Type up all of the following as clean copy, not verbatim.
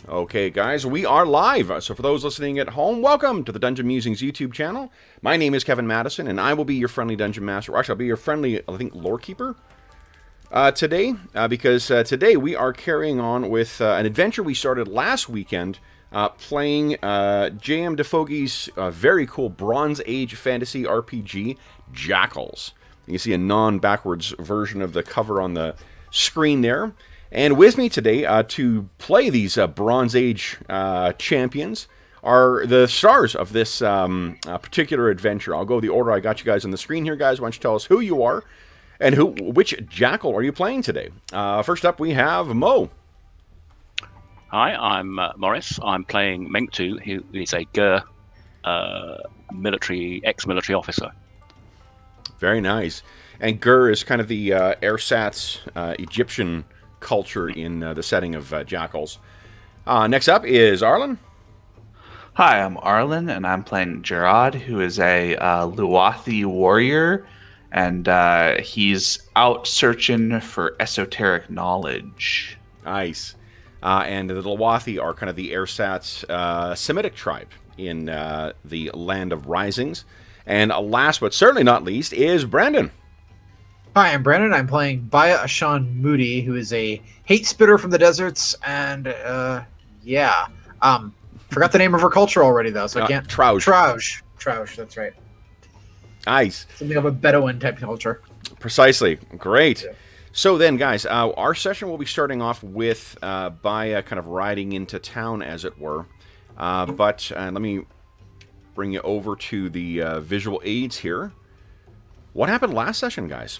Okay, guys, we are live. So, for those listening at home, welcome to the Dungeon Musings YouTube channel. My name is Kevin Madison, and I will be your friendly dungeon master. Or actually, I'll be your friendly, I think, lore keeper today, because today we are carrying on with an adventure we started last weekend, playing J.M. DeFogey's very cool Bronze Age fantasy RPG, Jackals. You can see a non-backwards version of the cover on the screen there. And with me today to play these Bronze Age champions are the stars of this particular adventure. I'll go the order I got you guys on the screen here, guys. Why don't you tell us who you are and which Jackal are you playing today? First up, we have Mo. Hi, I'm Morris. I'm playing Menktu, who is a Gur ex-military officer. Very nice. And Gur is kind of the ersatz Egyptian culture in the setting of Jackals. Next up is Arlen. Hi, I'm Arlen, and I'm playing Gerard, who is a Luwathi warrior, and he's out searching for esoteric knowledge. Nice. And the Luwathi are kind of the ersatz Semitic tribe in the Land of Risings. And last but certainly not least is Brandon. Hi, I'm Brandon. I'm playing Baya Ashan Moody, who is a hate spitter from the deserts, and forgot the name of her culture already though, so I can't. Troush, that's right. Nice. Something of a Bedouin type culture. Precisely. Great. Yeah. So then, guys, our session will be starting off with Baya kind of riding into town, as it were. But let me bring you over to the visual aids here. What happened last session, guys?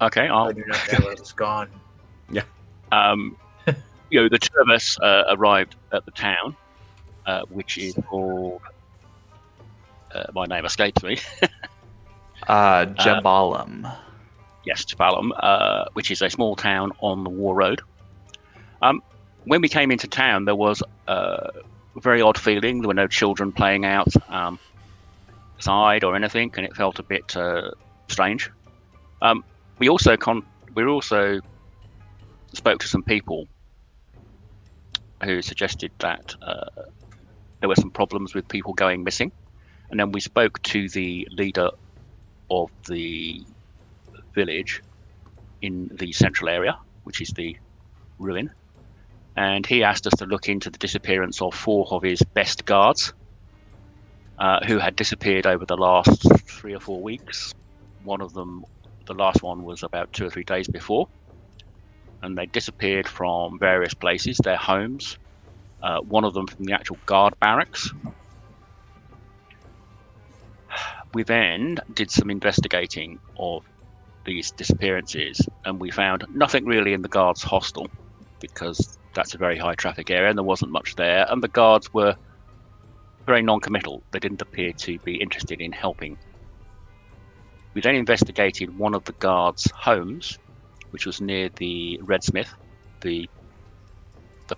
Okay, I do not know where it's gone. Yeah. The two of us arrived at the town, which is called. My name escapes me. Jebalum. Yes, Jebalum, which is a small town on the War Road. When we came into town, there was a very odd feeling. There were no children playing outside or anything, and it felt a bit strange. We also spoke to some people who suggested that there were some problems with people going missing, and then we spoke to the leader of the village in the central area, which is the ruin, and he asked us to look into the disappearance of 4 of his best guards who had disappeared over the last 3 or 4 weeks. One of them, the last one, was about 2 or 3 days before, and they disappeared from various places, their homes, one of them from the actual guard barracks. We then did some investigating of these disappearances, and we found nothing really in the guards' hostel, because that's a very high traffic area and there wasn't much there, and the guards were very non-committal. They didn't appear to be interested in helping. We then investigated one of the guards' homes, which was near the Redsmith, the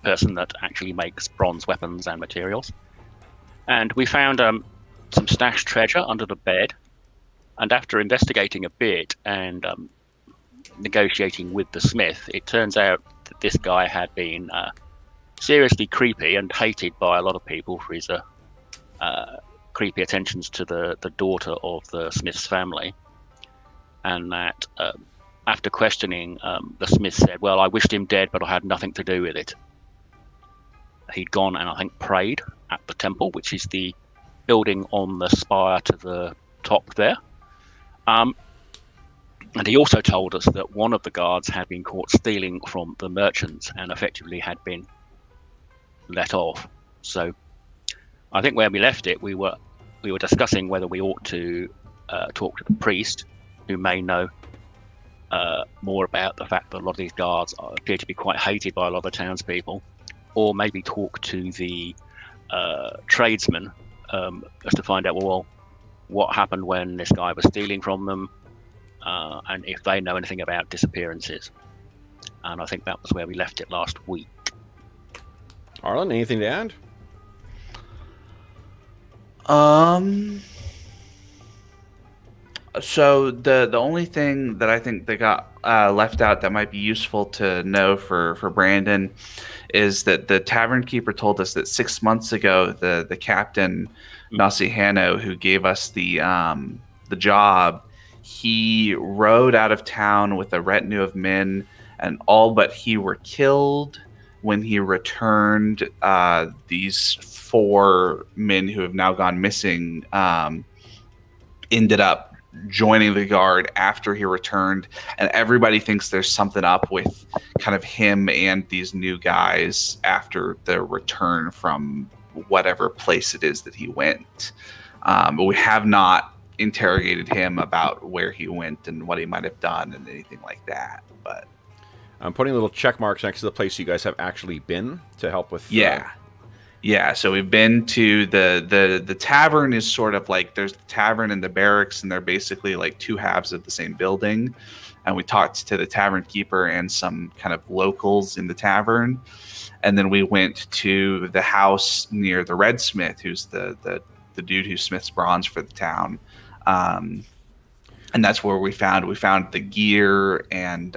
person that actually makes bronze weapons and materials. And we found some stashed treasure under the bed. And after investigating a bit and negotiating with the smith, it turns out that this guy had been seriously creepy and hated by a lot of people for his creepy attentions to the daughter of the smith's family. And that after questioning, the smith said, well, I wished him dead, but I had nothing to do with it. He'd gone and I think prayed at the temple, which is the building on the spire to the top there. And he also told us that one of the guards had been caught stealing from the merchants and effectively had been let off. So I think where we left it, we were discussing whether we ought to talk to the priest, who may know more about the fact that a lot of these guards appear to be quite hated by a lot of the townspeople, or maybe talk to the tradesmen just to find out, well, what happened when this guy was stealing from them, and if they know anything about disappearances. And I think that was where we left it last week. Arlen, anything to add? So the only thing that I think that got left out that might be useful to know for Brandon is that the tavern keeper told us that 6 months ago the captain Nasihano, who gave us the job, he rode out of town with a retinue of men, and all but he were killed. When he returned, these 4 men who have now gone missing ended up joining the guard after he returned, and everybody thinks there's something up with kind of him and these new guys after their return from whatever place it is that he went. But we have not interrogated him about where he went and what he might have done and anything like that. But I'm putting little check marks next to the place you guys have actually been to help with. Yeah, so we've been to the tavern. Is sort of like there's the tavern and the barracks, and they're basically like 2 halves of the same building. And we talked to the tavern keeper and some kind of locals in the tavern, and then we went to the house near the Red Smith, who's the dude who smiths bronze for the town. And that's where we found the gear and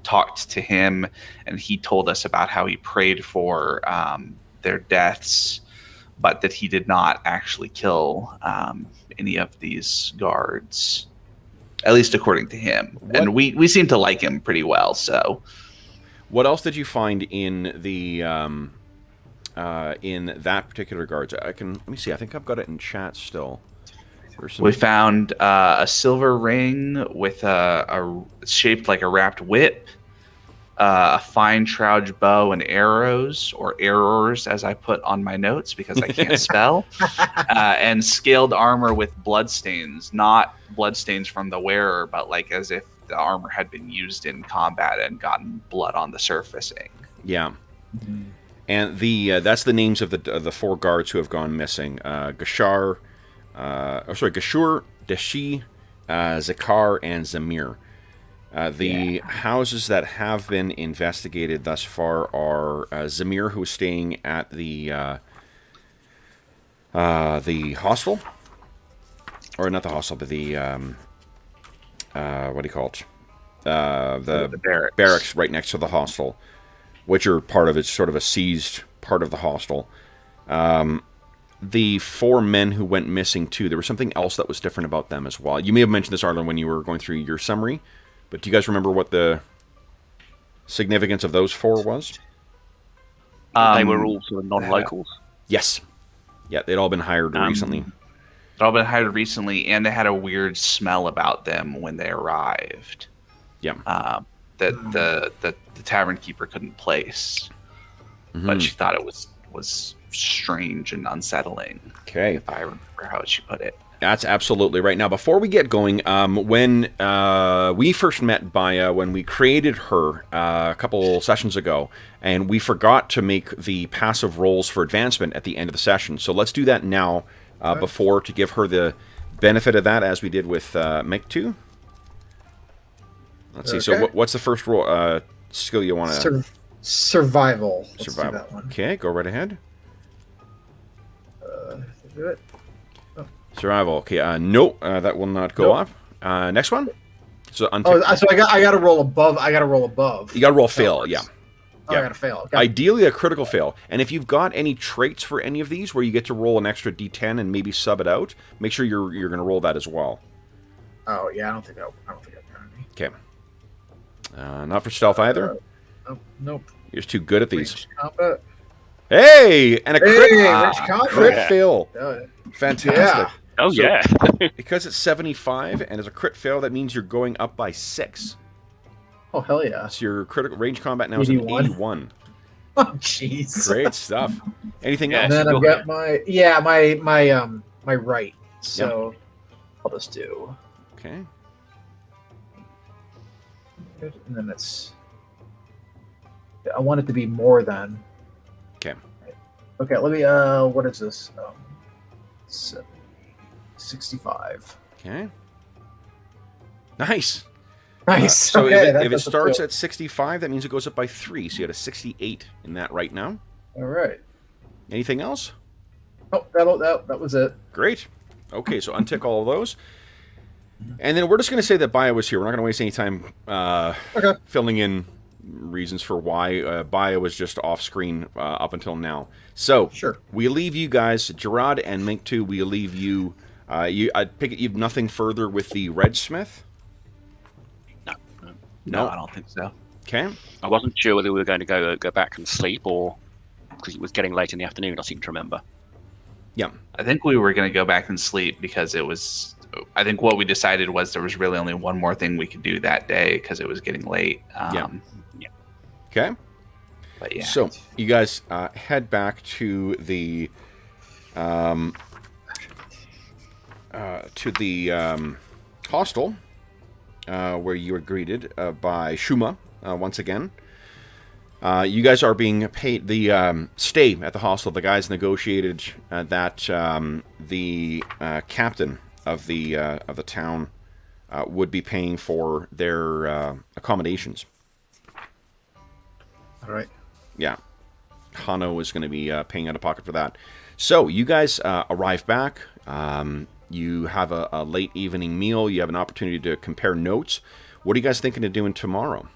talked to him, and he told us about how he prayed for their deaths, but that he did not actually kill any of these guards, at least according to him. And we seem to like him pretty well. So, what else did you find in the in that particular guards? Let me see. I think I've got it in chat still. We found a silver ring with a shaped like a wrapped whip, a fine trouge bow and arrows, or errors as I put on my notes because I can't spell, and scaled armor with bloodstains, not bloodstains from the wearer, but like as if the armor had been used in combat and gotten blood on the surfacing. Yeah. Mm-hmm. And that's the names of the 4 guards who have gone missing. Gashur, Deshi, Zakar, and Zamir. The houses that have been investigated thus far are Zamir, who is staying at the hostel, or not the hostel, but the what do you call it? The barracks right next to the hostel, which are part of it's sort of a seized part of the hostel. The 4 men who went missing too. There was something else that was different about them as well. You may have mentioned this, Arlen, when you were going through your summary. But do you guys remember what the significance of those 4 was? They were all sort of non-locals. Yes. Yeah, they'd all been hired recently. They'd all been hired recently, and they had a weird smell about them when they arrived. Yeah. That the tavern keeper couldn't place. Mm-hmm. But she thought it was strange and unsettling. Okay. If I remember how she put it. That's absolutely right. Now, before we get going, when we first met Baya, when we created her a couple sessions ago, and we forgot to make the passive rolls for advancement at the end of the session. So let's do that now, before, to give her the benefit of that, as we did with Mike 2. Let's see. So what's the first roll, skill you want to... Survival. Let's Survival. do that one. Okay, go right ahead. Do it. Survival. Okay. Nope. That will not go up. Next one. So I got to roll above. I got to roll above. You got to roll fail. Yeah. I got to fail. Okay. Ideally, a critical fail. And if you've got any traits for any of these, where you get to roll an extra D10 and maybe sub it out, make sure you're going to roll that as well. Oh yeah, I don't think I've got any. Okay. Not for stealth either. Nope. You're just too good at these. Combat. Hey, and a crit. Crit fail. Fantastic. Yeah. Oh, So, yeah. because it's 75 and it's a crit fail, that means you're going up by 6. Oh, hell yeah. So your critical range combat now is an 81. Oh, jeez. Great stuff. Anything else? And then I've got my right. So I'll just do. Okay. And then it's. I want it to be more than. Okay. Okay, let me. What is this? 65. Okay. Nice. Nice. So okay, if it starts at 65, that means it goes up by 3. So you had a 68 in that right now. All right. Anything else? Oh, that was it. Great. Okay, so untick all of those. And then we're just going to say that Baya was here. We're not going to waste any time Okay. filling in reasons for why Baya was just off screen up until now. So Sure. we leave you guys, Gerard and Mink 2. We leave you. I pick it. You've nothing further with the Redsmith. No, I don't think so. Okay. I wasn't sure whether we were going to go back and sleep or because it was getting late in the afternoon. I seem to remember. Yeah. I think we were going to go back and sleep because it was. I think what we decided was there was really only one more thing we could do that day because it was getting late. Yeah. Okay. But yeah. So you guys head back to the hostel where you are greeted by Shuma once again. You guys are being paid the stay at the hostel. The guys negotiated that the captain of the town would be paying for their accommodations. All right. Yeah, Hano is going to be paying out of pocket for that. So you guys arrive back. You have a late evening meal. You have an opportunity to compare notes. What are you guys thinking of doing tomorrow?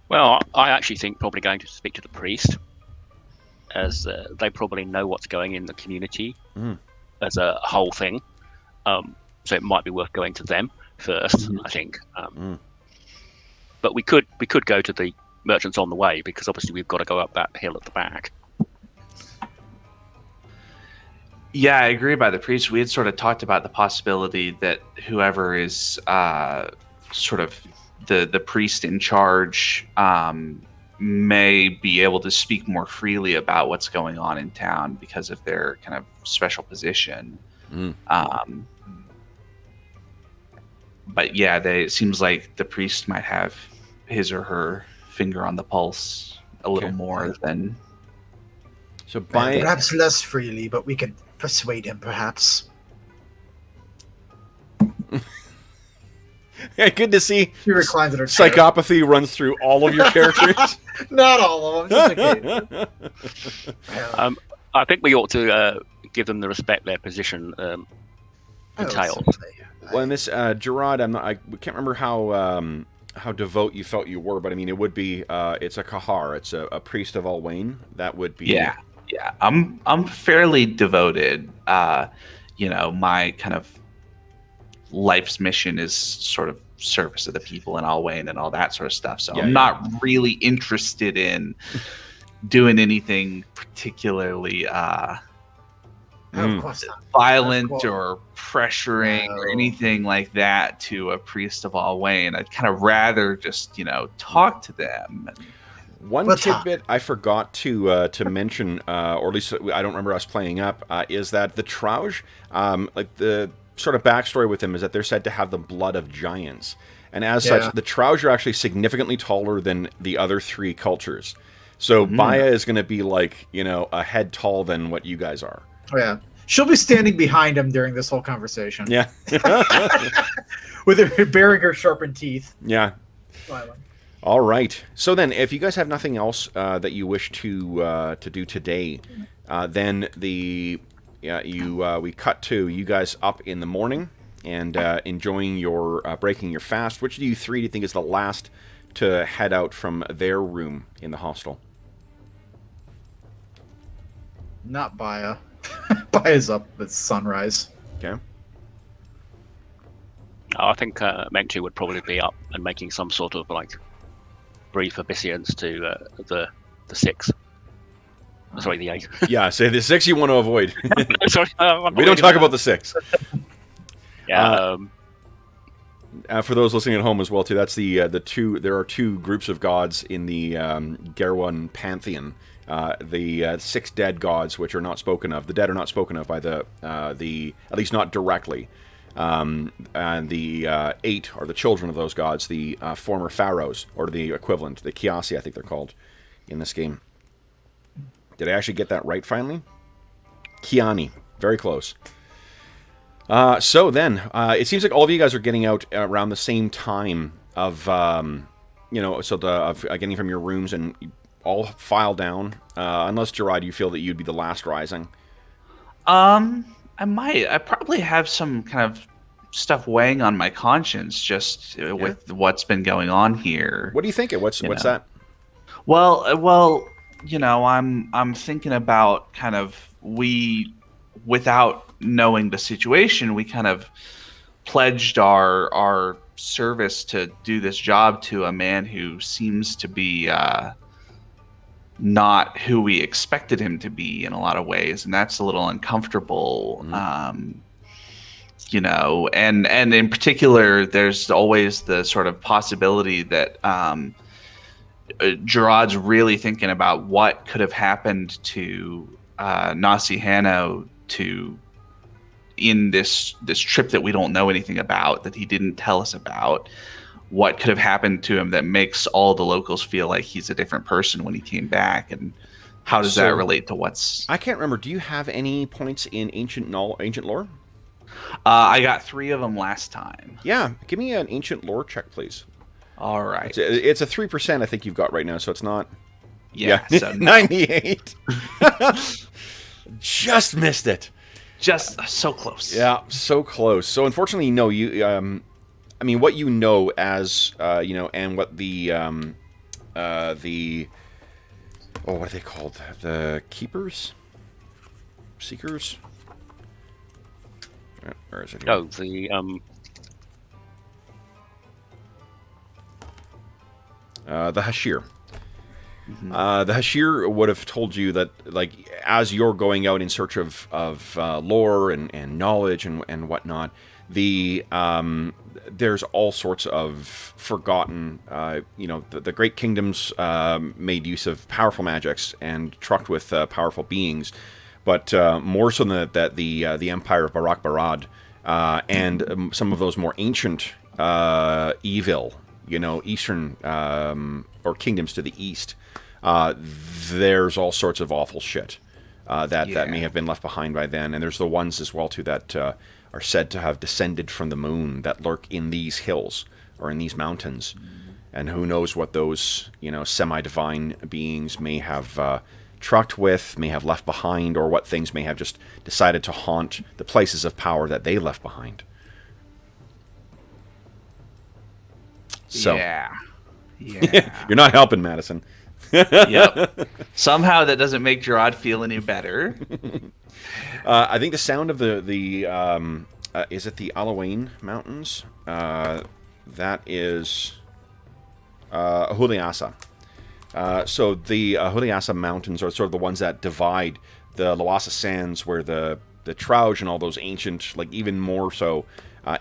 Well, I actually think probably going to speak to the priest, as they probably know what's going in the community as a whole thing. So it might be worth going to them first, I think. But we could go to the merchants on the way because obviously we've got to go up that hill at the back. Yeah, I agree by the priest. We had sort of talked about the possibility that whoever is sort of the priest in charge may be able to speak more freely about what's going on in town because of their kind of special position. But yeah, it seems like the priest might have his or her finger on the pulse a little more than... So by Perhaps less freely, but we can persuade him, perhaps. Yeah, good to see. She reclines at her chair. Psychopathy runs through all of your characters. Not all of them, just a few. I think we ought to give them the respect their position entails. Well, in this, Gerard, I can't remember how devout you felt you were, but I mean, it would be, it's a Kahar, it's a priest of Alwayn. That would be... Yeah. I'm fairly devoted. My kind of life's mission is sort of service of the people in Alwayn and all that sort of stuff. So I'm not really interested in doing anything particularly violent or pressuring or anything like that to a priest of Alwayn. I'd kind of rather just, talk to them. One tidbit I forgot to mention, or at least I don't remember us playing up, is that the Trauge, like the sort of backstory with them is that they're said to have the blood of giants. And as such, the Trauge are actually significantly taller than the other three cultures. So Baya is going to be like, a head tall than what you guys are. Oh, yeah. She'll be standing behind him during this whole conversation. Yeah. With her baring her sharpened teeth. Yeah. Smiling. All right. So then, if you guys have nothing else that you wish to do today, then we cut to you guys up in the morning and enjoying your breaking your fast. Which of you three do you think is the last to head out from their room in the hostel? Not Baya. Baya's up at sunrise. Okay. I think Mengtu would probably be up and making some sort of brief obeisance to the 6. Sorry, the 8. Yeah, say the 6 you want to avoid. Sorry, we don't talk about the 6. Yeah. For those listening at home as well, too, that's the two. There are two groups of gods in the Gerwan pantheon. The 6 dead gods, which are not spoken of. The dead are not spoken of by the at least not directly. And the 8 are the children of those gods, the former pharaohs, or the equivalent, the Kiasi, I think they're called in this game. Did I actually get that right finally? Kiani. Very close. So then, it seems like all of you guys are getting out around the same time of, getting from your rooms, and you all file down, unless, Gerard, you feel that you'd be the last rising. I might. I probably have some kind of stuff weighing on my conscience just with what's been going on here. What do you think? What's know. that? Well, I'm thinking about kind of without knowing the situation, we kind of pledged our service to do this job to a man who seems to be not who we expected him to be in a lot of ways, and that's a little uncomfortable. And in particular, there's always the sort of possibility that Gerard's really thinking about what could have happened to Nasi Hanno in this trip that we don't know anything about, that he didn't tell us about. What could have happened to him that makes all the locals feel like he's a different person when he came back, and how does that relate to what's... I can't remember. Do you have any points in ancient lore? I got 3 of them last time. Yeah, give me an ancient lore check, please. All right. It's a 3% I think you've got right now, so it's not... Yeah. So 98. Just missed it. Just so close. Yeah, so close. So unfortunately, no, you... I mean, what you know as, and what the... what are they called? The keepers? Seekers? Where is it here? Oh, the Hashir. Mm-hmm. The Hashir would have told you that, like, as you're going out in search of lore and knowledge and whatnot, there's all sorts of forgotten, the great kingdoms made use of powerful magics and trucked with powerful beings, but more so than that, the Empire of Barak Barad and some of those more ancient evil, Eastern or kingdoms to the east, there's all sorts of awful shit that may have been left behind by then, and there's the ones as well too that are said to have descended from the moon that lurk in these hills or in these mountains, and who knows what those semi-divine beings may have trucked with, may have left behind, or what things may have just decided to haunt the places of power that they left behind. So, yeah. You're not helping, Madison. Yep. Somehow that doesn't make Gerard feel any better. I think the sound of the is it the Alawain Mountains? That is Huliasa. So the Huliasa Mountains are sort of the ones that divide the Lawasa Sands, where the Trauj and all those ancient, like even more so,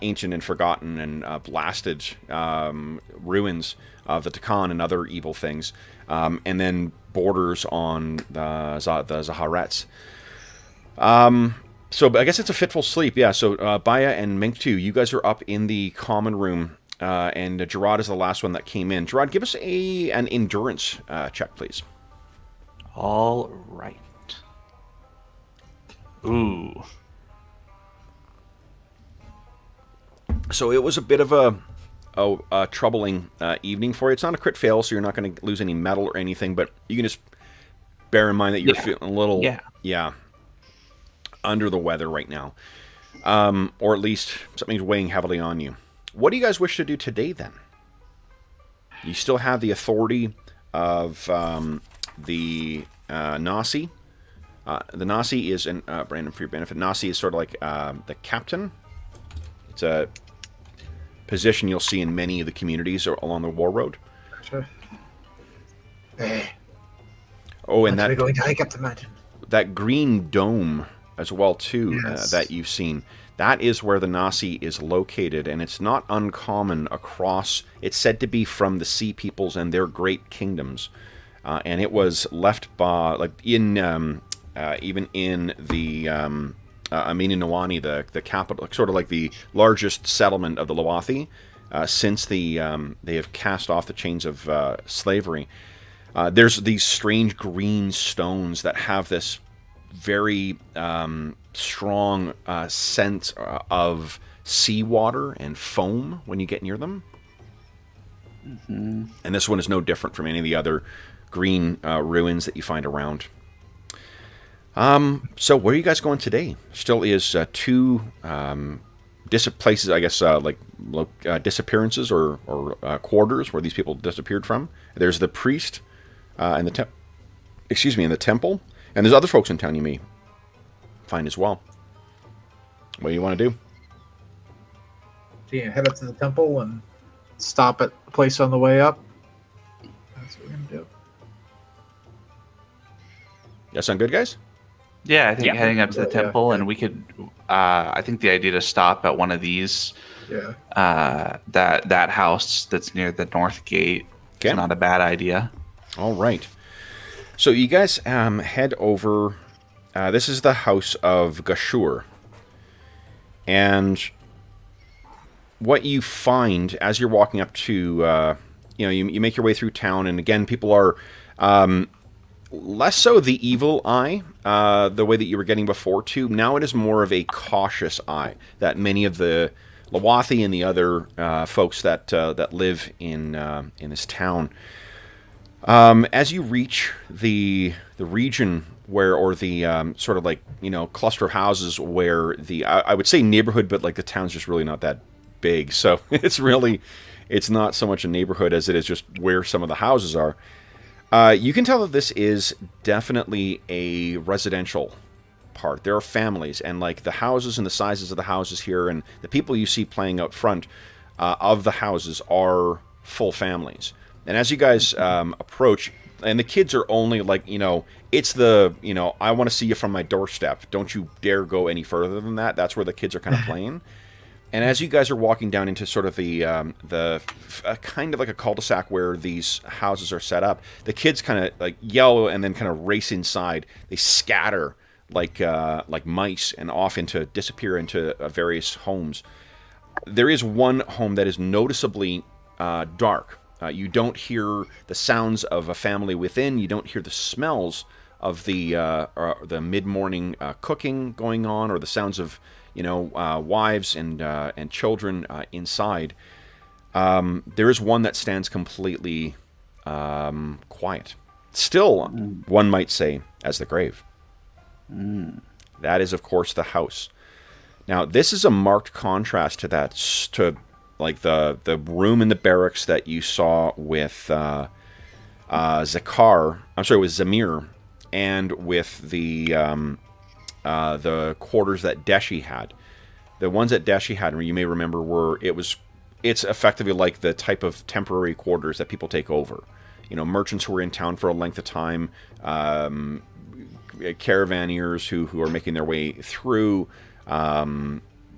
ancient and forgotten and blasted ruins of the Takan and other evil things, and then borders on the Zaharets. So I guess it's a fitful sleep, yeah. So Baya and Mink 2, you guys are up in the common room, and Gerard is the last one that came in. Gerard, give us an endurance check, please. All right. Ooh. So it was a bit of a troubling evening for you. It's not a crit fail, so you're not going to lose any metal or anything, but you can just bear in mind that you're feeling a little... Yeah. Under the weather right now, or at least something's weighing heavily on you. What do you guys wish to do today, then? You still have the authority of the Nasi. The Nasi is, Brandon, for your benefit, Nasi is sort of like the captain. It's a position you'll see in many of the communities along the war road. Sure. Hey. Oh, and we're going to hike up the mountain. That green dome as well too, yes. That you've seen. That is where the Nasi is located, and it's not uncommon across... It's said to be from the Sea Peoples and their great kingdoms, and it was left by, like, in even in the Amina Nawani, the capital, sort of like the largest settlement of the Lowathi, since they have cast off the chains of slavery. There's these strange green stones that have this very strong scent of seawater and foam when you get near them. Mm-hmm. And this one is no different from any of the other green ruins that you find around. So where are you guys going today? Still is two places, I guess, disappearances or quarters where these people disappeared from. There's the priest and in the temple, and there's other folks in town you may find as well. What do you want to do? So you head up to the temple and stop at the place on the way up. That's what we're gonna do. That sound good, guys? Yeah, I think Yeah. heading up to the Yeah. temple, and we could. I think the idea to stop at one of these, Yeah. that house that's near the north gate, Okay. is not a bad idea. All right. So you guys head over. This is the house of Gashur. And what you find as you're walking up to, you make your way through town, and again, people are less so the evil eye, the way that you were getting before, too. Now it is more of a cautious eye that many of the Lawathi and the other folks that live in this town. As you reach the region where, or the sort of like, cluster of houses where I would say neighborhood, but like the town's just really not that big. So it's not so much a neighborhood as it is just where some of the houses are. You can tell that this is definitely a residential part. There are families, and like the houses and the sizes of the houses here and the people you see playing out front of the houses are full families. And as you guys approach, and the kids are only like, it's the, I want to see you from my doorstep. Don't you dare go any further than that. That's where the kids are kind of playing. And as you guys are walking down into sort of the kind of like a cul-de-sac where these houses are set up, the kids kind of like yell and then kind of race inside. They scatter like mice and disappear into various homes. There is one home that is noticeably dark. You don't hear the sounds of a family within. You don't hear the smells of the mid-morning cooking going on, or the sounds of wives and children inside. There is one that stands completely quiet. Still, one might say, as the grave. That is, of course, the house. Now, this is a marked contrast to that, to like the room in the barracks that you saw with Zakar. I'm sorry, with Zamir, and with the quarters that Deshi had. The ones that Deshi had, you may remember, it's effectively like the type of temporary quarters that people take over. Merchants who are in town for a length of time, caravaneers who are making their way through, not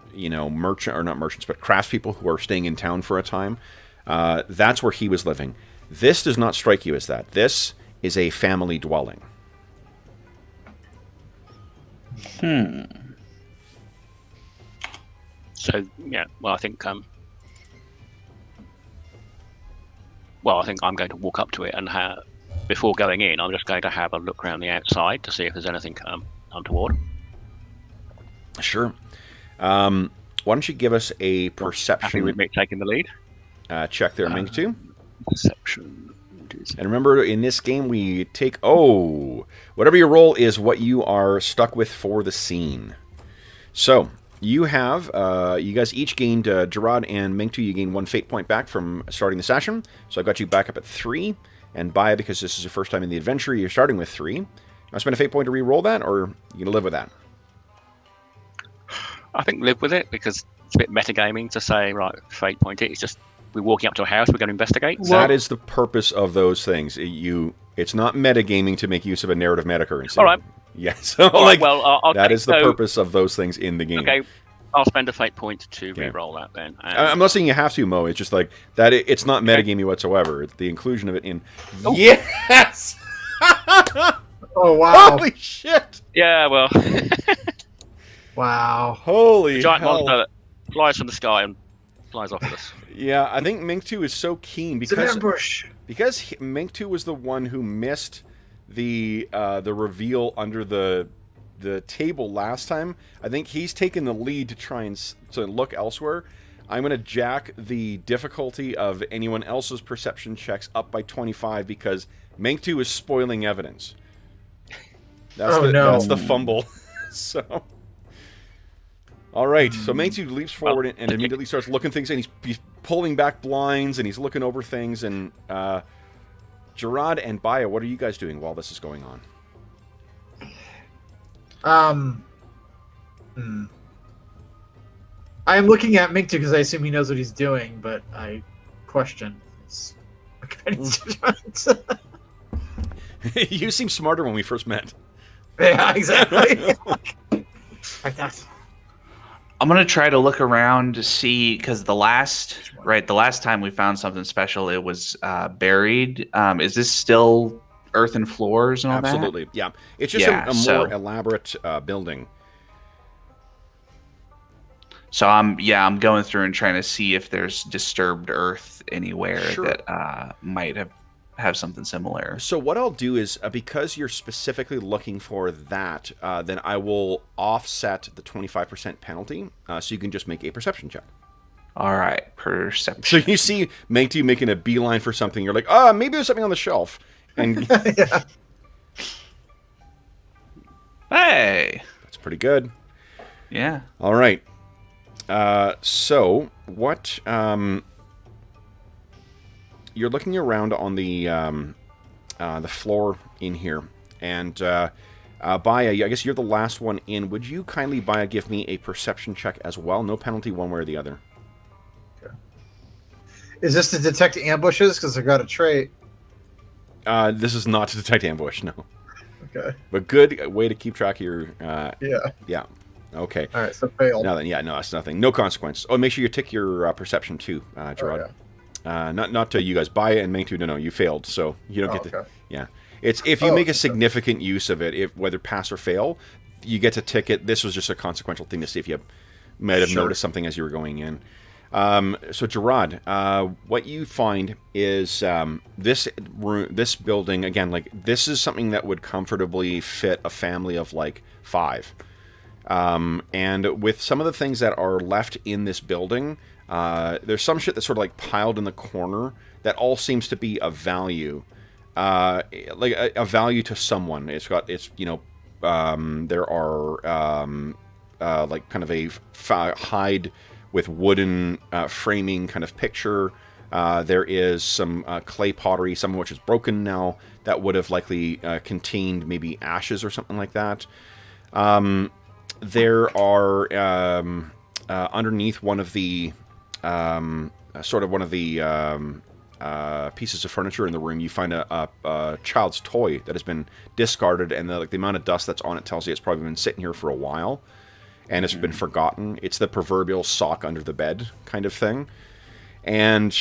merchants, but craftspeople who are staying in town for a time. That's where he was living. This does not strike you as that. This is a family dwelling. So yeah, well, I think I'm going to walk up to it and before going in, I'm just going to have a look around the outside to see if there's anything untoward. Sure. Why don't you give us a perception? Happy with me taking the lead. Check there, Ming2. Perception. And remember, in this game, we take... whatever your roll is what you are stuck with for the scene. So, you have... you guys each gained... Gerard and Ming2, you gained 1 fate point back from starting the session. So I got you back up at 3. And Baya, because this is your first time in the adventure, you're starting with 3. I spend a fate point to re-roll that, or you going to live with that? I think live with it, because it's a bit metagaming to say, right, fate point it. It's just... we're walking up to a house, we're going to investigate. That is the purpose of those things. It's not metagaming to make use of a narrative meta currency. All right. Yes. So, right, well, that is the purpose of those things in the game. Okay, I'll spend a fate point to re-roll that then. I'm not saying you have to, Mo. It's just like that. It's not metagaming whatsoever. It's the inclusion of it in. Oh. Yes. Oh wow! Holy shit! Yeah, well, Wow! Holy giant hell. monster that flies from the sky and flies off at us. Yeah, I think Ming2 is so keen It's an ambush. because Ming2 was the one who missed the reveal under the table last time. I think he's taken the lead to try and to look elsewhere. I'm going to jack the difficulty of anyone else's perception checks up by 25 because Ming2 is spoiling evidence. That's the fumble. So, all right. So Mengtu leaps forward and immediately starts looking things in. He's pulling back blinds and he's looking over things. And Gerard and Baya, what are you guys doing while this is going on? I'm looking at Mingtu because I assume he knows what he's doing, but I question his judgment. You seem smarter when we first met. Yeah, exactly. Like that. I'm gonna try to look around to see, because the last time we found something special, it was buried. Is this still earthen floors and all that? Absolutely, yeah. It's just a more elaborate building. So I'm going through and trying to see if there's disturbed earth anywhere that might have something similar. So what I'll do is, because you're specifically looking for that, then I will offset the 25% penalty, so you can just make a perception check. All right, perception. So you see Mengtu making a beeline for something. You're like, maybe there's something on the shelf. And Yeah. Hey! That's pretty good. Yeah. All right. So what... you're looking around on the floor in here, and Baya, I guess you're the last one in. Would you kindly, Baya, give me a perception check as well? No penalty one way or the other. Okay. Is this to detect ambushes? Because I got a trait. This is not to detect ambush, no. Okay. But good way to keep track of your... Yeah. Okay. All right, so failed. No, that's nothing. No consequence. Oh, make sure you tick your perception too, Gerard. Oh, yeah. Not to you guys. Baya and Mengtu, no, you failed, so you don't get to... Okay. Yeah. It's if you make a significant use of it, whether pass or fail, you get to tick it. This was just a consequential thing to see if you might have noticed something as you were going in. So Gerard, what you find is this building, again, like, this is something that would comfortably fit a family of, like, 5. And with some of the things that are left in this building, there's some shit that's sort of, like, piled in the corner that all seems to be of value. Like a value to someone. There are like kind of a hide with wooden framing kind of picture. There is some clay pottery, some of which is broken now, that would have likely contained maybe ashes or something like that. There are underneath one of the pieces of furniture in the room, you find a child's toy that has been discarded, and the amount of dust that's on it tells you it's probably been sitting here for a while, and it's been forgotten. It's the proverbial sock under the bed kind of thing. And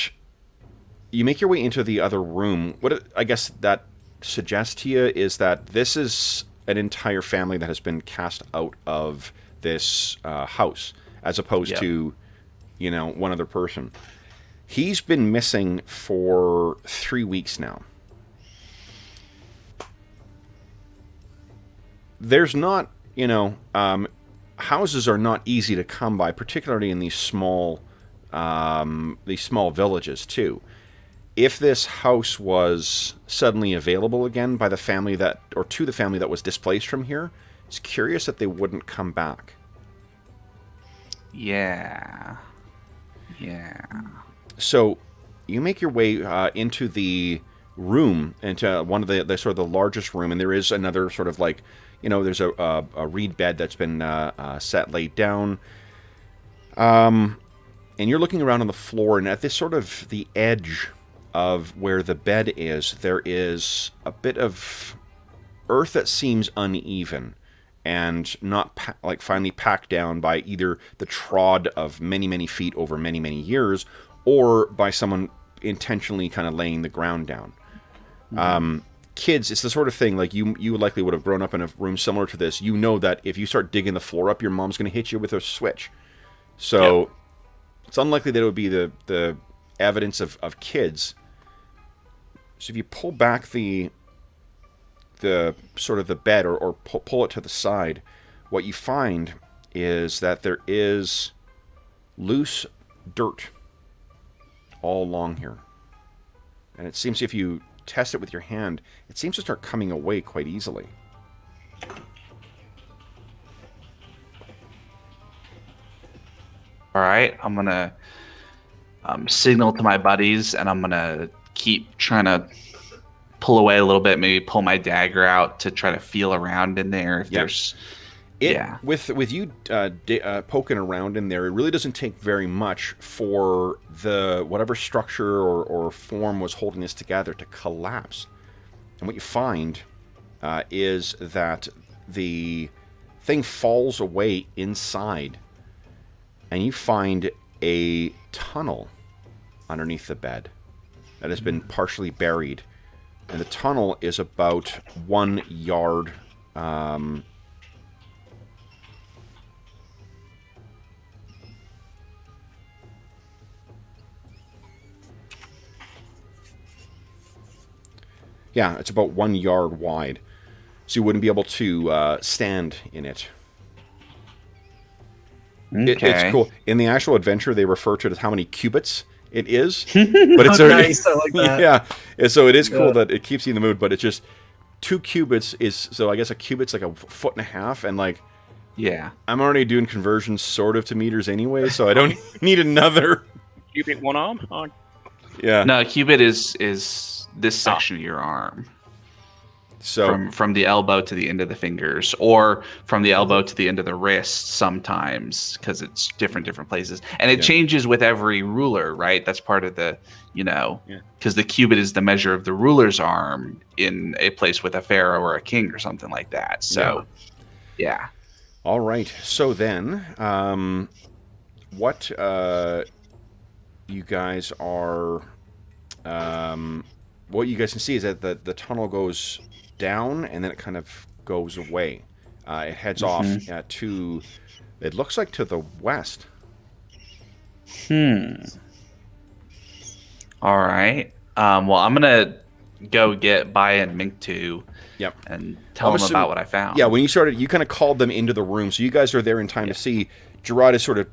you make your way into the other room. What I guess that suggests to you is that this is an entire family that has been cast out of this house, as opposed to, one other person. He's been missing for 3 weeks now. There's not, houses are not easy to come by, particularly in these small villages too. If this house was suddenly available again by the family to the family that was displaced from here, it's curious that they wouldn't come back. Yeah. So you make your way into the room, into one of the sort of the largest room, and there is another sort of like, there's a reed bed that's been laid down. And you're looking around on the floor, and at this sort of the edge of where the bed is, there is a bit of earth that seems uneven and not finally packed down by either the trod of many, many feet over many, many years, or by someone intentionally kind of laying the ground down. Kids, it's the sort of thing, like, you likely would have grown up in a room similar to this. You know that if you start digging the floor up, your mom's going to hit you with a switch. So it's unlikely that it would be the evidence of kids. So if you pull back the sort of the bed, or pull it to the side, what you find is that there is loose dirt all along here. And it seems if you test it with your hand, it seems to start coming away quite easily. All right, I'm gonna signal to my buddies, and I'm gonna keep trying to pull away a little bit. Maybe pull my dagger out to try to feel around in there if there's. With you poking around in there, it really doesn't take very much for the whatever structure or form was holding this together to collapse. And what you find is that the thing falls away inside, and you find a tunnel underneath the bed that has been partially buried. And the tunnel is about 1 yard. Yeah, it's about 1 yard wide. So you wouldn't be able to stand in it. Okay. It's cool. In the actual adventure, they refer to it as how many cubits it is. But it's Nice, I like that. Yeah. And so it is cool that it keeps you in the mood, but it's just 2 cubits is, so I guess a cubit's like 1.5 feet, and like, Yeah. I'm already doing conversions sort of to meters anyway, so I don't need another. Cubic one arm? Oh, Yeah. No, a cubit is this section of your arm. So From the elbow to the end of the fingers, or from the elbow to the end of the wrist sometimes, because it's different places. And it changes with every ruler, right? That's part of the, because the cubit is the measure of the ruler's arm in a place with a pharaoh or a king or something like that. So, yeah. All right. So then, what you guys are, what you guys can see is that the tunnel goes down and then it kind of goes away. It heads off to, it looks like to the west. All right. Well, I'm gonna go get Baya and Minktu. Yep. And tell them about what I found. Yeah, when you started, you kind of called them into the room, so you guys are there in time to see. Gerard is sort of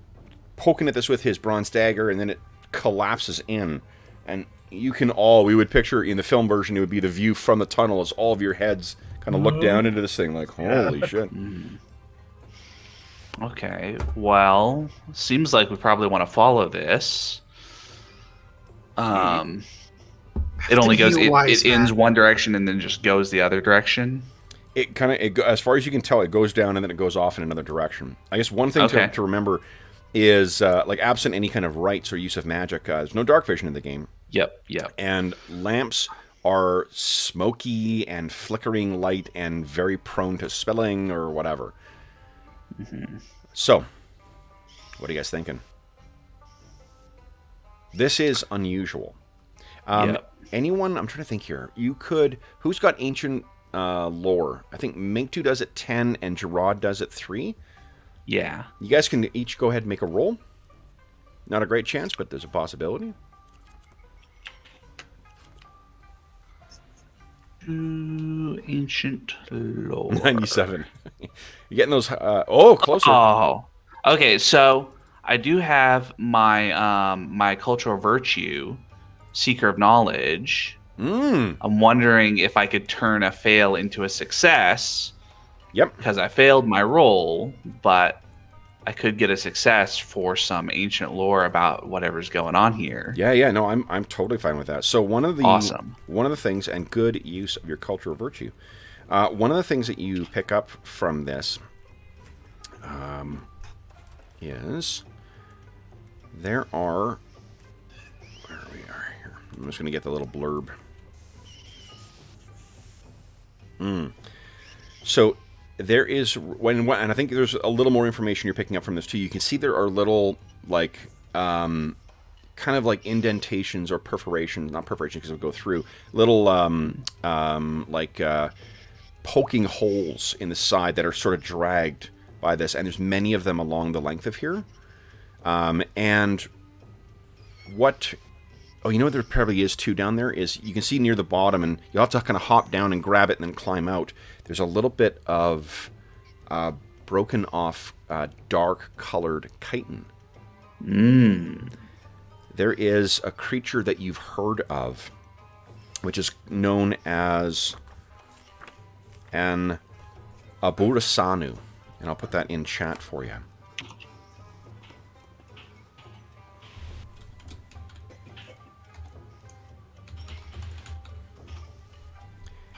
poking at this with his bronze dagger, and then it collapses in. And you can all, we would picture in the film version, it would be the view from the tunnel as all of your heads kind of look down into this thing like, holy shit. Okay, well, seems like we probably want to follow this. It only goes, it ends one direction and then just goes the other direction. It kind of, as far as you can tell, it goes down and then it goes off in another direction. I guess one thing to remember is, like, absent any kind of rites or use of magic, there's no dark vision in the game. Yep. And lamps are smoky and flickering light and very prone to spilling or whatever. So, what are you guys thinking? This is unusual. Anyone, I'm trying to think here. You could, who's got ancient lore? I think Minktu does it 10 and Gerard does it 3. Yeah. You guys can each go ahead and make a roll. Not a great chance, but there's a possibility. Ancient lore. 97. You're getting those, closer. Oh. Okay, so I do have my my cultural virtue, Seeker of Knowledge. I'm wondering if I could turn a fail into a success. Yep. Because I failed my roll, but I could get a success for some ancient lore about whatever's going on here. Yeah. No, I'm totally fine with that. So one of the things, and good use of your cultural virtue. One of the things that you pick up from this is there are, where we are here. I'm just going to get the little blurb. So there is, and I think there's a little more information you're picking up from this too. You can see there are little, like, kind of like indentations or perforations, not perforations because it'll go through, little, poking holes in the side that are sort of dragged by this, and there's many of them along the length of here. And what, there probably is too down there, is you can see near the bottom, and you'll have to kind of hop down and grab it and then climb out. There's a little bit of broken off dark colored chitin. There is a creature that you've heard of, which is known as an Aburasanu. And I'll put that in chat for you.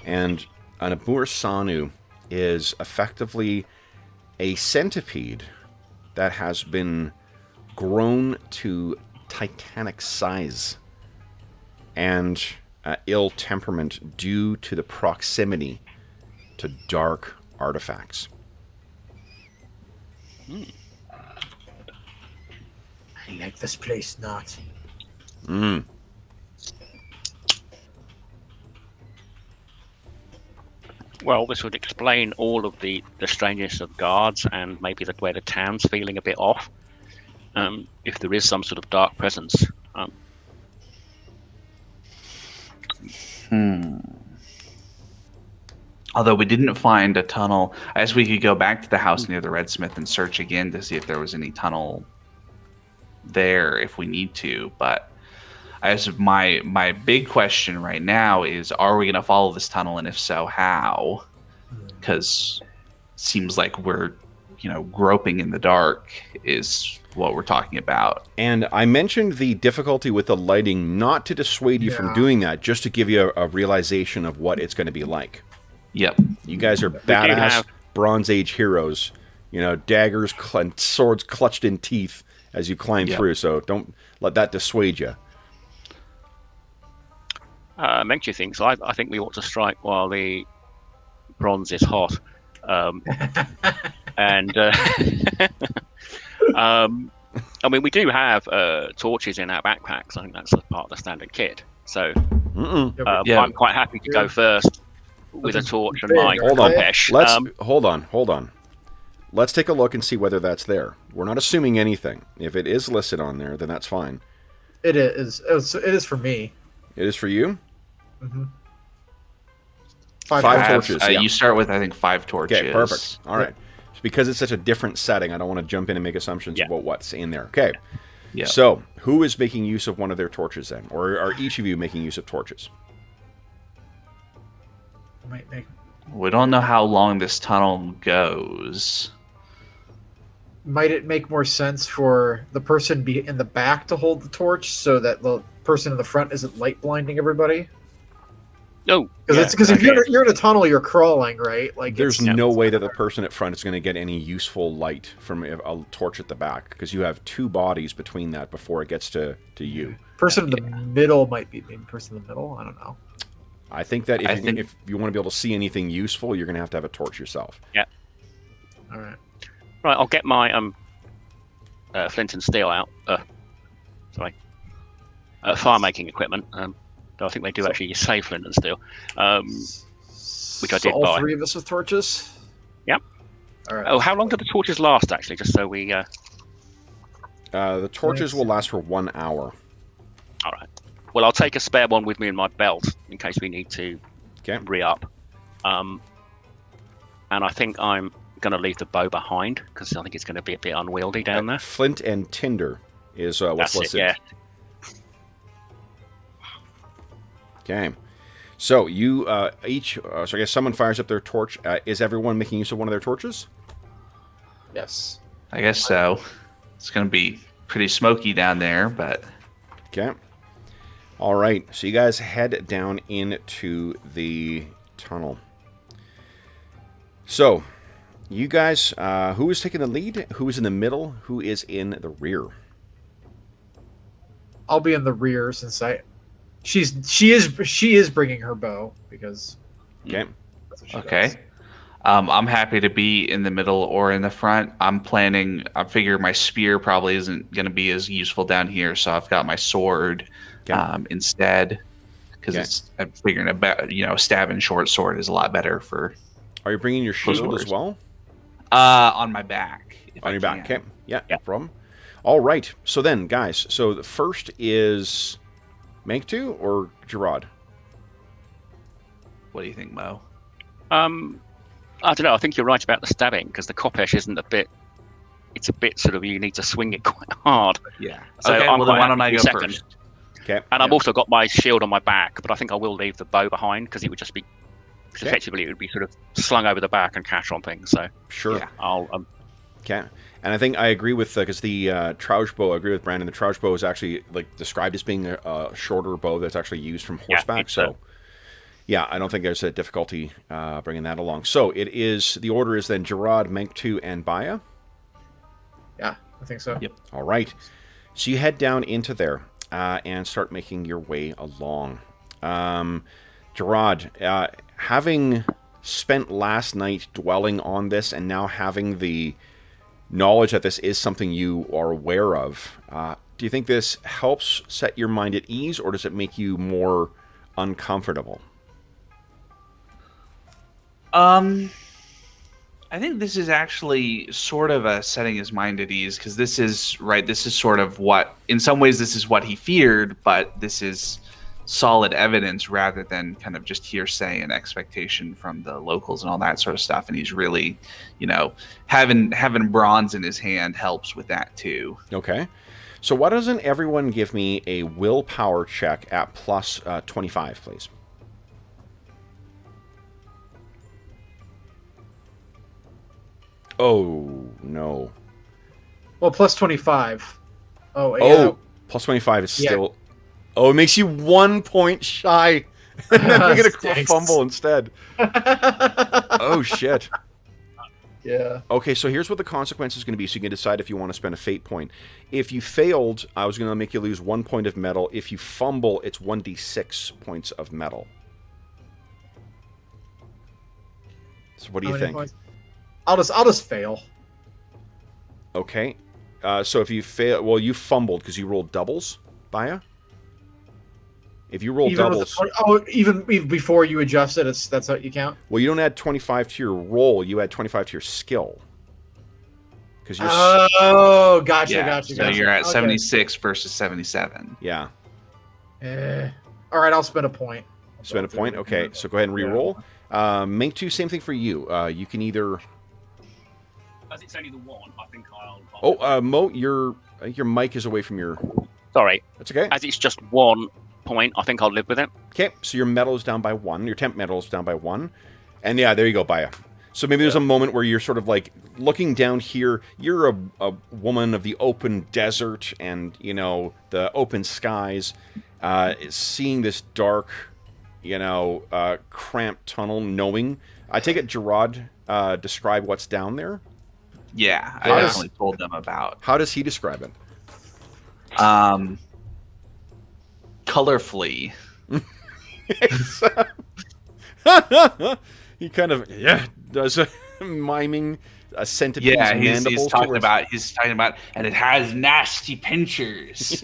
And an Abur Sanu is effectively a centipede that has been grown to titanic size and ill temperament due to the proximity to dark artifacts. I like this place not. Well, this would explain all of the strangeness of guards and maybe where the town's feeling a bit off. If there is some sort of dark presence. Although we didn't find a tunnel, I guess we could go back to the house near the Redsmith and search again to see if there was any tunnel there if we need to. But I guess my big question right now is, are we going to follow this tunnel, and if so, how? Because it seems like we're, groping in the dark is what we're talking about. And I mentioned the difficulty with the lighting not to dissuade you from doing that, just to give you a realization of what it's going to be like. Yep. You guys are badass Bronze Age heroes. Daggers and swords clutched in teeth as you climb through, so don't let that dissuade you. Makes you think. So I think we ought to strike while the bronze is hot. And I mean, we do have torches in our backpacks. I think that's part of the standard kit. So I'm quite happy to go first with a torch and my Kompesh. Hold on. Let's take a look and see whether that's there. We're not assuming anything. If it is listed on there, then that's fine. It is. It is for me. It is for you? Mm-hmm. Five torches. You start with, I think, 5 torches. Okay, perfect. All right. Because it's such a different setting, I don't want to jump in and make assumptions about what's in there. Okay. Yeah. So, who is making use of one of their torches then? Or are each of you making use of torches? We don't know how long this tunnel goes. Might it make more sense for the person be in the back to hold the torch so that the person in the front isn't light blinding everybody? No, because if you're in a tunnel, you're crawling, right? Like there's no way that the person at front is going to get any useful light from a torch at the back, because you have 2 bodies between that before it gets to you. Person in the middle might be maybe person in the middle. I don't know. I think that if you want to be able to see anything useful, you're going to have a torch yourself. Yeah. All right. Right, I'll get my flint and steel out. Fire making equipment. Though I think they do actually say flint and steel, which I did buy. All 3 of us with torches. Yep. All right. Oh, how long do the torches last? Actually, just so we. The torches will last for 1 hour. All right. Well, I'll take a spare one with me in my belt in case we need to re-up. And I think I'm going to leave the bow behind because I think it's going to be a bit unwieldy down there. Flint and tinder is what's listed. Yeah. Okay. So you each... so I guess someone fires up their torch. Is everyone making use of one of their torches? Yes. I guess so. It's going to be pretty smoky down there, but... Okay. All right. So you guys head down into the tunnel. So, you guys... who is taking the lead? Who is in the middle? Who is in the rear? I'll be in the rear since she is bringing her bow because okay. That's what she okay. does. I'm happy to be in the middle or in the front. I figure my spear probably isn't going to be as useful down here, so I've got my sword instead because I'm figuring a stabbing short sword is a lot better for. Are you bringing your shield as well? On my back. On your back. Okay. Yeah. No problem. All right. So then, guys. So the first is Manktu or Gerard? What do you think, Mo? I don't know. I think you're right about the stabbing because the Kompesh isn't a bit. It's a bit sort of you need to swing it quite hard. Yeah. So okay. Well, then why don't I go first? Okay. And I've also got my shield on my back, but I think I will leave the bow behind because it would just be. Because effectively it would be sort of slung over the back and catch on things. So sure. Yeah, I'll. Okay. And I think I agree with because the Trouge bow. I agree with Brandon. The Trouge bow is actually described as being a shorter bow that's actually used from horseback. Yeah, I don't think there's a difficulty bringing that along. So the order is then Gerard, Menktu, and Baya. Yeah, I think so. Yep. All right. So you head down into there and start making your way along. Gerard, having spent last night dwelling on this and now having the knowledge that this is something you are aware of, do you think this helps set your mind at ease, or does it make you more uncomfortable? I think this is actually sort of a setting his mind at ease, because this is sort of what, in some ways, this is what he feared, but this is solid evidence rather than kind of just hearsay and expectation from the locals and all that sort of stuff. And he's really, having bronze in his hand helps with that too. Okay. So why doesn't everyone give me a willpower check at plus 25, please? Oh, no. Well, plus 25. Oh, yeah. Oh, plus 25 is still... Oh, it makes you 1 point shy. You're going to fumble instead. Oh, shit. Yeah. Okay, so here's what the consequence is going to be, so you can decide if you want to spend a fate point. If you failed, I was going to make you lose 1 point of metal. If you fumble, it's 1d6 points of metal. So what do you think? I'll just fail. Okay. So if you fail... Well, you fumbled because you rolled doubles, Baya? If you roll doubles... Even before you adjust it, that's how you count? Well, you don't add 25 to your roll. You add 25 to your skill. Because you're... Oh, gotcha, Yeah, gotcha. so you're at 76 versus 77. Yeah. All right, I'll spend a point. Spend a point? Okay, so go ahead and re-roll. Make two, same thing for you. You can either... As it's only the one, I think I'll... Oh, Mo, your mic is away from your... Sorry. That's okay. As it's just 1 point, I think I'll live with it. Okay, so your metal is down by 1. Your temp metal is down by 1. And yeah, there you go, Baya. So maybe there's a moment where you're sort of like looking down here. You're a woman of the open desert and, the open skies, seeing this dark, cramped tunnel, knowing. I take it Gerard describe what's down there? Yeah, I definitely told them about. How does he describe it? Colorfully. He kind of does a miming a centipede. Yeah, he's talking about, and it has nasty pinchers,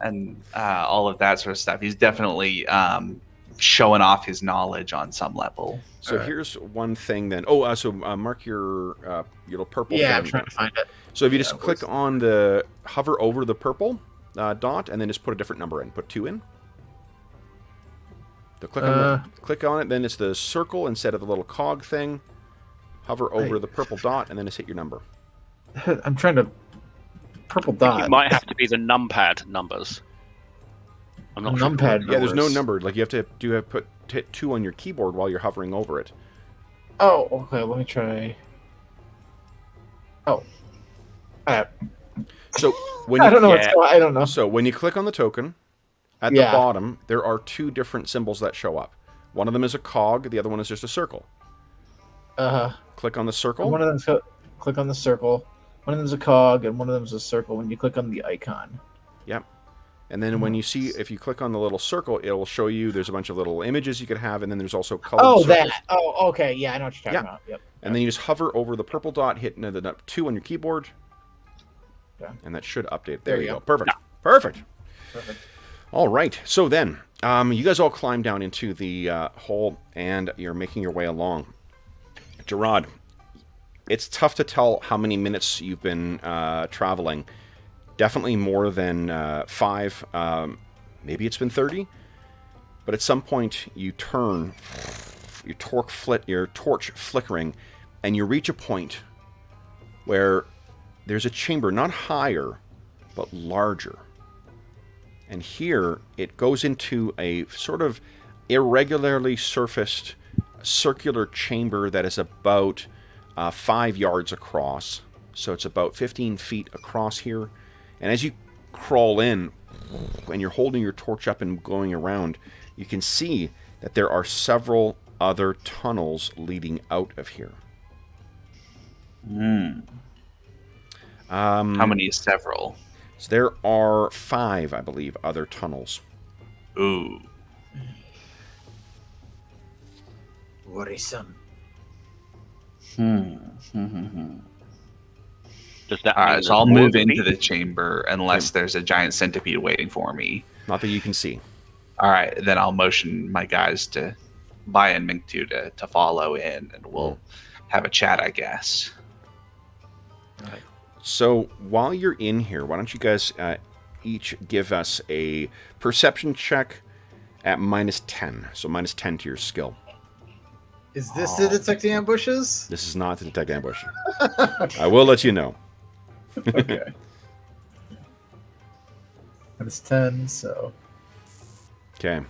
and all of that sort of stuff. He's definitely showing off his knowledge on some level. So here's one thing then. Oh, so mark your little purple. Yeah, thing. I'm trying to find it. So if you just click on hover over the purple dot, and then just put a different number in. Put 2 in. So click on it, then it's the circle instead of the little cog thing. Hover over the purple dot, and then just hit your number. I'm trying to... Purple dot. It might have to be the numpad numbers. I'm not sure. Numpad Yeah, there's no number. Like, you have to hit 2 on your keyboard while you're hovering over it. Oh, okay, let me try... Oh. So when I don't know what's going on. I don't know. So when you click on the token, at the bottom, there are 2 different symbols that show up. One of them is a cog, the other one is just a circle. Click on the circle. One of them's click on the circle. One of them's a cog, and one of them's a circle when you click on the icon. Yep. And then when you see, if you click on the little circle, it'll show you there's a bunch of little images you could have, and then there's also colored circles. That. Oh, okay. Yeah, I know what you're talking about. Yep. And then you just hover over the purple dot, hit the 2 on your keyboard, and that should update. There you go. Perfect. Perfect. All right. So then, you guys all climb down into the hole, and you're making your way along. Gerard, it's tough to tell how many minutes you've been traveling. Definitely more than 5. Maybe it's been 30. But at some point, you turn, your torch flickering, and you reach a point where there's a chamber, not higher, but larger. And here, it goes into a sort of irregularly surfaced circular chamber that is about 5 yards across. So it's about 15 feet across here. And as you crawl in, and you're holding your torch up and going around, you can see that there are several other tunnels leading out of here. How many is several? So there are 5, I believe, other tunnels. Ooh. Worrisome. Does that All mean right, so I'll there's more move to into be? the chamber unless there's a giant centipede waiting for me. Not that you can see. All right, then I'll motion my guys to Bai and Mingtu to follow in, and we'll have a chat, I guess. So while you're in here, why don't you guys each give us a perception check at -10. So -10 to your skill. Is this to detect the ambushes? This is not to detect ambush. I will let you know. Okay. -10, so... Okay.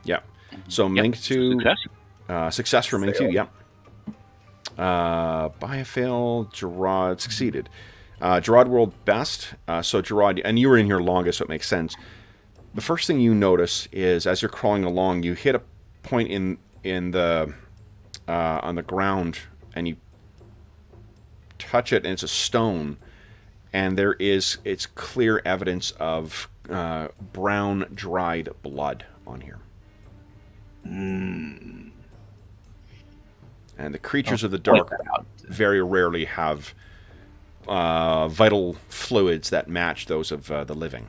Yep. So Yep. Mingtu, Success. success for Mingtu. Fail. Yep. By a fail, Gerard succeeded. Gerard rolled best. So Gerard, and you were in here longest, so it makes sense. The first thing you notice is as you're crawling along, you hit a point in the on the ground, and you touch it, and it's a stone, and it's clear evidence of brown dried blood on here. And the creatures of the dark very rarely have vital fluids that match those of the living.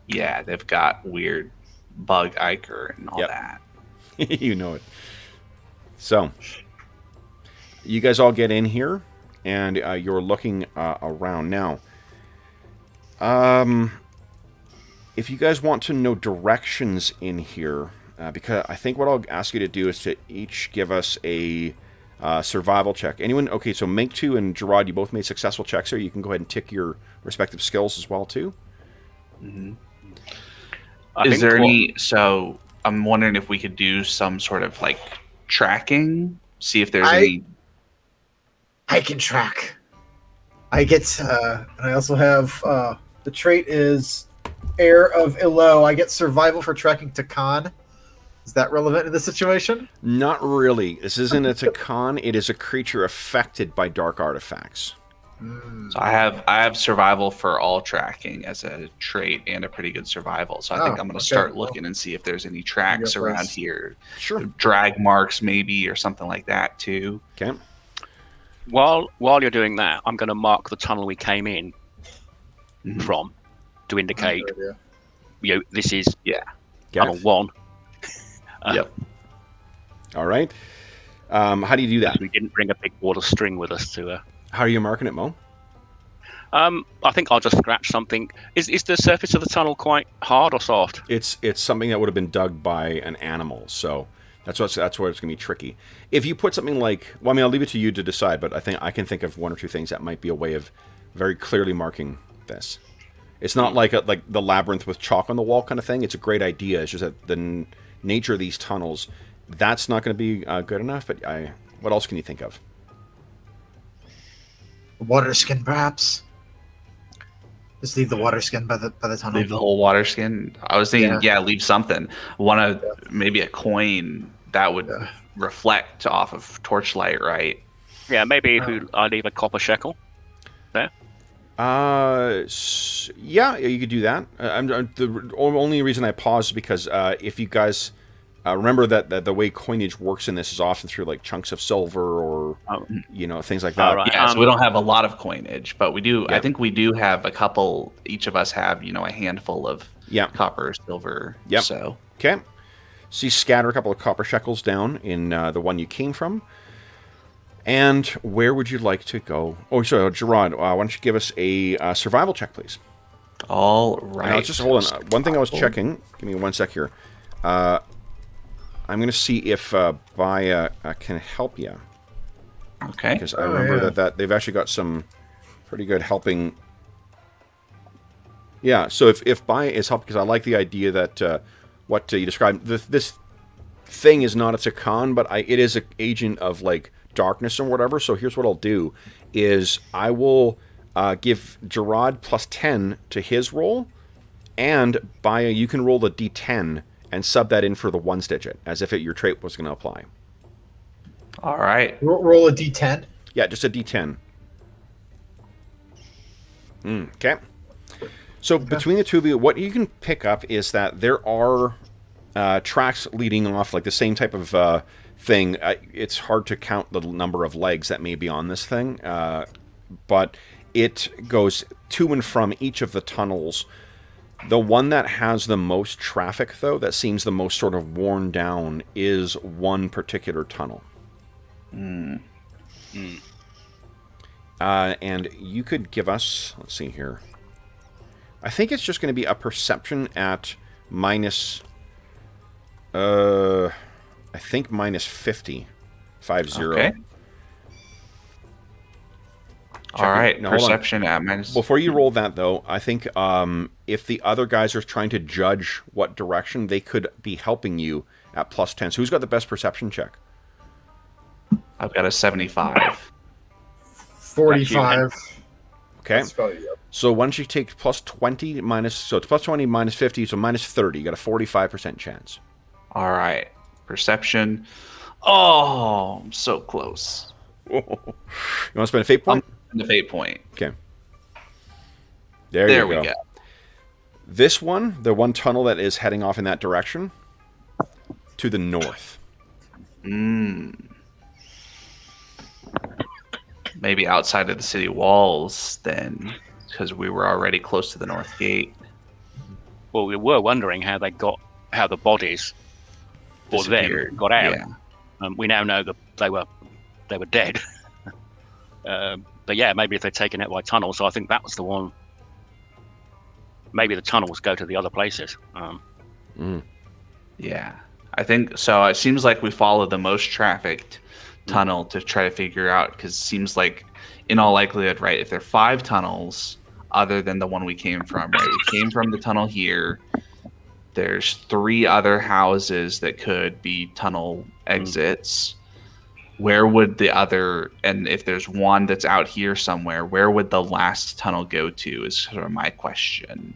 Yeah, they've got weird bug ichor and all Yep. that. You know it. So, you guys all get in here, and you're looking around. Now, if you guys want to know directions in here, because I think what I'll ask you to do is to each give us a survival check. Anyone? Okay, so Mingtu and Gerard, you both made successful checks here. You can go ahead and tick your respective skills as well, too. Is there any... So, I'm wondering if we could do some sort of, like, tracking? See if there's any... I can track. I get, and I also have, the trait is Heir of Ilo. I get survival for tracking Takan. Is that relevant in this situation? Not really. This isn't a Takan. It is a creature affected by dark artifacts. So I have survival for all tracking as a trait and a pretty good survival. So I think I'm going to start looking and see if there's any tracks around here. Sure. Drag marks maybe or something like that too. Okay. While you're doing that, I'm going to mark the tunnel we came in from to indicate, this is tunnel 1. Yep. All right. How do you do that? We didn't bring a big water string with us to... How are you marking it, Mo? I think I'll just scratch something. Is the surface of the tunnel quite hard or soft? It's something that would have been dug by an animal, so that's where it's going to be tricky. If you put something like, well, I mean, I'll leave it to you to decide, but I think I can think of one or two things that might be a way of very clearly marking this. It's not like the labyrinth with chalk on the wall kind of thing. It's a great idea. It's just that the nature of these tunnels, that's not going to be good enough. But what else can you think of? Water skin, perhaps. Just leave the water skin by the tunnel. Leave the whole water skin. I was thinking, leave something. Maybe a coin that would reflect off of torchlight, right? Yeah, maybe I leave a copper shekel there. Yeah, you could do that. The only reason I pause is because if you guys remember that the way coinage works in this is often through like chunks of silver or things like that. Right. Yeah, so we don't have a lot of coinage, but we do. Yep. I think we do have a couple. Each of us have a handful of copper, silver. Yep. So okay. So you scatter a couple of copper shekels down in the one you came from. And where would you like to go? Oh, sorry, Gerard, why don't you give us a survival check, please? All right. Now, just hold on. One thing I was checking. Give me 1 sec here. I'm going to see if Baya can help you. Okay. Because I remember that they've actually got some pretty good helping. Yeah, so if Baya is helping, because I like the idea that what you described, this thing is not a Takan, but it is an agent of like darkness or whatever. So here's what I'll do is I will give Gerard +10 to his roll, and Baya, you can roll the d10 and sub that in for the 1 digit, as if your trait was going to apply. All right. Roll a d10. Yeah, just a d10. Okay. So between the two of you, what you can pick up is that there are tracks leading off, like the same type of thing. It's hard to count the number of legs that may be on this thing, but it goes to and from each of the tunnels. The one that has the most traffic, though, that seems the most sort of worn down, is one particular tunnel. And you could give us, let's see here. I think it's just going to be a perception at minus, I think minus 50. 50. Okay. All right, now, perception at minus... Before you roll that, though, I think if the other guys are trying to judge what direction, they could be helping you at plus 10. So who's got the best perception check? I've got a 75. 45. Okay. So once you take plus 20 minus... So it's plus 20 minus 50, so minus 30. You got a 45% chance. All right. Perception. Oh, I'm so close. You want to spend a fate point? The fate point. Okay. There we go. This one, the one tunnel that is heading off in that direction, to the north. Maybe outside of the city walls, then, because we were already close to the north gate. Well, we were wondering how the bodies or them got out. Yeah. We now know that they were dead. But yeah, maybe if they're taken out by tunnels, so I think that was the one. Maybe the tunnels go to the other places. Yeah, I think so. It seems like we followed the most trafficked tunnel to try to figure out, because it seems like, in all likelihood, right, if there are 5 tunnels other than the one we came from, right, we came from the tunnel here. There's 3 other houses that could be tunnel exits. Where would the other, and if there's one that's out here somewhere, where would the last tunnel go to is sort of my question.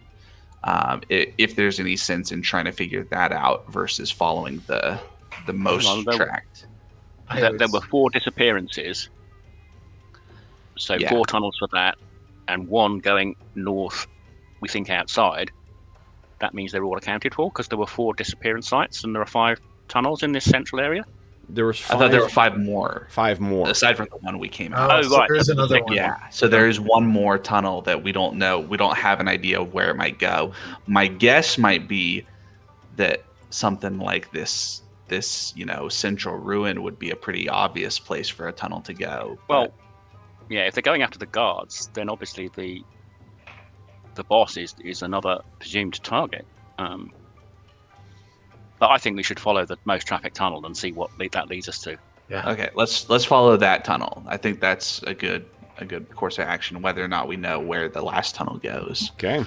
If there's any sense in trying to figure that out versus following the most tracked. There were 4 disappearances. So 4 tunnels for that, and 1 going north, we think outside. That means they're all accounted for, because there were 4 disappearance sites, and there are 5 tunnels in this central area. There was 5, I thought there were 5 more. 5 more. Aside from the one we came out. Oh, right. There's another one. Yeah. So there is one more tunnel that we don't know. We don't have an idea of where it might go. My guess might be that something like this, central ruin would be a pretty obvious place for a tunnel to go. Well, yeah, if they're going after the guards, then obviously the boss is another presumed target. But I think we should follow the most trafficked tunnel and see what that leads us to. Yeah. Okay, let's follow that tunnel. I think that's a good course of action, whether or not we know where the last tunnel goes. Okay.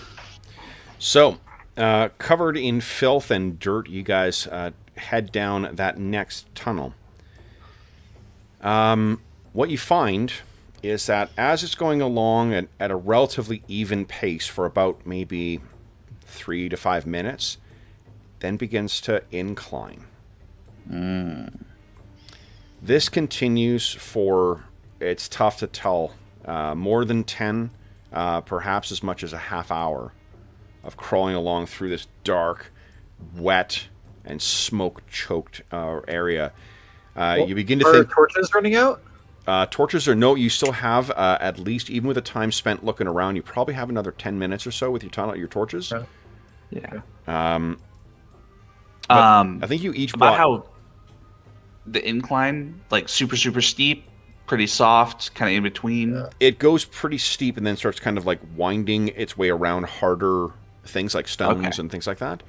So, covered in filth and dirt, you guys head down that next tunnel. What you find is that as it's going along at a relatively even pace for about maybe 3 to 5 minutes, then begins to incline. This continues for, it's tough to tell, more than 10, perhaps as much as a half hour of crawling along through this dark, wet, and smoke-choked area. You begin to think... Are torches running out? Torches are no, you still have, at least, even with the time spent looking around, you probably have another 10 minutes or so with your torches. Yeah. I think you each about how the incline, like super steep, pretty soft, kind of in between. Yeah. It goes pretty steep and then starts kind of like winding its way around harder things like stones and things like that.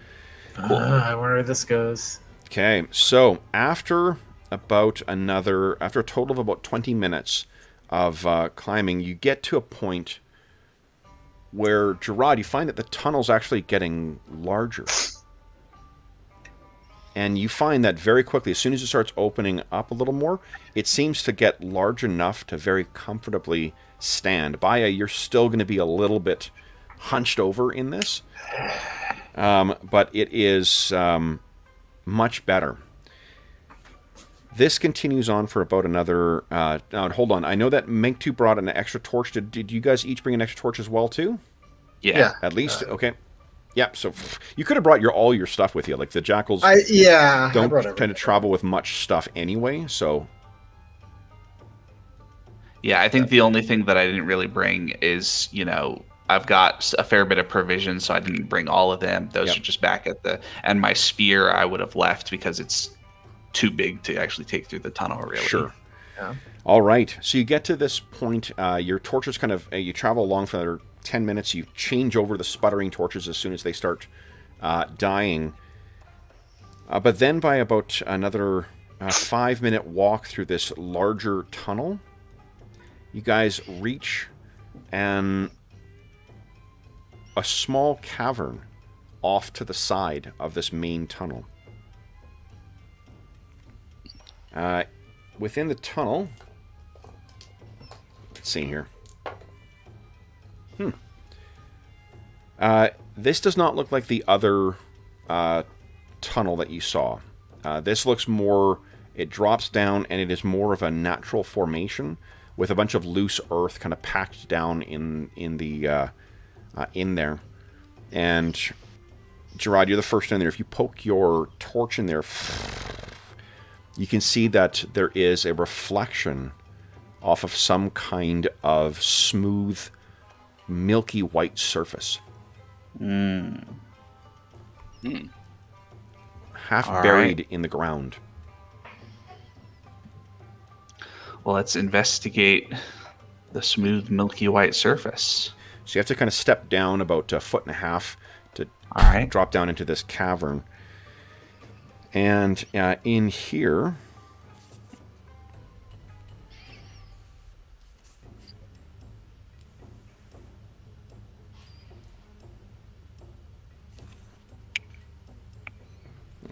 I wonder where this goes. Okay, so after a total of about 20 minutes of climbing, you get to a point where, Gerard, you find that the tunnel's actually getting larger. And you find that very quickly, as soon as it starts opening up a little more, it seems to get large enough to very comfortably stand. Baya, you're still going to be a little bit hunched over in this. But it is much better. This continues on for about another... hold on. I know that Mink2 brought an extra torch. Did you guys each bring an extra torch as well, too? Yeah. At least? Okay. Yep, so you could have brought all your stuff with you. Like, the Jackals don't tend to travel with much stuff anyway, so... Yeah, I think the only thing that I didn't really bring is, I've got a fair bit of provisions, so I didn't bring all of them. Those are just back at the... And my spear I would have left because it's too big to actually take through the tunnel, really. Sure. Yeah. All right, so you get to this point. Your torches kind of... you travel along for another 10 minutes. You change over the sputtering torches as soon as they start dying. But then by about another 5-minute walk through this larger tunnel, you guys reach a small cavern off to the side of this main tunnel. Within the tunnel... Let's see here. This does not look like the other tunnel that you saw. This looks more... It drops down, and it is more of a natural formation with a bunch of loose earth kind of packed down in there. And Gerard, you're the first in there. If you poke your torch in there, you can see that there is a reflection off of some kind of smooth, milky white surface. Half buried in the ground. Well, let's investigate the smooth, milky white surface. So you have to kind of step down about a foot and a half to drop down into this cavern. And in here...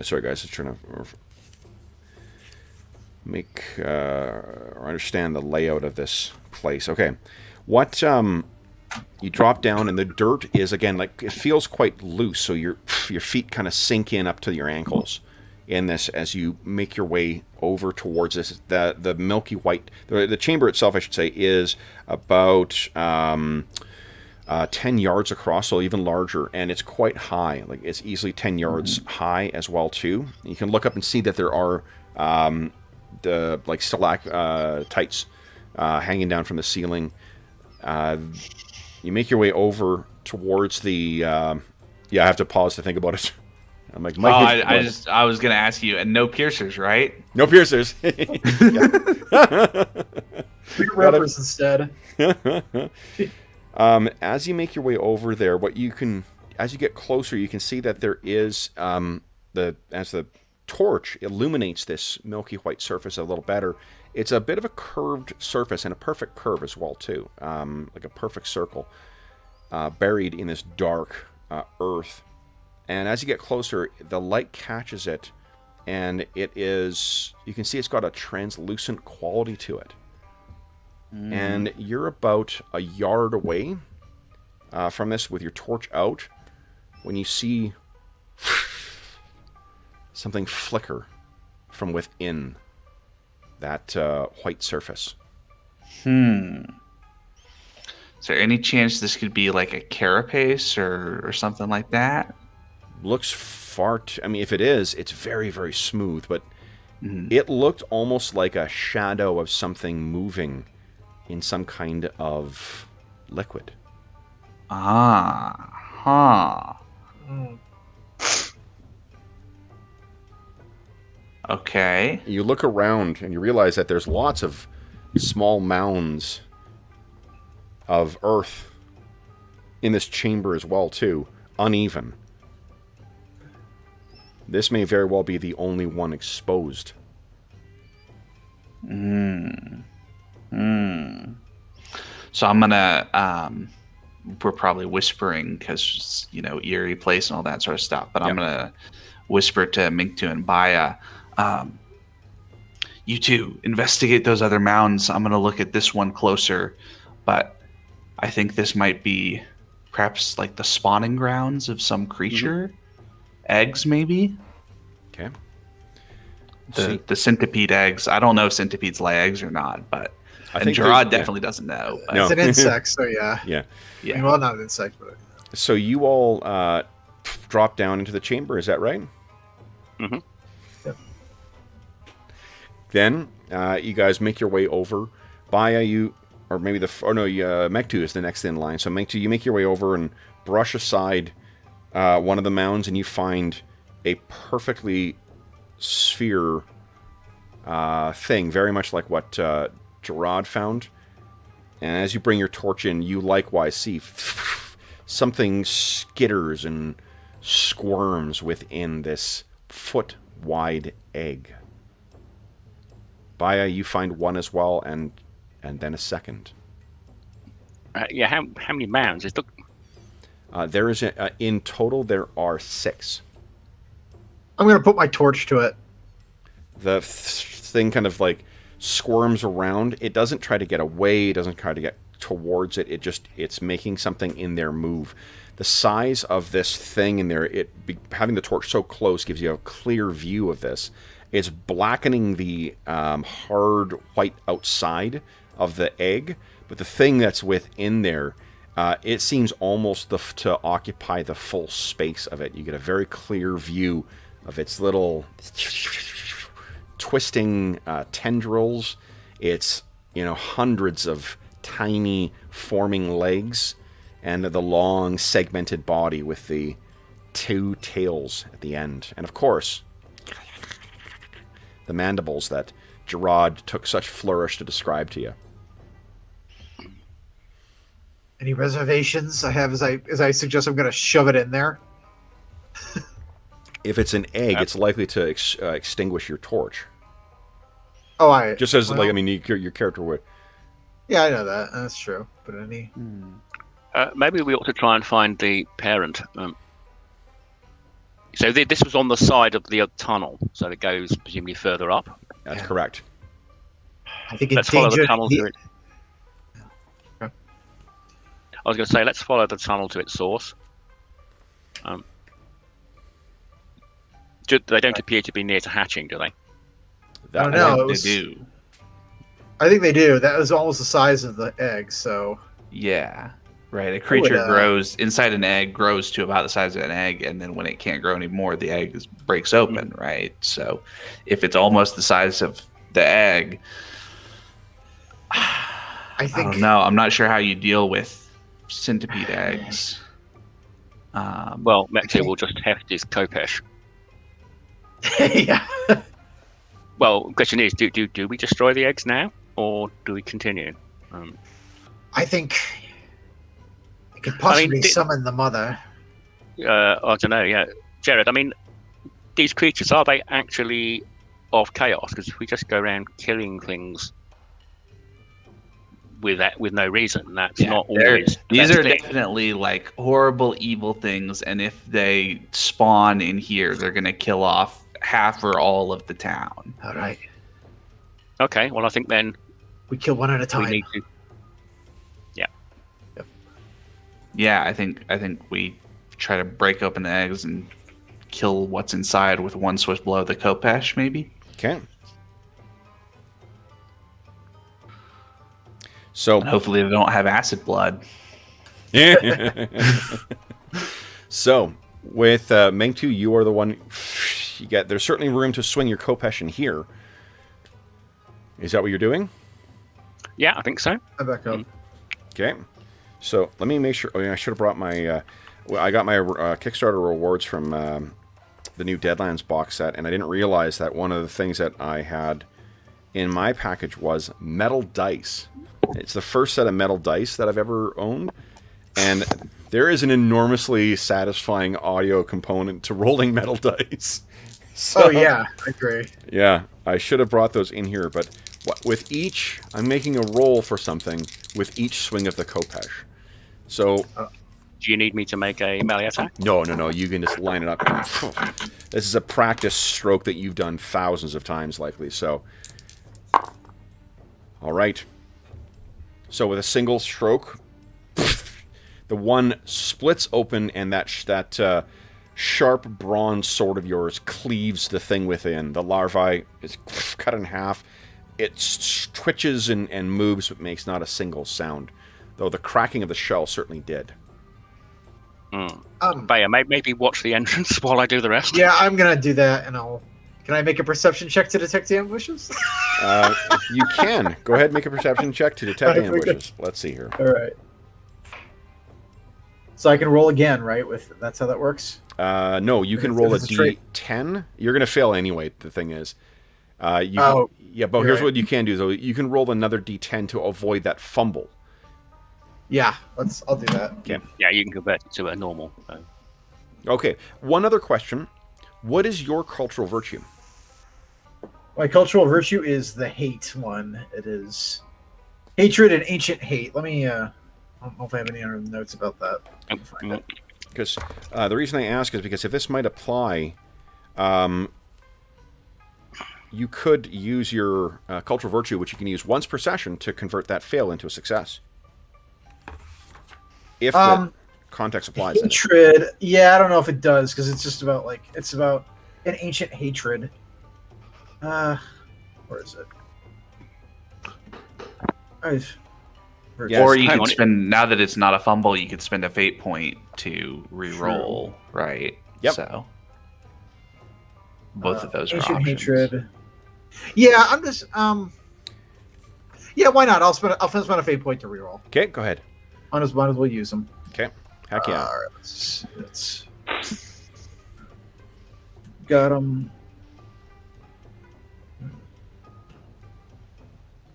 Sorry, guys. Just trying to make or understand the layout of this place. Okay. What you drop down, and the dirt is, again, like, it feels quite loose, so your feet kind of sink in up to your ankles in this as you make your way over towards this. The milky white... The chamber itself, I should say, is about 10 yards across, so even larger, and it's quite high. Like, it's easily 10 yards high as well, too. You can look up and see that there are stalactites hanging down from the ceiling. You make your way over towards the... I have to pause to think about it. I'm like, Mike, I was going to ask you, and no piercers, right? No piercers. Rippers instead. As you make your way over there, as you get closer, you can see that there is as the torch illuminates this milky white surface a little better. It's a bit of a curved surface, and a perfect curve as well too, like a perfect circle, buried in this dark earth. And as you get closer, the light catches it, and you can see it's got a translucent quality to it. And you're about a yard away from this with your torch out when you see something flicker from within that white surface. Is there any chance this could be like a carapace or something like that? Looks if it is, it's very, very smooth, but it looked almost like a shadow of something moving in some kind of liquid. Okay. You look around and you realize that there's lots of small mounds of earth in this chamber as well, too. Uneven. This may very well be the only one exposed. So I'm gonna we're probably whispering because eerie place and all that sort of stuff, but I'm gonna whisper to Mink2 and Baya, you two investigate those other mounds. I'm gonna look at this one closer, but I think this might be perhaps like the spawning grounds of some creature. Eggs, maybe. Okay. the centipede eggs. I don't know if centipedes lay eggs or not, but Gerard definitely doesn't know. But. No. It's an insect, so yeah. Yeah. I mean, well, not an insect, but So you all drop down into the chamber. Is that right? Mm-hmm. Yep. Then you guys make your way over. Baya, Mektu is the next in line. So Mektu, you make your way over and brush aside one of the mounds, and you find a perfectly sphere thing, very much like what Gerard found. And as you bring your torch in, you likewise see something skitters and squirms within this foot-wide egg. Baya, you find one as well, and then a second. How many mounds? There is in total there are 6. I'm gonna put my torch to it. The thing kind of like squirms around. It doesn't try to get away. It doesn't try to get towards it. It's making something in there move. The size of this thing in there, having the torch so close gives you a clear view of this. It's blackening the hard white outside of the egg, but the thing that's within there, it seems almost to occupy the full space of it. You get a very clear view of its little twisting tendrils. It's hundreds of tiny forming legs, and the long segmented body with the 2 tails at the end, and of course the mandibles that Gerard took such flourish to describe to you. Any reservations I have as I suggest I'm gonna shove it in there? If it's an egg, it's likely to extinguish your torch. Oh, just as your character would. Yeah, I know that. That's true. But any. Maybe we ought to try and find the parent. So this was on the side of the tunnel, so it goes presumably further up. That's correct. I think let's follow the tunnel to it. Okay. I was going to say, let's follow the tunnel to its source. They don't appear to be near to hatching, do they? I don't know. They do. I think they do. That was almost the size of the egg, so... Yeah. Right, a creature grows inside an egg, grows to about the size of an egg, and then when it can't grow anymore, the egg breaks open, right? So if it's almost the size of the egg, I don't know. I'm not sure how you deal with centipede eggs. Well, Mektu will just heft his Kopesh. Yeah. Well, the question is, do we destroy the eggs now, or do we continue? I think... it could possibly summon the mother. I don't know, yeah. Jared, these creatures, are they actually of chaos? Because if we just go around killing things with no reason, that's not always... These are definitely like horrible, evil things, and if they spawn in here, they're going to kill off half or all of the town. All right. Okay, well, I think then... we kill one at a time. We need to... Yeah, I think we try to break open the eggs and kill what's inside with one swift blow of the Kopesh, maybe. Okay. So and hopefully they don't have acid blood. So with Mengtu, you are the one. There's certainly room to swing your Kopesh in here. Is that what you're doing? Yeah, I think so. I back up. Okay. So let me make sure. Oh yeah, I should have brought my. I got my Kickstarter rewards from the new Deadlands box set, and I didn't realize that one of the things that I had in my package was metal dice. It's the first set of metal dice that I've ever owned, and there is an enormously satisfying audio component to rolling metal dice. So, yeah, I agree. Yeah, I should have brought those in here, but with each, I'm making a roll for something with each swing of the Kopesh. So, do you need me to make a melee attack? No. You can just line it up. This is a practice stroke that you've done thousands of times, likely. So, all right. So with a single stroke, the one splits open, and that sharp bronze sword of yours cleaves the thing within. The larvae is cut in half. It twitches and moves, but makes not a single sound. Though the cracking of the shell certainly did. Baya, maybe watch the entrance while I do the rest. Yeah, I'm gonna do that, and Can I make a perception check to detect ambushes? You can. Go ahead and make a perception check to detect ambushes. Let's see here. All right. So I can roll again, right? That's how that works? No, you can roll a D10. You're going to fail anyway, the thing is. But here's what you can do, though. You can roll another D10 to avoid that fumble. Yeah, I'll do that. Okay. Yeah, you can convert it to a normal. So. Okay, one other question. What is your cultural virtue? My cultural virtue is the hate one. It is hatred and ancient hate. Let me, I don't know if I have any other notes about that. Because the reason I ask is because if this might apply, you could use your cultural virtue, which you can use once per session, to convert that fail into a success. If the context applies. Hatred, yeah, I don't know if it does, because it's just about, it's about an ancient hatred. Where is it? Yes, or you could spend, now that it's not a fumble, you could spend a fate point to re-roll, right? Yep. So both of those are ancient options. Hatred. Yeah, I'm just yeah, why not? I'll spend a fate point to re-roll. Okay, go ahead. Might as well use them. Okay, heck yeah. All right, let's got them.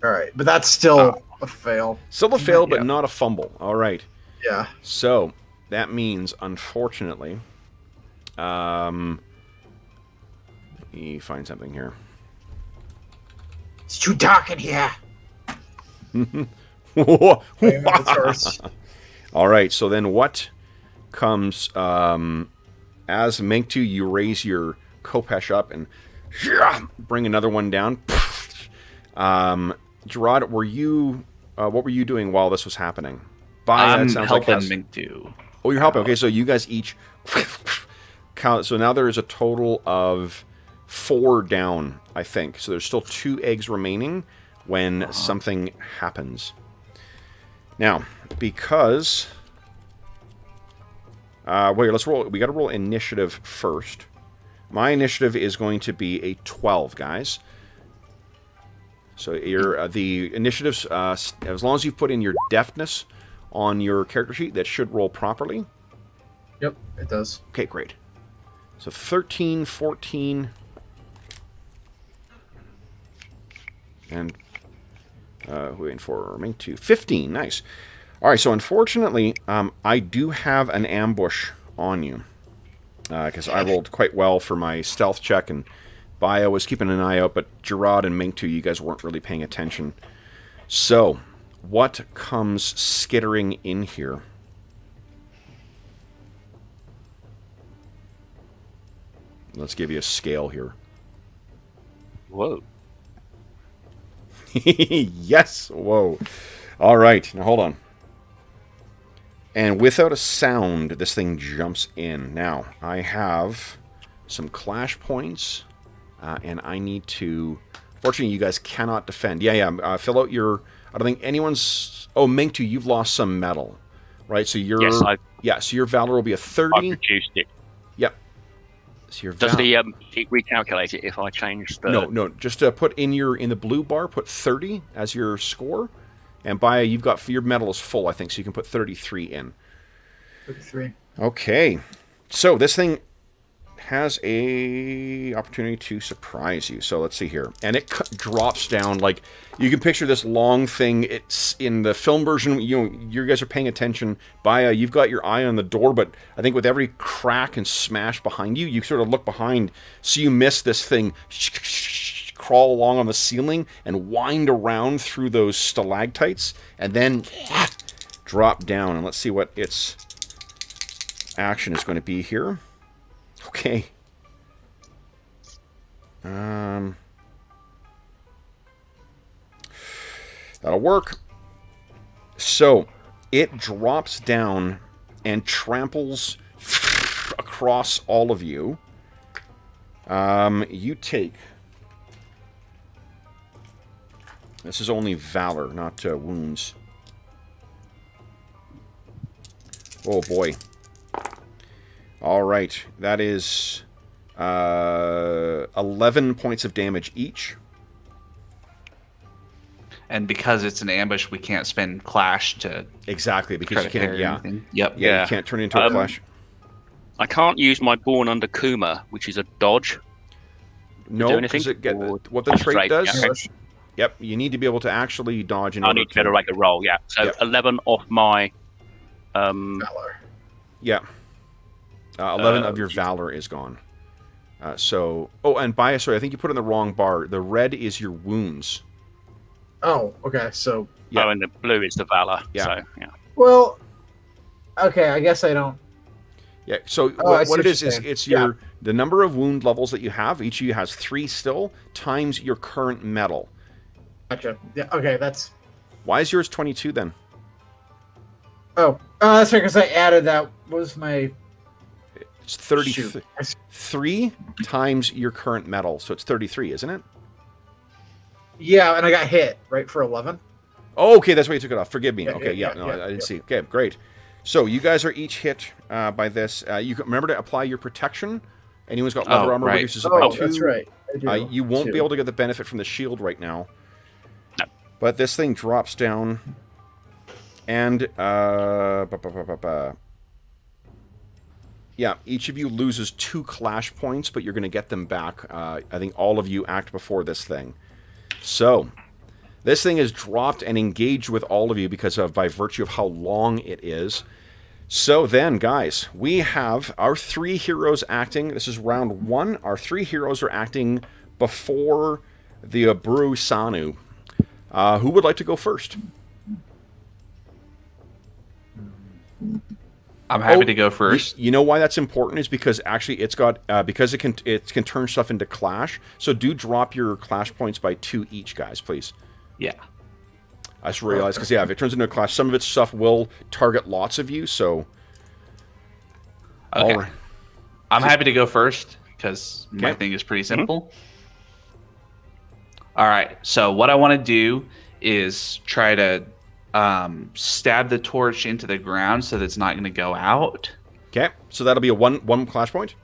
All right, but that's still a fail. Still a fail, but not a fumble. All right. Yeah. So that means, unfortunately, let me find something here. It's too dark in here. All right. So then, what comes as Menktu? You raise your Kopesh up and bring another one down. Gerard, were you? What were you doing while this was happening? I'm helping Menktu. Oh, you're helping. Okay, so you guys each count. So now there is a total of 4 down, I think. So there's still 2 eggs remaining when something happens. Now, because wait, let's roll. We got to roll initiative first. My initiative is going to be a 12, guys. So your the initiatives, as long as you've put in your deftness on your character sheet, that should roll properly. Yep, it does. Okay, great. So 13, 14, and waiting for Menktu 15. Nice. All right. So unfortunately, I do have an ambush on you because I rolled quite well for my stealth check, and Bio was keeping an eye out, but Gerard and Menktu, you guys weren't really paying attention. So, what comes skittering in here? Let's give you a scale here. Whoa. Yes, whoa. All right, now hold on. And without a sound, this thing jumps in. Now, I have some clash points. And I need to... Fortunately, you guys cannot defend. Yeah. Fill out your... I don't think anyone's... Oh, Menktu, you've lost some metal. Right? So your... Yes, so your Valor will be a 30. I've reduced it. Yep. So your Does the it recalculate it if I change the... No. Just put in the blue bar, put 30 as your score. And you've got... Your metal is full, I think, so you can put 33 in. 33. Okay. So this thing has a opportunity to surprise you. So let's see here. And it drops down, like, you can picture this long thing. It's in the film version, you guys are paying attention. You've got your eye on the door, but I think with every crack and smash behind you, you sort of look behind, so you miss this thing crawl along on the ceiling and wind around through those stalactites, and then drop down. And let's see what its action is going to be here. Okay. That'll work. So, it drops down and tramples across all of you. You take... This is only Valor, not wounds. Oh, boy. All right. That is 11 points of damage each. And because it's an ambush, we can't spend Clash to... Exactly, because you can't... Yeah. Yep. Yeah, you can't turn into a Clash. I can't use my Born Under Kuma, which is a dodge. No, because what the trait does... Yeah. Yep, you need to be able to actually dodge in I order need to get a regular roll, yeah. So 11 off my... Valor. Yeah. 11 of your Valor is gone. So... Oh, and sorry, I think you put in the wrong bar. The red is your wounds. Oh, okay, so... Yeah. Oh, and the blue is the Valor. Yeah. So, yeah. Well, okay, I guess I don't... Yeah, so what it is it's the number of wound levels that you have. Each of you has 3 still, times your current metal. Gotcha. Yeah, okay, that's... Why is yours 22 then? Oh, that's right, because I added that. What was my... It's 33 times your current metal, so it's 33, isn't it? Yeah, and I got hit, right, for 11? Oh, okay, that's why you took it off. Forgive me. Yeah, Okay, yeah, I didn't see. Okay, great. So you guys are each hit by this. You can remember to apply your protection. Anyone's got leather armor reduces it by 2. That's right. I do. You won't 2. be able to get the benefit from the shield right now. No. But this thing drops down. And, yeah, each of you loses 2 clash points, but you're going to get them back. I think all of you act before this thing. So, this thing is dropped and engaged with all of you because of, by virtue of how long it is. So then, guys, we have our 3 heroes acting. This is round 1. Our 3 heroes are acting before the Aburu Sanu. Who would like to go first? I'm happy to go first. You know why that's important is because actually it's got because it can turn stuff into clash. So do drop your clash points by 2 each, guys, please. Yeah. I just realized because if it turns into a clash, some of its stuff will target lots of you. So okay. All right. I'm happy to go first because my thing is pretty simple. All right. So what I want to do is try to stab the torch into the ground so that it's not going to go out. Okay, so that'll be a one clash point.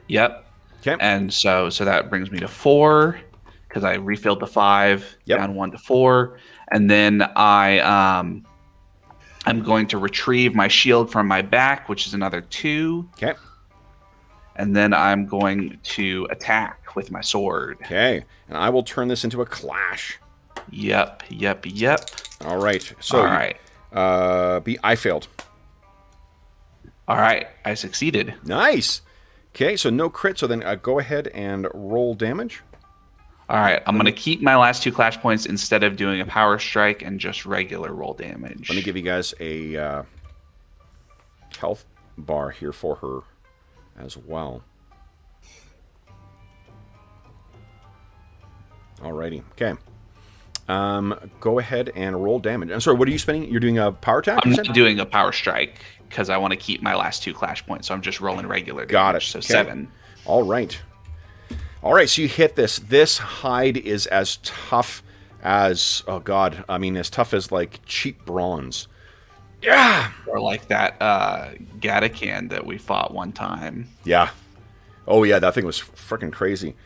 Yep. Okay. And so that brings me to 4 because I refilled the 5 down 1 to 4, and then I'm going to retrieve my shield from my back, which is another 2. Okay. And then I'm going to attack with my sword. Okay, and I will turn this into a clash. Yep. All right. So, all right. I failed. All right. I succeeded. Nice. Okay, so no crit. So then go ahead and roll damage. All right. I'm going to keep my last 2 clash points instead of doing a power strike and just regular roll damage. Let me give you guys a health bar here for her as well. Alrighty. Okay. Go ahead and roll damage. I'm sorry, what are you spending? You're doing a power attack? I'm not doing a power strike because I want to keep my last 2 clash points, so I'm just rolling regular damage. Got it. So okay. 7. All right. All right, so you hit this. This hide is as tough as, oh god, I mean, as tough as like cheap bronze. Yeah! Or like that Gatacan that we fought one time. Yeah. Oh yeah, that thing was freaking crazy.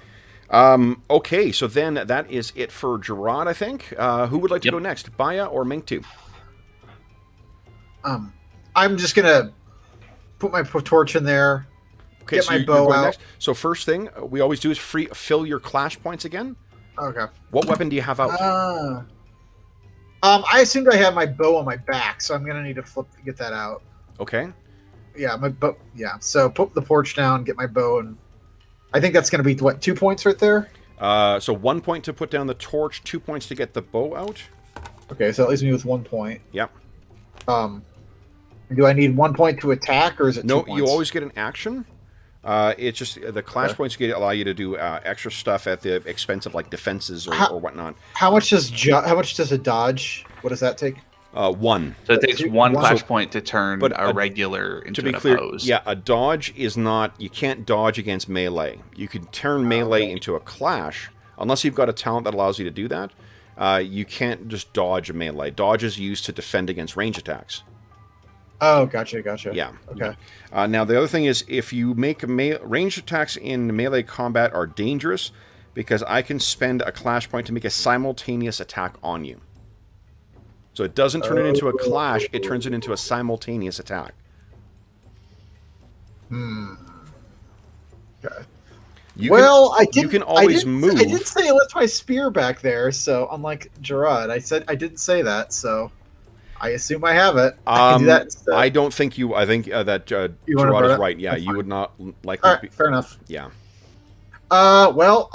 Okay, so then that is it for Gerard, I think. Who would like to go next, Baya or Minktu? I'm just gonna put my torch in there. Okay, get so my bow out. Next. So first thing we always do is fill your clash points again. Okay. What weapon do you have out? I assumed I had my bow on my back, so I'm gonna need to get that out. Okay. Yeah, my bow. Yeah, so put the porch down, get my bow, and I think that's gonna be what, 2 points right there. So 1 point to put down the torch, 2 points to get the bow out. Okay, so that leaves me with 1 point. Yep. Do I need 1 point to attack, or is it 2 points? No, you always get an action. It's just the clash points allow you to do extra stuff at the expense of like defenses or whatnot. How much does a dodge? What does that take? 1. So it takes one One. clash point to turn But a regular into To be an clear, opposed. yeah, a dodge is not... You can't dodge against melee. You can turn melee into a clash, unless you've got a talent that allows you to do that. You can't just dodge a melee. Dodge is used to defend against range attacks. Oh, gotcha. Yeah. Okay. Now, the other thing is, if you make range attacks in melee combat are dangerous, because I can spend a clash point to make a simultaneous attack on you. So it doesn't turn it into a clash, it turns it into a simultaneous attack. Okay. You You can always move. I did say I left my spear back there, so unlike Gerard, I said I didn't say that, so I assume I have it. I can do that instead. I don't think you... I think that You Gerard wanna burn is it? right. Yeah, That's you fine. would not likely... All right, fair enough. Yeah. Well,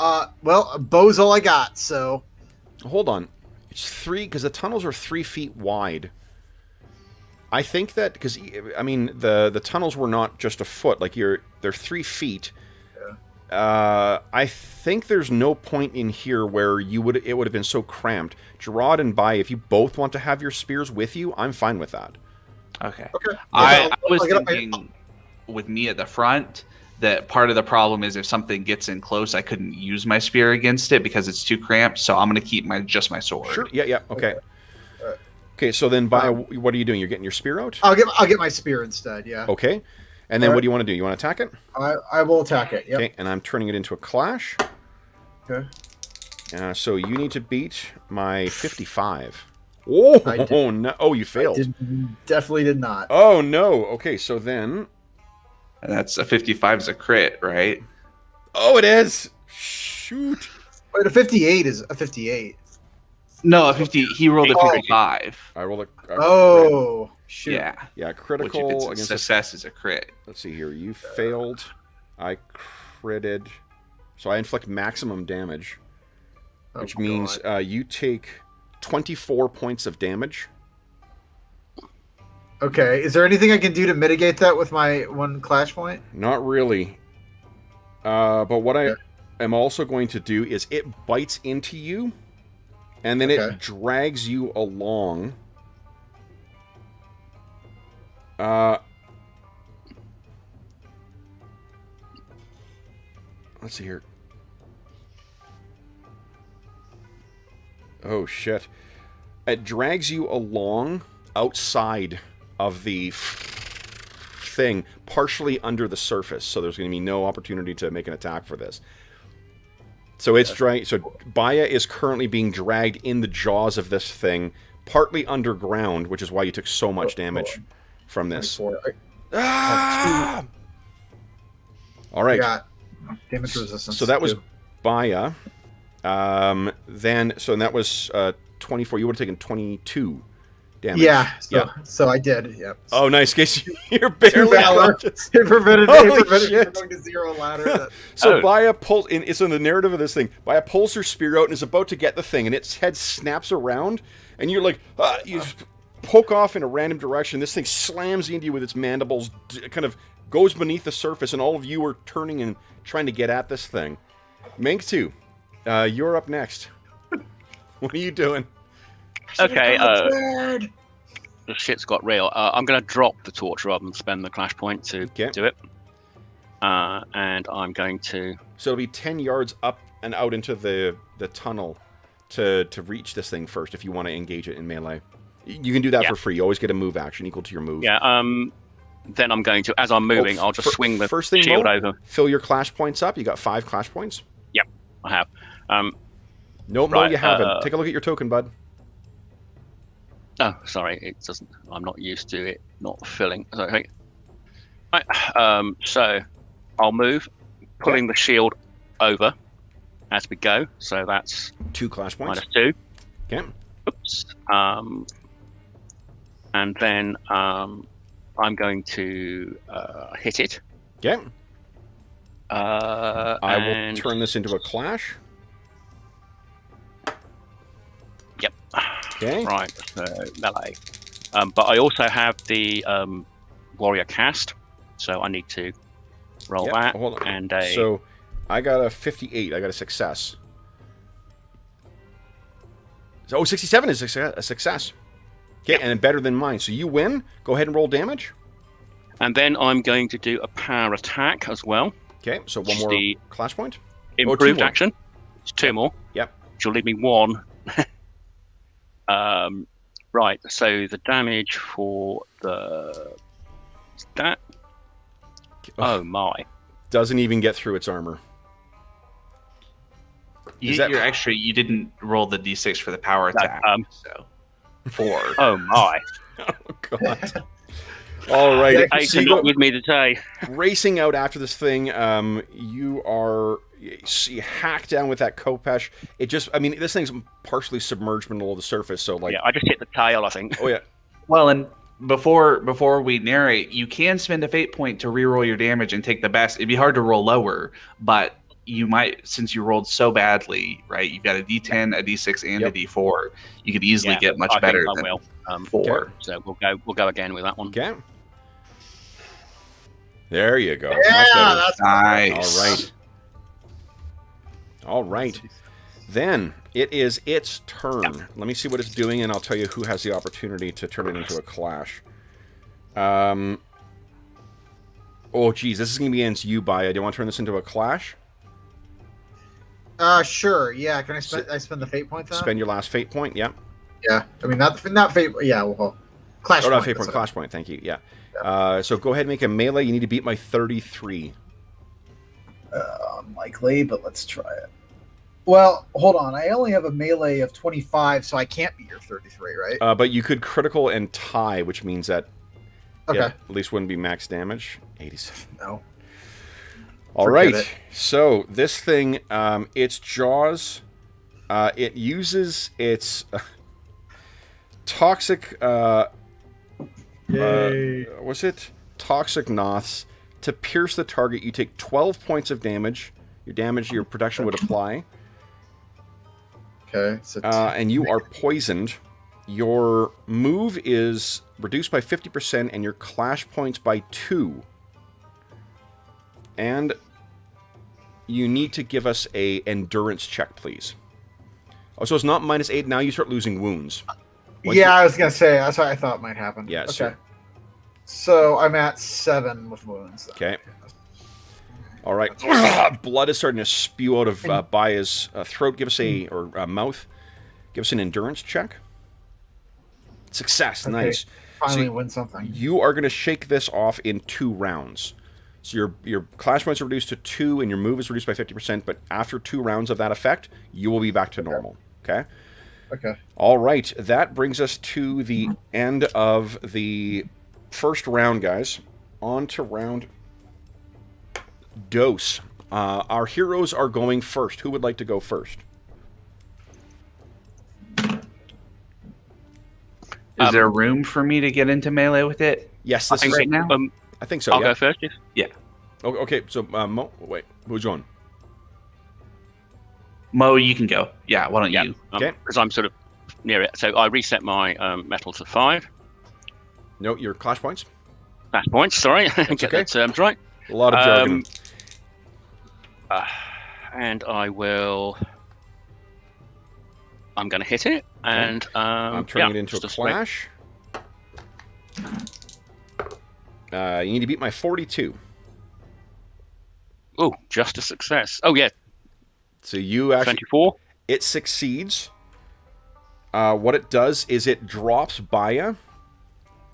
bow's all I got, so Hold on. It's 3, because the tunnels are 3 feet wide. I think that, because, I mean, the tunnels were not just a foot. Like, they're 3 feet. I think there's no point in here where it would have been so cramped. Gerard and Bai, if you both want to have your spears with you, I'm fine with that. Okay. okay. I was I'll get- thinking with me at the front that part of the problem is if something gets in close, I couldn't use my spear against it because it's too cramped. So I'm going to keep just my sword. Sure. Yeah. Okay. Alright. Okay. So then, Bai, what are you doing? You're getting your spear out. I'll get my spear instead. Yeah. Okay. And then Alright. what do you want to do? You want to attack it? I will attack it. Yep. Okay. And I'm turning it into a clash. Okay. So you need to beat my 55. Oh, I did- no. Oh, you failed. Definitely did not. Oh, no. Okay, so then... And that's a 55 is a crit, right? Oh, it is! Shoot. Wait, a 58 is a 58. No, a 50. He rolled a Oh. 55. I rolled a crit. Oh, shoot. Yeah. Yeah, Which if critical it's a against... success is a crit. Let's see here. You failed. I critted. So I inflict maximum damage. Oh, Which means God. you take 24 points of damage. Okay, is there anything I can do to mitigate that with my one clash point? Not really. But what I am also going to do is it bites into you, and then Okay. it drags you along. Let's see here. Oh, shit. It drags you along outside of the thing, partially under the surface, so there's going to be no opportunity to make an attack for this. So it's so Baya is currently being dragged in the jaws of this thing, partly underground, which is why you took so much damage from this. 24. Ah! All right. I got damage resistance. So that was too. Baya. And that was 24. You would have taken 22 damage. Yeah, Yeah. so I did. Yep. Oh, nice. Case you're Two barely valor. conscious. It prevented Holy me from shit. going to zero ladder. So Baya pulls in. It's in the narrative of this thing. Baya pulls her spear out and is about to get the thing, and its head snaps around, and you're like, you poke off in a random direction. This thing slams into you with its mandibles, kind of goes beneath the surface, and all of you are turning and trying to get at this thing. Mink 2, you're up next. What are you doing? Okay, Sword. the shit's got real. I'm going to drop the torch rather than spend the clash point to Okay. do it. And I'm going to... So it'll be 10 yards up and out into the tunnel to reach this thing first if you want to engage it in melee. You can do that Yeah. for free. You always get a move action equal to your move. Yeah, then I'm going to, as I'm moving, I'll just swing the first thing, shield Mo, over. fill your clash points up. You got 5 clash points. I have. Nope, no, Right, you haven't. Take a look at your token, bud. Oh, sorry, it doesn't. I'm not used to it not filling. Okay. Right, so I'll move, pulling the shield over as we go. So that's 2 clash points. -2. Okay. Oops. And then I'm going to hit it. Okay. I will and- turn this into a clash. Yep. Okay. Right, so melee. But I also have the warrior cast, so I need to roll Yep, that. hold on. And a So I got a 58. I got a success. So 67 is a success. Okay, and better than mine. So you win. Go ahead and roll damage. And then I'm going to do a power attack as well. Okay, so one more clash point. Improved more. action. It's 2 more. Yep. Which will leave me 1. Right, so the damage for the... that... Oh my. Doesn't even get through its armor. You didn't roll the d6 for the power attack. So 4. Oh my. Oh, God. All right. It's not with me today. Racing out after this thing, you hack down with that Kopesh. It just, I mean, this thing's partially submerged below the surface, so like... Yeah, I just hit the tail, I think. Oh, yeah. Well, and before we narrate, you can spend a fate point to reroll your damage and take the best. It'd be hard to roll lower, but you might, since you rolled so badly, right? You've got a d10, a d6, and a d4. You could easily get much better than 4. Okay. So we'll go again with that one. Okay. There you go. Yeah, that's nice. All right. Then it is its turn. Let me see what it's doing, and I'll tell you who has the opportunity to turn it into a clash. Oh, geez, this is going to be against you, Baya. Do you want to turn this into a clash? Sure. Yeah. Can I spend the fate point then? Spend your last fate point. Yeah. Yeah. I mean, not fate. Yeah. Well, clash. Oh, not fate point. Clash point. Thank you. Yeah. So go ahead and make a melee. You need to beat my 33. Unlikely, but let's try it. Well, hold on. I only have a melee of 25, so I can't beat your 33, right? But you could critical and tie, which means that at least wouldn't be max damage. 87. No. All right. So this thing, its jaws, it uses its toxic. Was it toxic knoths to pierce the target? You take 12 points of damage. Your protection would apply. Okay. So and you are poisoned. Your move is reduced by 50% and your clash points by 2. And you need to give us a endurance check, please. Oh, so it's not -8. Now you start losing wounds. I was going to say, that's what I thought might happen. Yeah, okay. So I'm at 7 with wounds. Then. Okay. All right. Blood is starting to spew out of Baya's throat. Give us mouth. Give us an endurance check. Success. Okay. Nice. Finally win something. You are going to shake this off in 2 rounds. So your clash points are reduced to 2, and your move is reduced by 50%. But after 2 rounds of that effect, you will be back to normal. Okay. Okay. All right. That brings us to the end of the first round, guys. On to round dose. Our heroes are going first. Who would like to go first? Is there room for me to get into melee with it? Yes, I think right now. I think so. I'll go first. Yeah. Okay. So Mo, wait, who's on? Mo, you can go. Yeah. Why don't you? Okay. Because I'm sort of near it. So I reset my metal to 5. No, your clash points. Clash points. Sorry, That's get okay. the terms right. A lot of jargon. And I will. I'm going to hit it, and I'm turning it into a clash. You need to beat my 42. Oh, just a success. Oh yeah. So you actually 24. It succeeds. What it does is it drops Baya.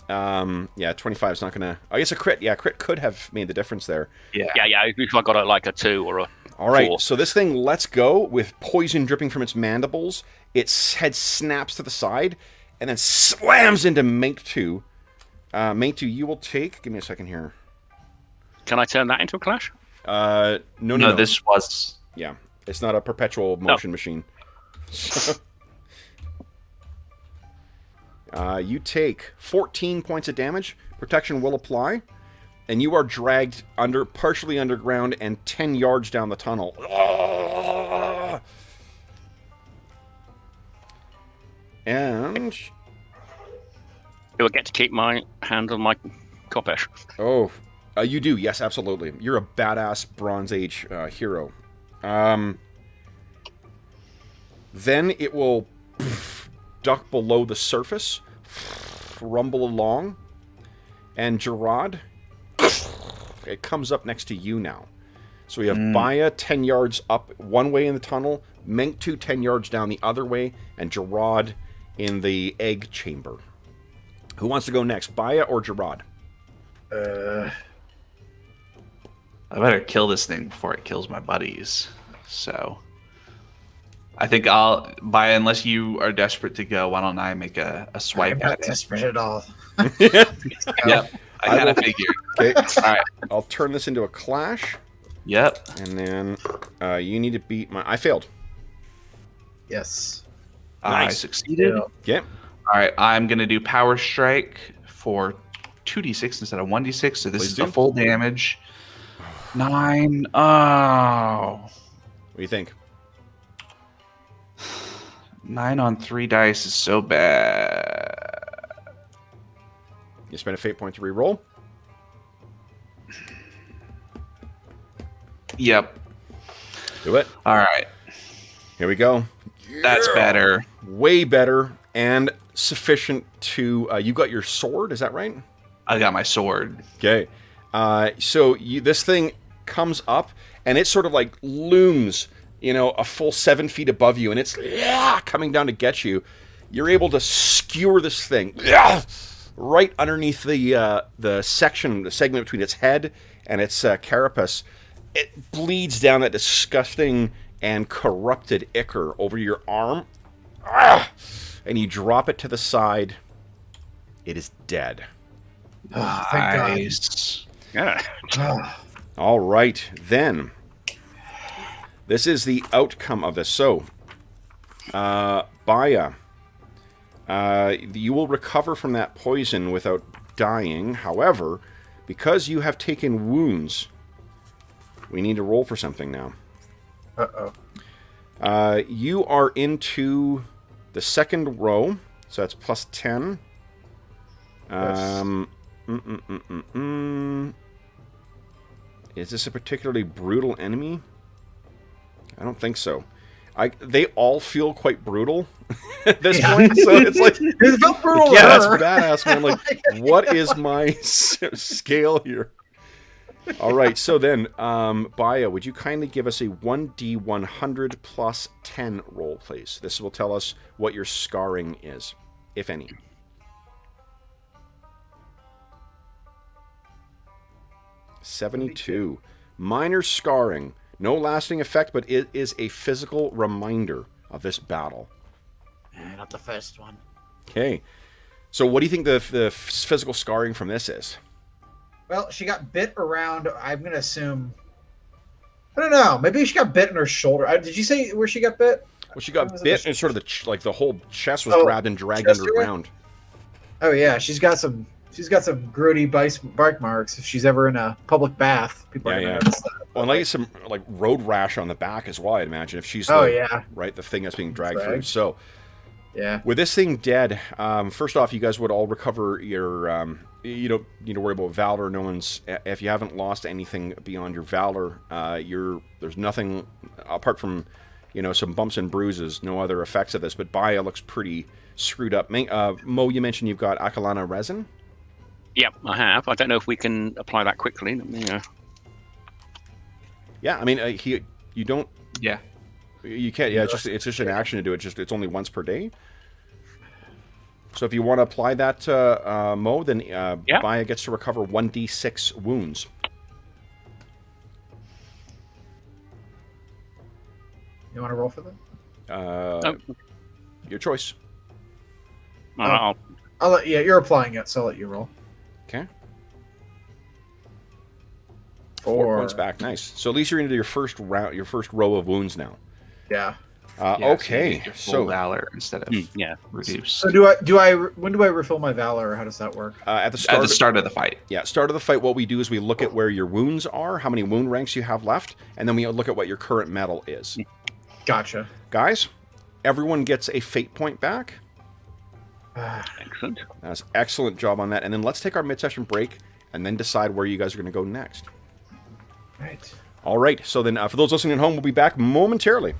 25 is not gonna. I guess a crit. Yeah, crit could have made the difference there. Yeah. If I got like a 2 or a. All right, 4. so this thing lets go with poison dripping from its mandibles. Its head snaps to the side and then slams into Mate 2. Mate 2, you will take... Give me a second here. Can I turn that into a clash? No. This was... Yeah, it's not a perpetual motion machine. You take 14 points of damage. Protection will apply. And you are dragged partially underground and 10 yards down the tunnel. And... Do I get to keep my hand on my Kopesh? Oh, you do. Yes, absolutely. You're a badass Bronze Age hero. Then it will duck below the surface, rumble along. And Gerard, it comes up next to you now. So we have Baya 10 yards up one way in the tunnel, Menktu 10 yards down the other way, and Gerard in the egg chamber. Who wants to go next, Baya or Gerard? I better kill this thing before it kills my buddies. So I think I'll Baya, unless you are desperate to go, why don't I make a swipe I'm not at it? desperate at all. Yep, I kind of figured. Okay, All right. I'll turn this into a clash, Yep. and then you need to beat my... I failed. Yes. I Nice. succeeded. Yeah. Okay. All right, I'm going to do Power Strike for 2d6 instead of 1d6, so this Please is do. the full damage. 9. Oh. What do you think? 9 on 3 dice is so bad. You spend a fate point to reroll. Yep. Do it. All right. Here we go. That's better. Way better and sufficient to... you got your sword, is that right? I got my sword. Okay. So this thing comes up, and it sort of like looms, a full 7 feet above you, and it's coming down to get you. You're able to skewer this thing right underneath the segment between its head and its carapace. It bleeds down that disgusting and corrupted ichor over your arm, and you drop it to the side. It is dead. Oh, thank God. Nice. Yeah. Ah. All right, then. This is the outcome of this. So, Baya, you will recover from that poison without dying. However, because you have taken wounds, we need to roll for something now. Uh-oh. You are into the second row, so that's plus 10. Is this a particularly brutal enemy? I don't think so. They all feel quite brutal at this point, so it's like... It's not brutal. Yeah, that's badass, man. Like, what is my scale here? All right, so then, Baya, would you kindly give us a 1d100 plus 10 roll, please? This will tell us what your scarring is, if any. $72. Minor scarring. No lasting effect, but it is a physical reminder of this battle. Not the first one. Okay. So what do you think the physical scarring from this is? Well, she got bit around. I'm gonna assume. I don't know. Maybe she got bit in her shoulder. Did you say where she got bit? Well, she got bit, and sort of the whole chest was grabbed and dragged chest underground. Oh yeah, she's got some grody bite marks. If she's ever in a public bath, people are gonna notice that. Well, and like some road rash on the back as well. I'd imagine if she's right, the thing that's being dragged through. So yeah, with this thing dead, first off, you guys would all recover your. You don't need to worry about valor. No one's. If you haven't lost anything beyond your valor, there's nothing apart from some bumps and bruises. No other effects of this. But Baya looks pretty screwed up. Mo, you mentioned you've got Akalana resin. Yep, I have. I don't know if we can apply that quickly. Yeah, I mean, you don't. Yeah. You can't. Yeah, it's just an action to do it. It's only once per day. So if you want to apply that, Mo, then Baya gets to recover 1d6 wounds. You want to roll for them? Your choice. I'll let you're applying it, so I'll let you roll. Okay. 4 points back. Nice. So at least you're into your first row of wounds now. Yeah. Okay. So valor instead of reduce. So when do I refill my valor, or how does that work? At the start of the fight. Yeah, start of the fight. What we do is we look at where your wounds are, how many wound ranks you have left, and then we look at what your current medal is. Gotcha. Guys, everyone gets a fate point back. Excellent. That's excellent job on that. And then let's take our mid-session break and then decide where you guys are going to go next. Right. All right. So then for those listening at home, we'll be back momentarily.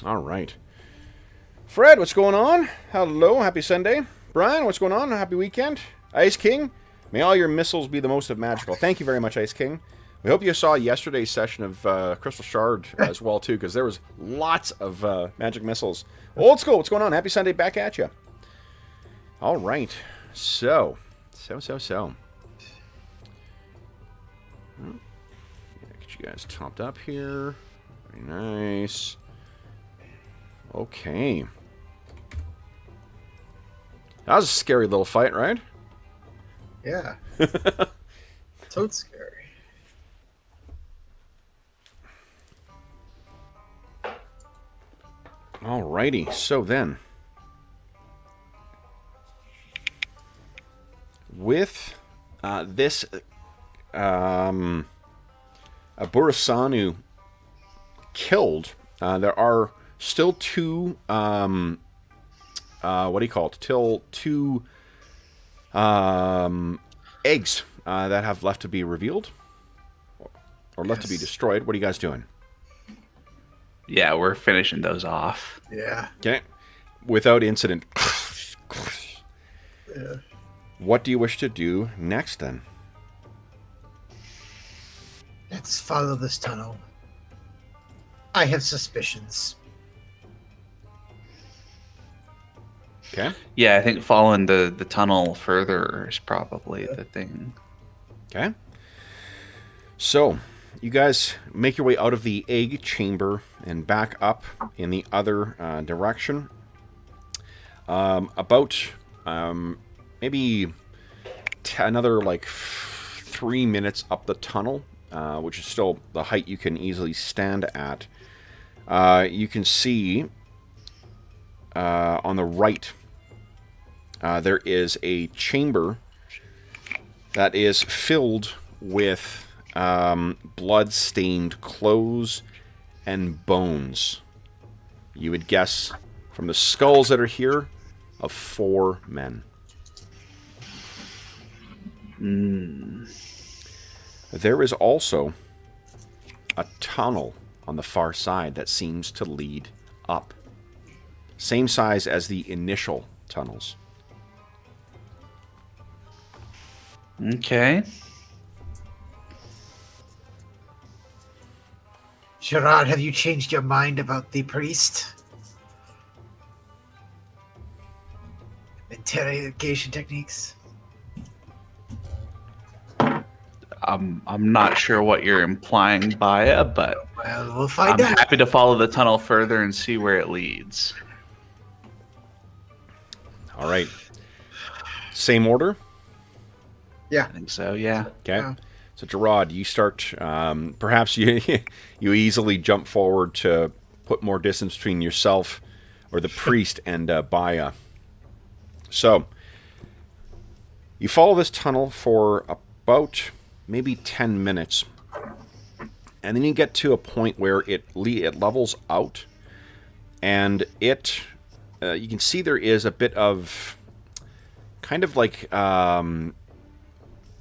All right. Fred, what's going on? Hello, happy Sunday. Brian, what's going on? Happy weekend. Ice King, may all your missiles be the most of magical. Thank you very much, Ice King. We hope you saw yesterday's session of Crystal Shard as well, too, because there was lots of magic missiles. Old School, what's going on? Happy Sunday back at you. All right. So. Get you guys topped up here. Very nice. Okay. That was a scary little fight, right? Yeah. So scary. Alrighty, so then. With this Burasanu killed, there are still two, what do you call it? Still two eggs that have left to be revealed. Or left to be destroyed. What are you guys doing? Yeah, we're finishing those off. Yeah. Okay. Without incident. Yeah. What do you wish to do next, then? Let's follow this tunnel. I have suspicions. Okay. Yeah, I think following the tunnel further is probably the thing. Okay. So, you guys make your way out of the egg chamber and back up in the other direction. Maybe another like 3 minutes up the tunnel, which is still the height you can easily stand at. You can see on the right there is a chamber that is filled with blood-stained clothes and bones. You would guess from the skulls that are here of 4 men. There is also a tunnel on the far side that seems to lead up. Same size as the initial tunnels. Okay. Gerard, have you changed your mind about the priest? Interrogation techniques? I'm not sure what you're implying by it, but Well, we'll find I'm out. happy to follow the tunnel further and see where it leads. All right. Same order? I think so, yeah. Okay. Yeah. So, Gerard, you start, perhaps you you easily jump forward to put more distance between yourself or the priest and Baya. So, you follow this tunnel for about maybe 10 minutes. And then you get to a point where it levels out. And it, you can see there is a bit of kind of like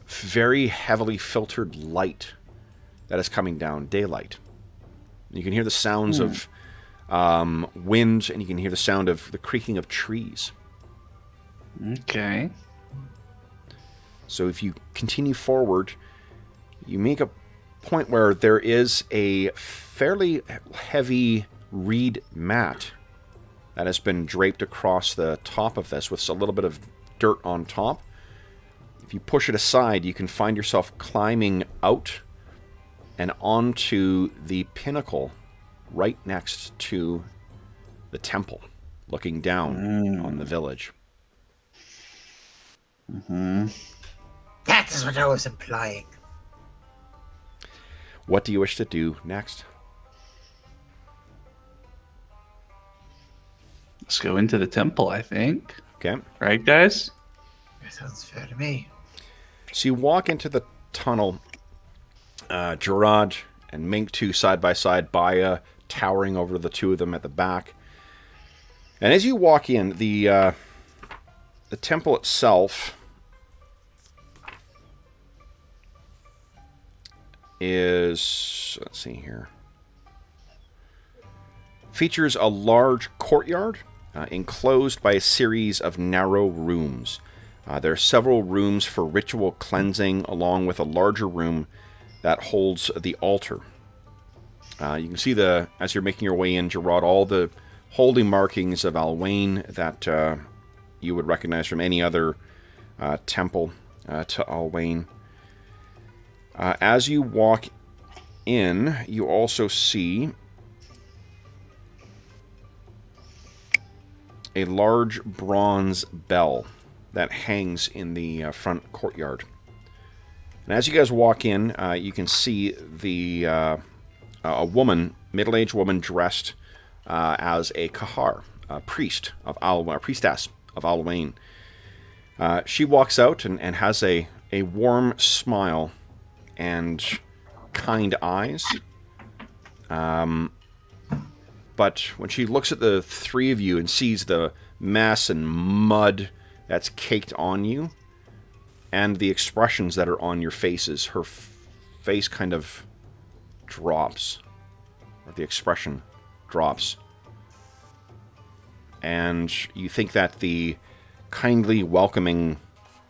very heavily filtered light that is coming down, daylight. You can hear the sounds of wind, and you can hear the sound of the creaking of trees. Okay. So if you continue forward, you make a point where there is a fairly heavy reed mat that has been draped across the top of this with a little bit of dirt on top. If you push it aside, you can find yourself climbing out and onto the pinnacle right next to the temple, looking down on the village. That is what I was implying. What do you wish to do next? Let's go into the temple, I think. Okay. Right, guys? That sounds fair to me. So you walk into the tunnel, Gerard and Mink 2 side by side, Baya towering over the two of them at the back. And as you walk in, the temple itself is, let's see here, features a large courtyard enclosed by a series of narrow rooms. There are several rooms for ritual cleansing, along with a larger room that holds the altar. You can see, as you're making your way in, Gerard, all the holy markings of Alwain that you would recognize from any other temple to Alwain. As you walk in, you also see a large bronze bell that hangs in the front courtyard. And as you guys walk in, you can see a woman, middle-aged woman, dressed as a Kahar, a priestess of Alwain. She walks out and has a warm smile and kind eyes. But when she looks at the three of you and sees the mess and mud that's caked on you, and the expressions that are on your faces, her face kind of drops, or the expression drops. And you think that the kindly, welcoming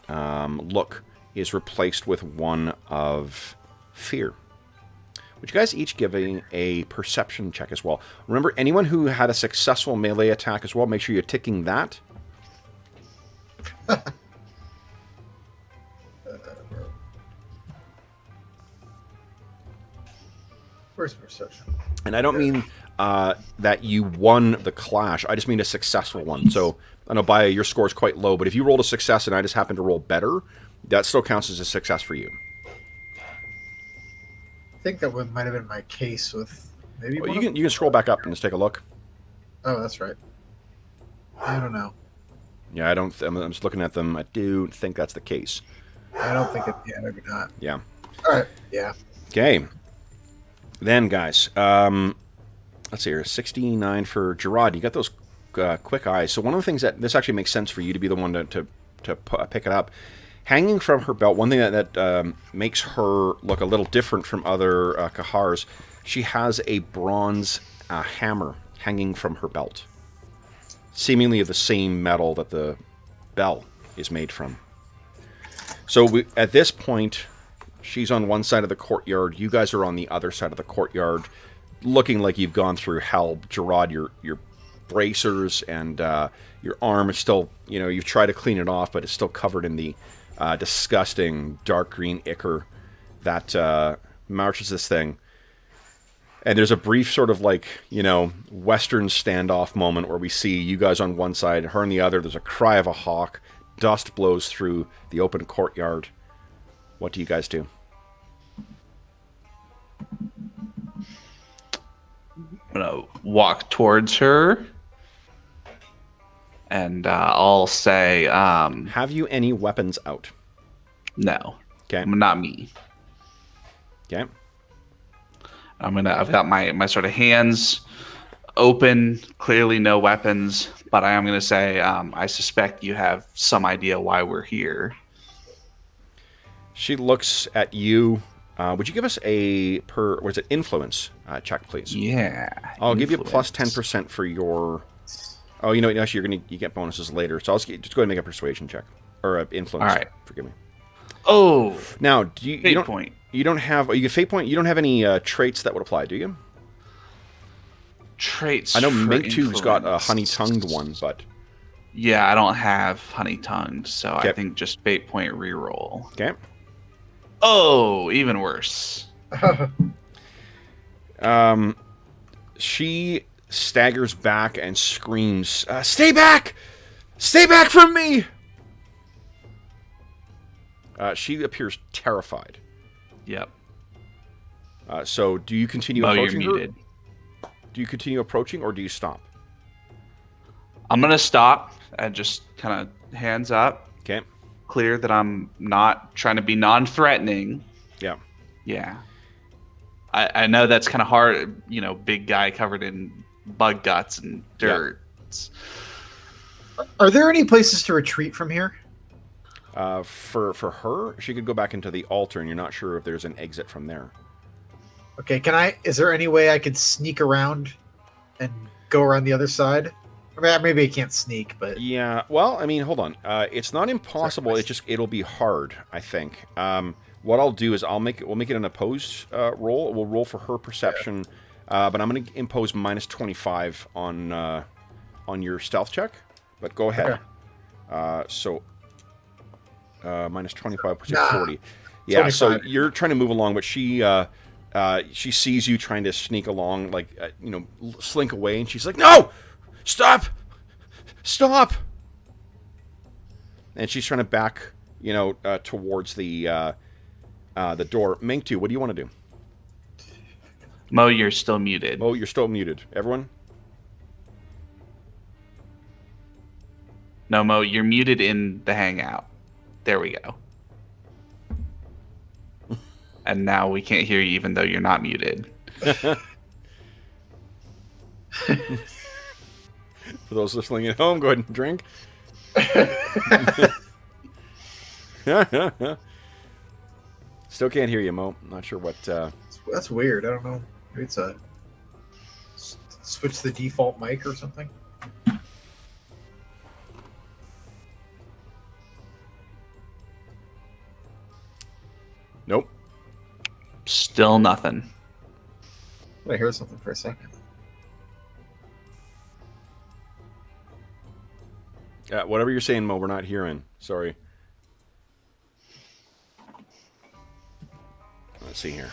look is replaced with one of fear. Would you guys each give a perception check as well? Remember, anyone who had a successful melee attack as well, make sure you're ticking that. Where's perception? And I don't mean that you won the clash. I just mean a successful one. So, I know, Baya, your score is quite low, but if you rolled a success and I just happened to roll better, that still counts as a success for you. I think that one might have been my case with maybe. Well, you can scroll back up and just take a look. Oh, that's right. I don't know. Yeah, I'm just looking at them. I do think that's the case. I don't think it. Yeah, maybe not. Yeah. All right. Yeah. Okay. Then, guys, let's see here. 69 for Gerard. You got those quick eyes. So one of the things that this actually makes sense for you to be the one to pick it up. Hanging from her belt, one thing that makes her look a little different from other Kahars, she has a bronze hammer hanging from her belt. Seemingly of the same metal that the bell is made from. So at this point, she's on one side of the courtyard. You guys are on the other side of the courtyard, looking like you've gone through hell. Gerard, your bracers and your arm is still, you've tried to clean it off, but it's still covered in the disgusting dark green ichor that marches this thing. And there's a brief sort of Western standoff moment where we see you guys on one side, her on the other. There's a cry of a hawk. Dust blows through the open courtyard. What do you guys do? I'm going to walk towards her. And I'll say... have you any weapons out? No. Okay. Not me. Okay. I've got my sort of hands open, clearly no weapons, but I am going to say I suspect you have some idea why we're here. She looks at you. Would you give us a influence check, please? Yeah. I'll give you plus 10% for your... Oh, actually, you get bonuses later. So I'll just go ahead and make a persuasion check. Or an influence. All right. Forgive me. Oh. Now, you don't... Point. You don't have... You get fate point. You don't have any traits that would apply, do you? Traits. I know Mink2's got a honey-tongued one, but... Yeah, I don't have honey-tongued, so Okay. I think just fate point reroll. Okay. Oh, even worse. She staggers back and screams, "Stay back! Stay back from me!" She appears terrified. Yep. So do you continue You're approaching her? muted. Do you continue approaching, or do you stop? I'm going to stop and just kind of hands up. Okay. Clear that I'm not trying to be non-threatening. Yeah. Yeah. I know that's kind of hard, big guy covered in bug guts and dirt. Are there any places to retreat from here? For her, she could go back into the altar, and you're not sure if there's an exit from there. Okay, is there any way I could sneak around and go around the other side. I mean, maybe I can't sneak, but Yeah, well, I mean, hold on. It's not impossible. It'll be hard, I think. What I'll do is we'll make it an opposed roll. We'll roll for her perception, but I'm going to impose minus 25 on your stealth check. But go ahead. Okay. Minus 25, puts you at 40. Yeah, 25. so you're trying to move along, but she sees you trying to sneak along, like slink away, and she's like, "No! Stop! Stop!" And she's trying to back, towards the door. Mengtu, what do you want to do? Mo, you're still muted. Oh, you're still muted. Everyone? No, Mo, you're muted in the Hangout. There we go. And now we can't hear you even though you're not muted. For those listening at home, go ahead and drink. Still can't hear you, Mo. Not sure what... That's weird. I don't know. Maybe it's a... Switch the default mic or something? Nope. Still nothing. I heard something for a second. Whatever you're saying, Mo, we're not hearing. Sorry. Let's see here.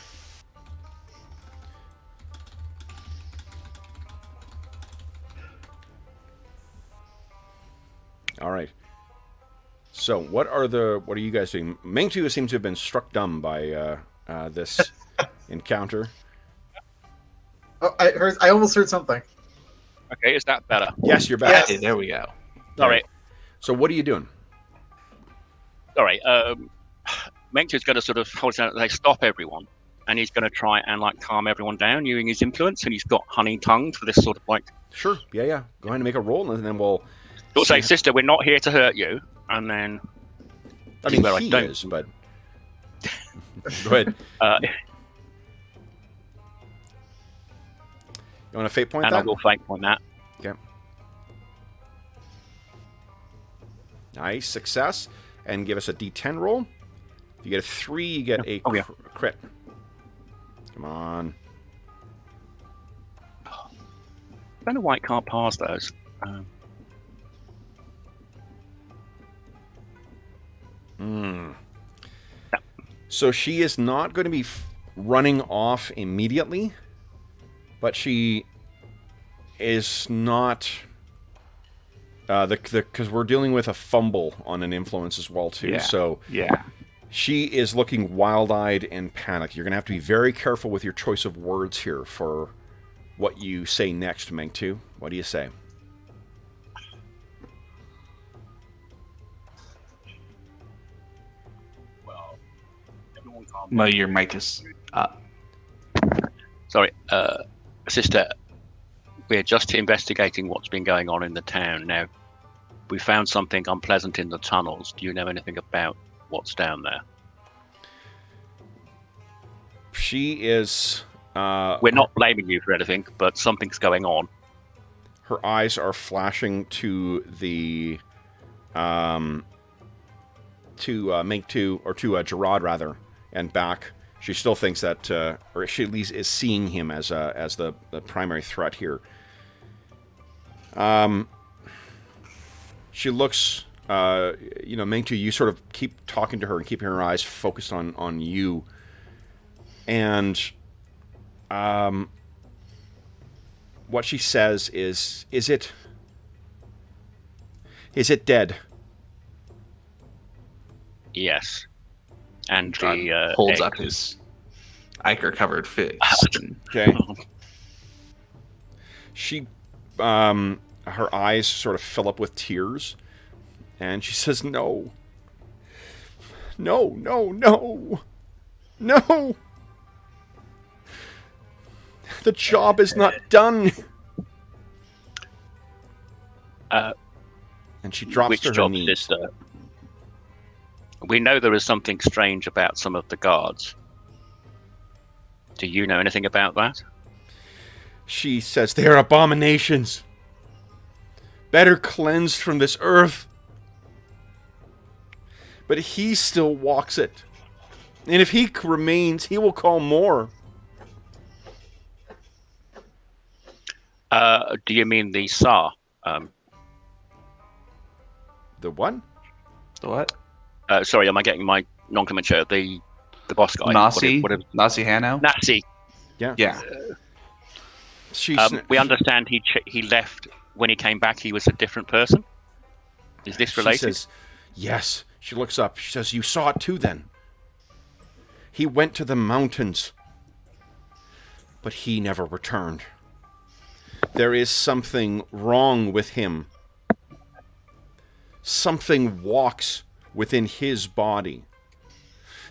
All right. So, what are you guys doing? Mengtu seems to have been struck dumb by this encounter. Oh, I almost heard something. Okay, is that better? Yes, you're back. Yes. There we go. All right. So, what are you doing? All right. Mengtu's going to sort of hold out, like, stop everyone, and he's going to try and calm everyone down using his influence, and he's got honey tongue for this sort of Sure. Yeah. Go ahead and make a roll, and then we'll. He'll say, "Sister, we're not here to hurt you," and then. I mean, where he I don't. is, but. Go ahead. You want to fate point and that? I will fate point that. Okay. Nice success, and give us a D10 roll. If you get a 3, you get a crit. Come on. I don't know why it can't pass those. So she is not going to be running off immediately, but she is not because we're dealing with a fumble on an influence as well too. Yeah. So Yeah. she is looking wild-eyed and panicked. You're going to have to be very careful with your choice of words here for what you say next, Mengtu. What do you say? Mo, your mic is up. Sorry, sister. We're just investigating what's been going on in the town. Now, we found something unpleasant in the tunnels. Do you know anything about what's down there? She is... We're not blaming you for anything, but something's going on. Her eyes are flashing to the... to Mengtu, or to Gerard, rather, and back. She still thinks that... or she at least is seeing him as the primary threat here. She looks... Mengtu, you sort of keep talking to her and keeping her eyes focused on you. And... what she says is it dead? Yes. And John the holds egg. up his ichor-covered face. Okay. She, her eyes sort of fill up with tears, and she says, "No. No, no, no. No. The job is not done." And she drops Which to her job, knees. sister? We know there is something strange about some of the guards. Do you know anything about that? She says, they are abominations. Better cleansed from this earth. But he still walks it. And if he remains, he will call more. Do you mean the Tsar? The what? The what? Sorry, am I getting my nomenclature? The boss guy. Nasi? What Nasi Hanno? Nasi. Yeah. Yeah. We understand he left. When he came back, he was a different person. Is this related? She says, yes. She looks up. She says, you saw it too then. He went to the mountains. But he never returned. There is something wrong with him. Something walks within his body.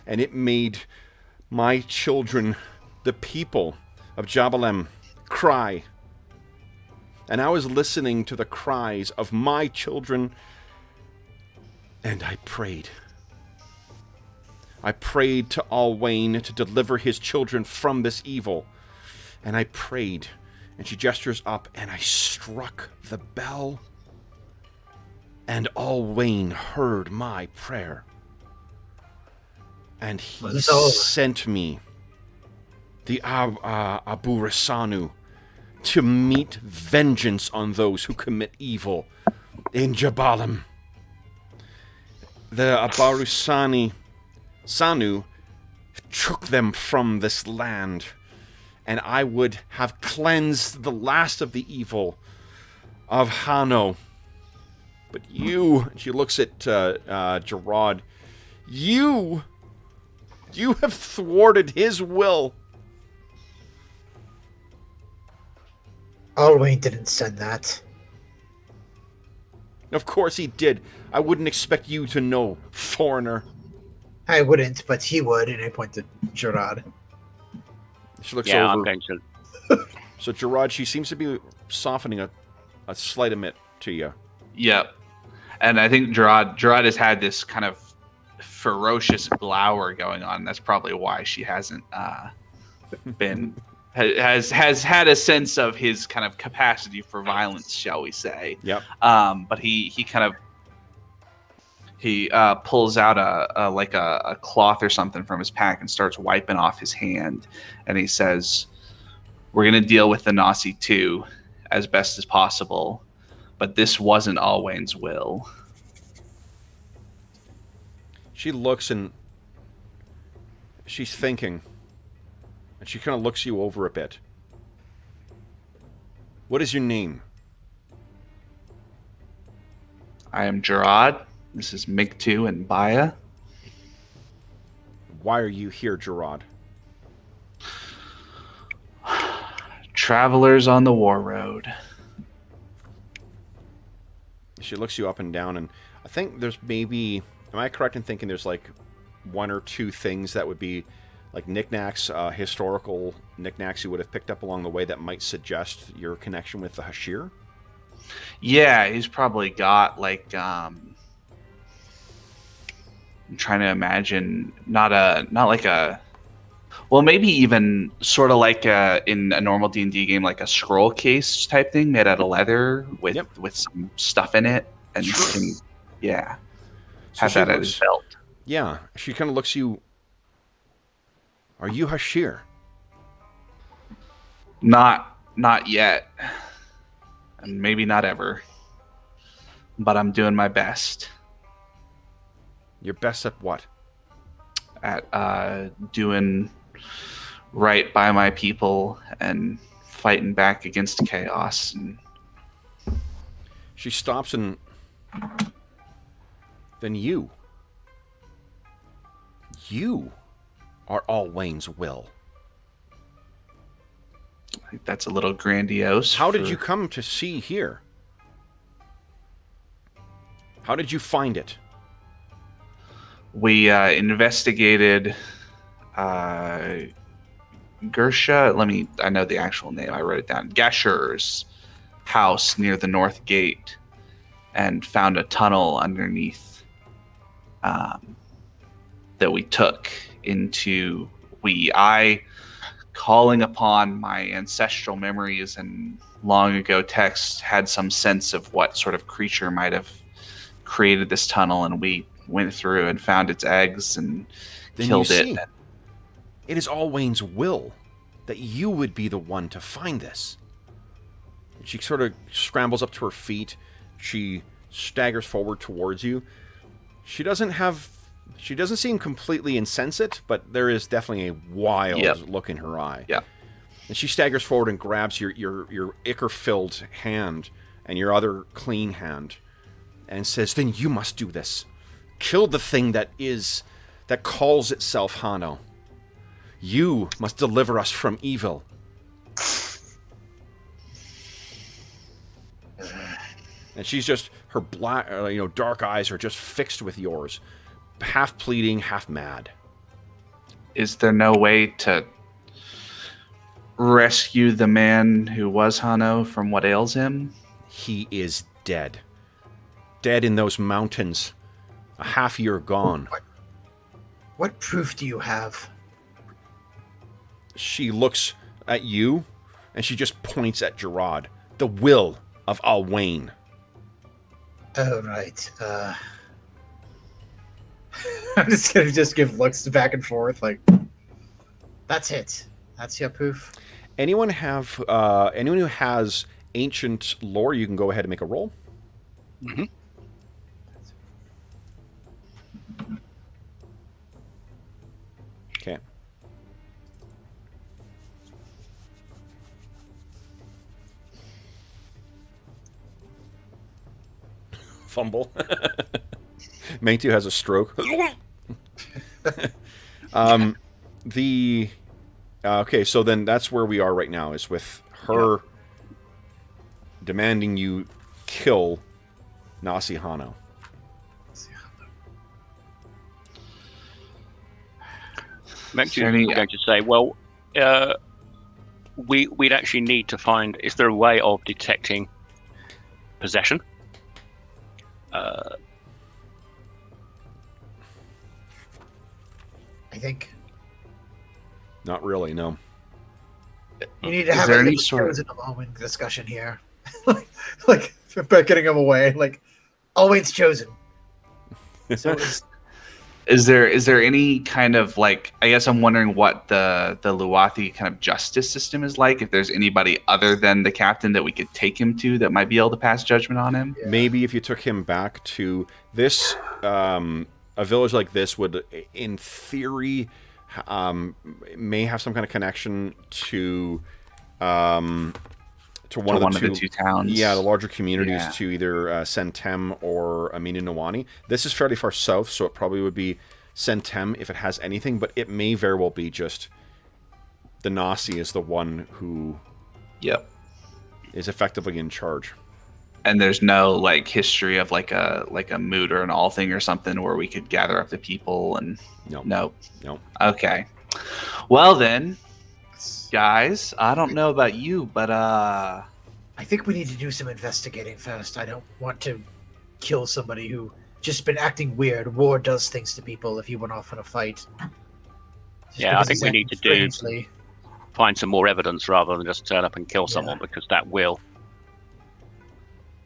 And it made my children, the people of Jabalem, cry. And I was listening to the cries of my children, and I prayed. I prayed to Alwayn to deliver his children from this evil. And I prayed, and she gestures up, and I struck the bell. And Alwayn heard my prayer. And he sent me the Abu Rasanu to meet vengeance on those who commit evil in Jabalem. The Abarusani Sanu took them from this land, and I would have cleansed the last of the evil of Hanno. But you, she looks at Gerard, you have thwarted his will. Alwayn didn't send that. Of course he did. I wouldn't expect you to know, foreigner. I wouldn't, but he would, and I point to Gerard. She looks yeah, over. I'm going to. So Gerard, she seems to be softening a slight admit to you. Yep. And I think Gerard has had this kind of ferocious glower going on. That's probably why she hasn't been has had a sense of his kind of capacity for violence, shall we say? Yep. But he pulls out a cloth or something from his pack and starts wiping off his hand, and he says, "We're gonna deal with the Nasi too, as best as possible, but this wasn't Alwayn's will." She looks and she's thinking, and she kind of looks you over a bit. What is your name? I am Gerard. This is Migtu and Baya. Why are you here, Gerard? Travelers on the war road. She looks you up and down, and I think there's maybe... Am I correct in thinking there's like one or two things that would be like knickknacks, historical knickknacks you would have picked up along the way that might suggest your connection with the Hashir? Yeah, he's probably got like I'm trying to imagine well, maybe even sort of like in a normal D&D game, like a scroll case type thing made out of leather with some stuff in it, and you can have that at his belt. Yeah, she kind of looks you. Are you Hashir? Not yet, and maybe not ever. But I'm doing my best. Your best at what? At doing right by my people and fighting back against chaos. And she stops and then you are Alwayn's will. I think that's a little grandiose. How did you come to see here? How did you find it? We investigated Gersha. I know the actual name. I wrote it down. Gashur's house near the north gate, and found a tunnel underneath that we took into. I calling upon my ancestral memories and long ago texts, had some sense of what sort of creature might have created this tunnel, and we went through and found its eggs and Then killed you it. see, it is Alwyn's will that you would be the one to find this. She sort of scrambles up to her feet. She staggers forward towards you. She doesn't seem completely insensate, but there is definitely a wild look in her eye. Yeah. And she staggers forward and grabs your ichor-filled hand and your other clean hand and says, "Then you must do this. Kill the thing that calls itself Hano. You must deliver us from evil." And she's just, her black, dark eyes are just fixed with yours. Half pleading, half mad. Is there no way to rescue the man who was Hano from what ails him? He is dead. Dead in those mountains. A half year gone. What proof do you have? She looks at you, and she just points at Gerard. The will of Alwyn. Oh, right. I'm just gonna give looks back and forth, like, that's it. That's your proof. Anyone who has ancient lore, you can go ahead and make a roll. Mm-hmm. Okay. Fumble. Mengtu has a stroke. Okay, so then that's where we are right now, is with her demanding you kill Nasi Hano. Mengtu is going to say, well, we'd actually need to find, is there a way of detecting possession? I think Not really, no. you need to have a chosen Alwyn discussion here. like about getting him away. Like, Alwyn's chosen. So Is there any kind of, like, I guess I'm wondering what the Luwathi kind of justice system is like, if there's anybody other than the captain that we could take him to that might be able to pass judgment on him? Yeah. Maybe if you took him back to this, a village like this would, in theory, may have some kind of connection to one of the two towns. Yeah, the larger communities, to either Sentem or Amina Nawani. This is fairly far south, so it probably would be Sentem if it has anything, but it may very well be just the Nasi is the one who is effectively in charge. And there's no, like, history of like a moot or an all thing or something where we could gather up the people and no. Okay. Well then, guys, I don't know about you, but I think we need to do some investigating first. I don't want to kill somebody who just been acting weird. War does things to people if you went off in a fight. I think we need to find some more evidence rather than just turn up and kill someone, because that will,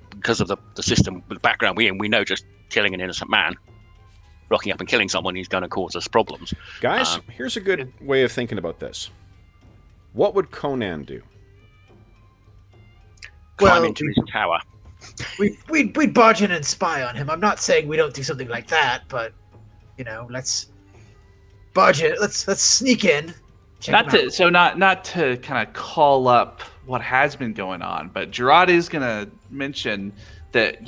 because of the system, the background we know just killing an innocent man, rocking up and killing someone, he's going to cause us problems. Guys, here's a good way of thinking about this. What would Conan do? Climb into his tower. We'd barge in and spy on him. I'm not saying we don't do something like that, but let's barge in. Let's sneak in. Not to kind of call up what has been going on, but Gerard is going to mention that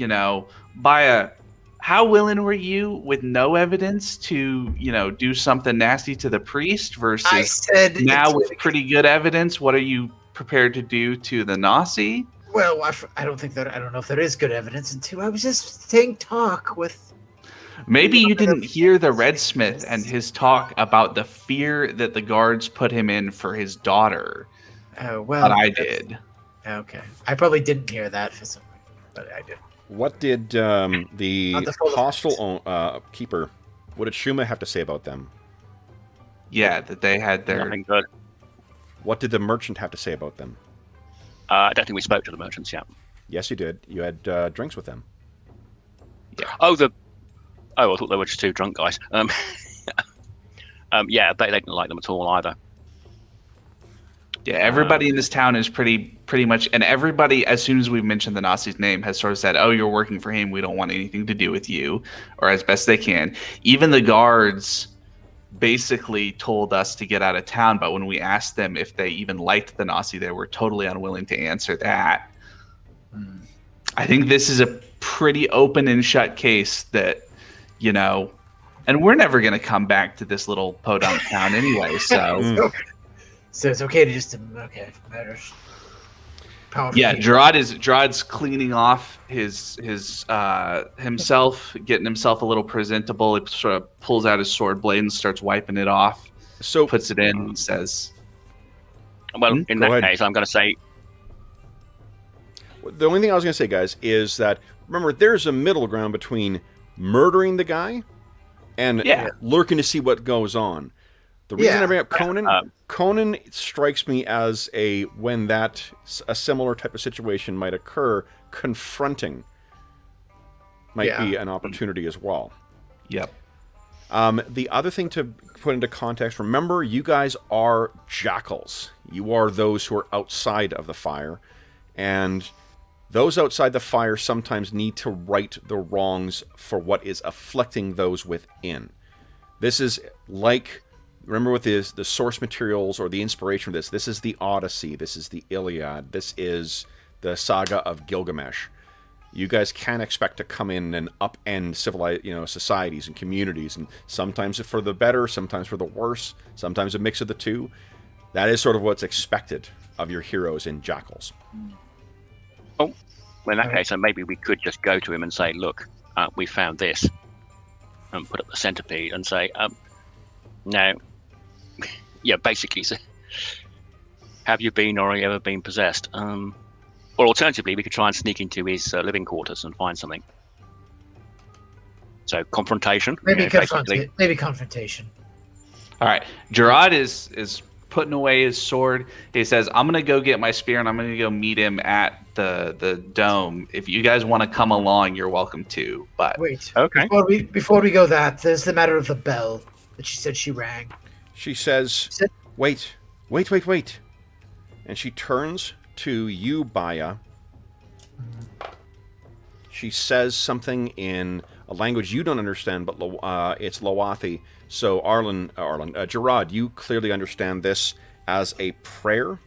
how willing were you with no evidence to do something nasty to the priest versus I said now with pretty good evidence? What are you prepared to do to the Nasi? Well, I don't know if there is good evidence. And two, I was just saying talk with. Maybe you didn't hear the Redsmith and his talk about the fear that the guards put him in for his daughter. Oh, well. But I did. Okay. I probably didn't hear that for some reason, but I did. What did the hostel keeper, what did Shuma have to say about them? Yeah, that they had their... Nothing good. What did the merchant have to say about them? I don't think we spoke to the merchants yet. Yes, you did. You had drinks with them. Oh, I thought they were just two drunk guys. Yeah, they didn't like them at all either. Yeah, everybody in this town is pretty much, and everybody, as soon as we mentioned the Nazi's name, has sort of said, "Oh, you're working for him. We don't want anything to do with you," or as best they can. Even the guards basically told us to get out of town, but when we asked them if they even liked the Nazi, they were totally unwilling to answer that. I think this is a pretty open and shut case that, and we're never going to come back to this little podunk town anyway, so... So it's okay to just matters. Powerful. Yeah, Gerard's cleaning off his himself, getting himself a little presentable. He sort of pulls out his sword blade and starts wiping it off. So puts it in and says, "Well, in that ahead. case, I'm going to say." The only thing I was going to say, guys, is that remember there's a middle ground between murdering the guy and lurking to see what goes on. The reason I bring up Conan strikes me as when a similar type of situation might occur, confronting might be an opportunity as well. Yep. The other thing to put into context, remember, you guys are jackals. You are those who are outside of the fire, and those outside the fire sometimes need to right the wrongs for what is afflicting those within. This is like... Remember with the source materials or the inspiration of this is the Odyssey, this is the Iliad, this is the saga of Gilgamesh. You guys can't expect to come in and upend civilized, societies and communities, and sometimes for the better, sometimes for the worse, sometimes a mix of the two. That is sort of what's expected of your heroes in Jackals. Oh, well, in that case, maybe we could just go to him and say, "Look, we found this," and put up the centipede and say, "No." Yeah, basically, so have you been or ever been possessed? Or alternatively, we could try and sneak into his living quarters and find something. So confrontation. Maybe confrontation. All right, Gerard is putting away his sword. He says, "I'm gonna go get my spear and I'm gonna go meet him at the dome. If you guys want to come along, you're welcome to." But wait, okay. Before we go, there's the matter of the bell that she said she rang. She says, wait. And she turns to you, Baya. She says something in a language you don't understand, but it's Lowathi. So, Gerard, you clearly understand this as a prayer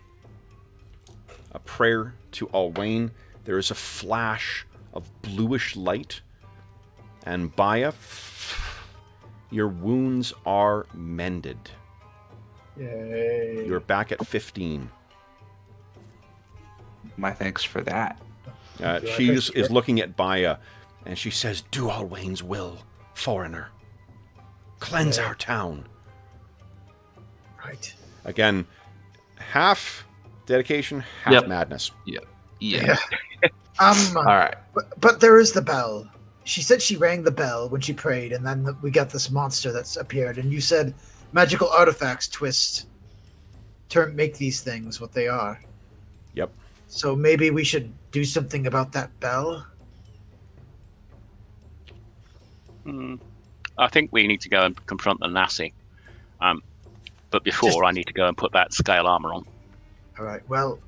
to Alwayne. There is a flash of bluish light. And Baya, your wounds are mended. Yay. You're back at 15. My thanks for that. She is looking at Baya, and she says, "Do Alwayne's will, foreigner. Cleanse our town." Right. Again, half dedication, half madness. Yeah. All right. But there is the bell. She said she rang the bell when she prayed, and then we got this monster that's appeared. And you said magical artifacts make these things what they are. Yep. So maybe we should do something about that bell? I think we need to go and confront the Nazi. But before, I need to go and put that scale armor on. All right, well,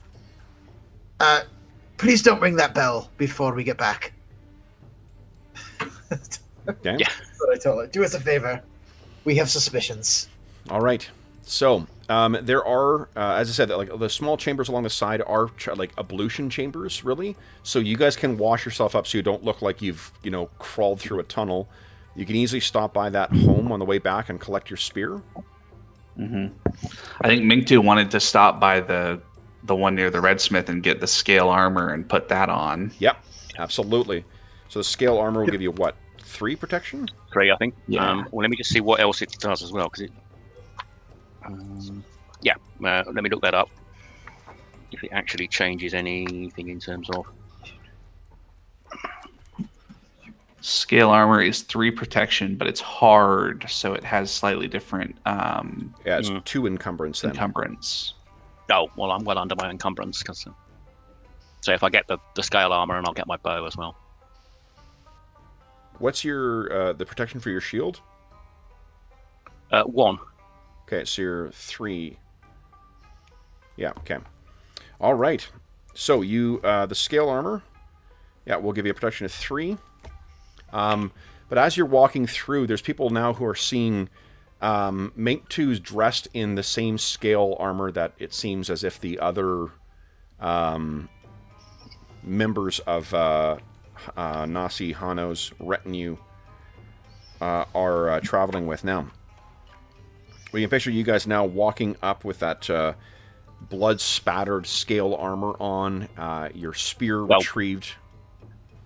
please don't ring that bell before we get back. Okay. Yeah. That's what I told her. Do us a favor. We have suspicions. All right. So, there are, as I said, like the small chambers along the side are like ablution chambers, really. So you guys can wash yourself up so you don't look like you've, crawled through a tunnel. You can easily stop by that home on the way back and collect your spear. Mm-hmm. I think Mingtu wanted to stop by the one near the Redsmith and get the scale armor and put that on. Yep, absolutely. So the scale armor will give you what? 3 protection? 3, I think. Yeah. Well, let me just see what else it does as well, because it. Let me look that up. If it actually changes anything in terms of. Scale armor is 3 protection, but it's hard, so it has slightly different. Yeah, it's 2 encumbrance then. Encumbrance. Oh, well, I'm well under my encumbrance. So if I get the scale armor, and I'll get my bow as well. What's your the protection for your shield? 1. Okay, so you're 3. Yeah, okay. All right. So you, the scale armor, yeah, we'll give you a protection of 3. But as you're walking through, there's people now who are seeing Mate 2's dressed in the same scale armor that it seems as if the other members of Nasi Hano's retinue are traveling with. Now, we can picture you guys now walking up with that blood-spattered scale armor on, your spear retrieved.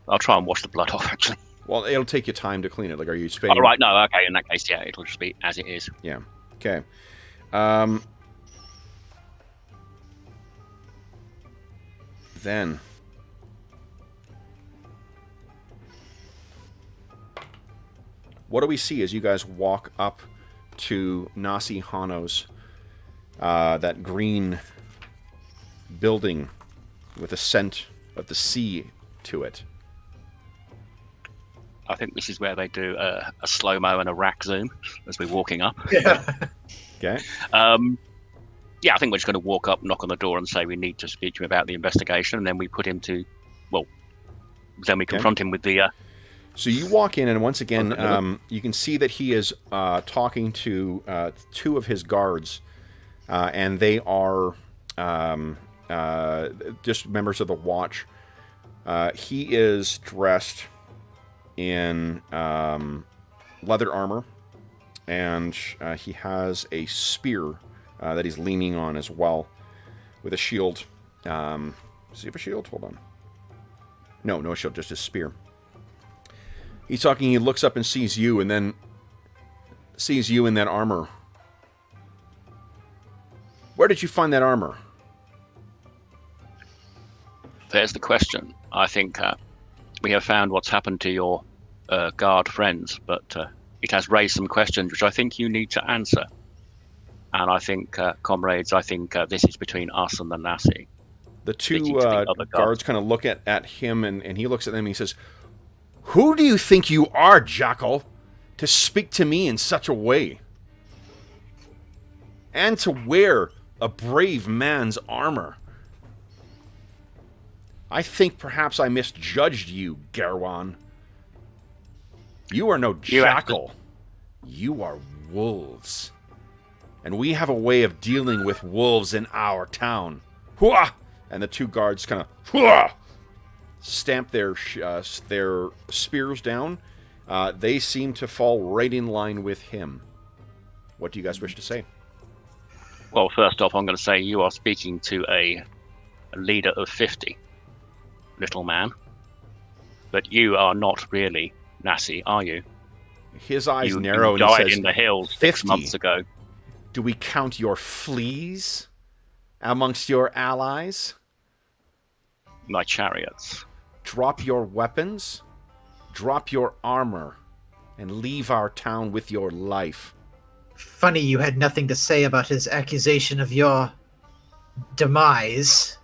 I'll try and wash the blood off, actually. Well, it'll take you time to clean it. Like, are you spending... Oh, right, no, okay, in that case, yeah, it'll just be as it is. Yeah, okay. Then... what do we see as you guys walk up to Nasi Hano's, that green building with a scent of the sea to it? I think this is where they do a slow-mo and a rack zoom as we're walking up. Yeah. Okay. Yeah, I think we're just going to walk up, knock on the door, and say we need to speak to him about the investigation, and then we put him to, well, then we confront him with the... So you walk in, and once again, you can see that he is talking to 2 of his guards, and they are just members of the watch. He is dressed in leather armor, and he has a spear that he's leaning on as well, with a shield. Does he have a shield? Hold on. No shield, just his spear. He's talking, he looks up and sees you, and then sees you in that armor. Where did you find that armor? There's the question. I think we have found what's happened to your guard friends, but it has raised some questions which I think you need to answer. And I think, comrades, I think this is between us and the Nasi. The 2 guards kind of look at him, and he looks at them, and he says, "Who do you think you are, Jackal, to speak to me in such a way? And to wear a brave man's armor? I think perhaps I misjudged you, Garwan. You are no jackal. You are wolves. And we have a way of dealing with wolves in our town. Hooah!" And the 2 guards kind of hooah! Stamp their spears down. They seem to fall right in line with him. What do you guys wish to say? Well, first off, I'm going to say you are speaking to a leader of 50, little man. But you are not really Nasi, are you? His eyes you narrow, and he died says, in the hills 50. 6 months ago. Do we count your fleas amongst your allies? My chariots. Drop your weapons, drop your armor, and leave our town with your life. Funny you had nothing to say about his accusation of your demise.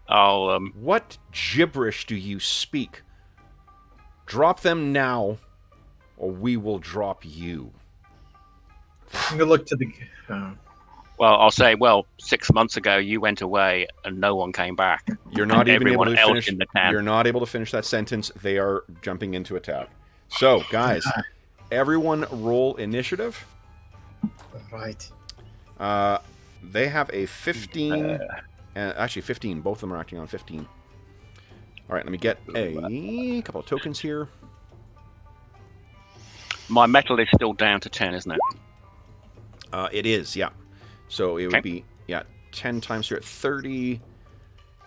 I'll, What gibberish do you speak? Drop them now, or we will drop you. I'm gonna look to the... Well, I'll say, 6 months ago you went away and no one came back. You're not even able to finish. In the town. You're not able to finish that sentence. They are jumping into attack. So, guys, everyone roll initiative. Right. They have a 15. Actually, 15. Both of them are acting on 15. All right, let me get a couple of tokens here. My metal is still down to 10, isn't it? It is, yeah. So it would be, 10 times you're at 30,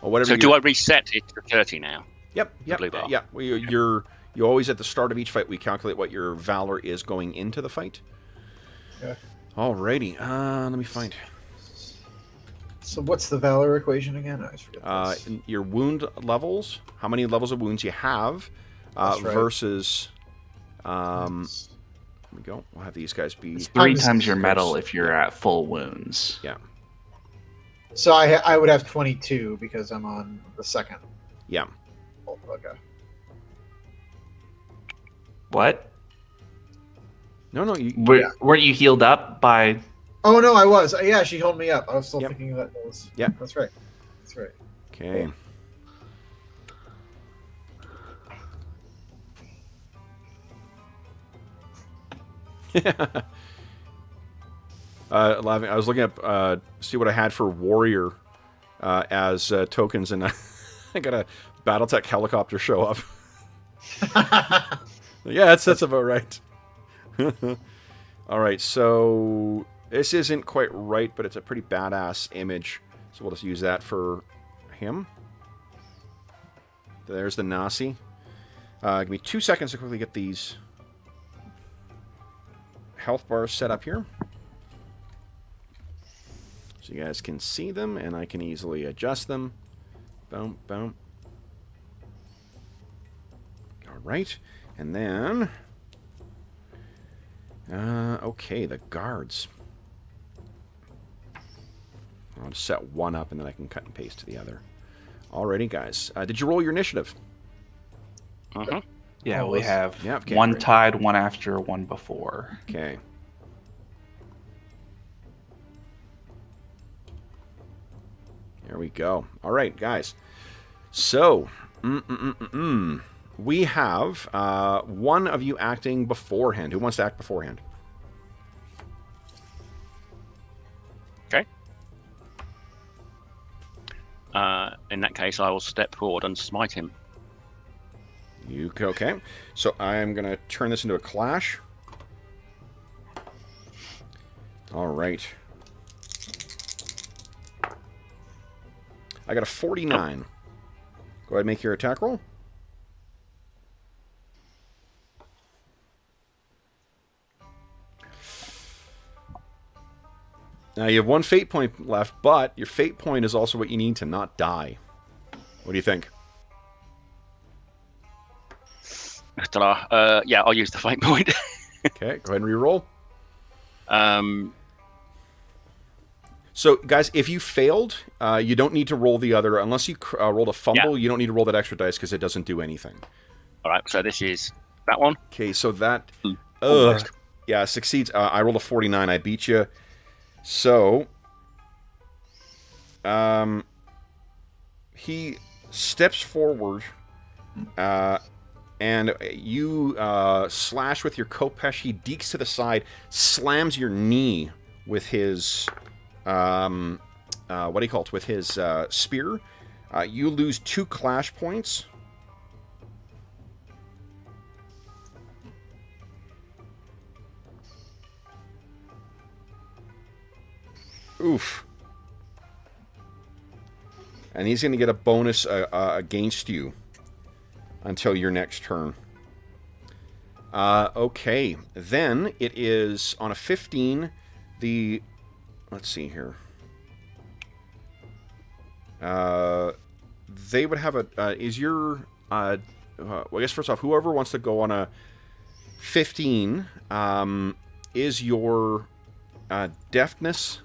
or whatever. So do I reset it to 30 now? Yep. Yeah. Well, you're always at the start of each fight. We calculate what your valor is going into the fight. Okay. Alrighty. Let me find. So what's the valor equation again? I always forget this. Your wound levels. How many levels of wounds you have That's right. versus we go. We'll have these guys be... It's 3 times your metal if you're at full wounds. Yeah. So I would have 22 because I'm on the second. Yeah. Oh, okay. What? No, Weren't you healed up by... Oh, no, I was. Yeah, she held me up. I was still Yep. thinking that was... Yep. That's right. That's right. Okay. Laughing. I was looking up, see what I had for warrior as tokens, and I got a BattleTech helicopter show up. Yeah, that's about right. All right, so this isn't quite right, but it's a pretty badass image, so we'll just use that for him. There's the Nasi. Give me 2 seconds to quickly get these health bars set up here, so you guys can see them, and I can easily adjust them. Boom, boom. All right, and then, okay, the guards. I'll just set one up, and then I can cut and paste to the other. Alrighty, guys. Did you roll your initiative? Mm-hmm. Yeah, we have okay, one great. tied, one after, one before. Okay. There we go. All right, guys. So, we have one of you acting beforehand. Who wants to act beforehand? Okay. In that case, I will step forward and smite him. Okay. So I'm going to turn this into a clash. All right. I got a 49. Go ahead and make your attack roll. Now you have 1 fate point left, but your fate point is also what you need to not die. What do you think? Yeah, I'll use the fate point. Okay, go ahead and re-roll. So, guys, if you failed, you don't need to roll the other. Unless you rolled a fumble, you don't need to roll that extra dice because it doesn't do anything. All right, so this is that one. Okay, so that... Almost. Yeah, succeeds. I rolled a 49. I beat you. So... he steps forward... and you slash with your Kopesh. He dekes to the side, slams your knee with his... what do you call it? With his spear. You lose 2 clash points. Oof. And he's going to get a bonus against you until your next turn. Okay. Then it is on a 15. Let's see here. They would have a... is your... well, I guess first off, whoever wants to go on a 15, is your deftness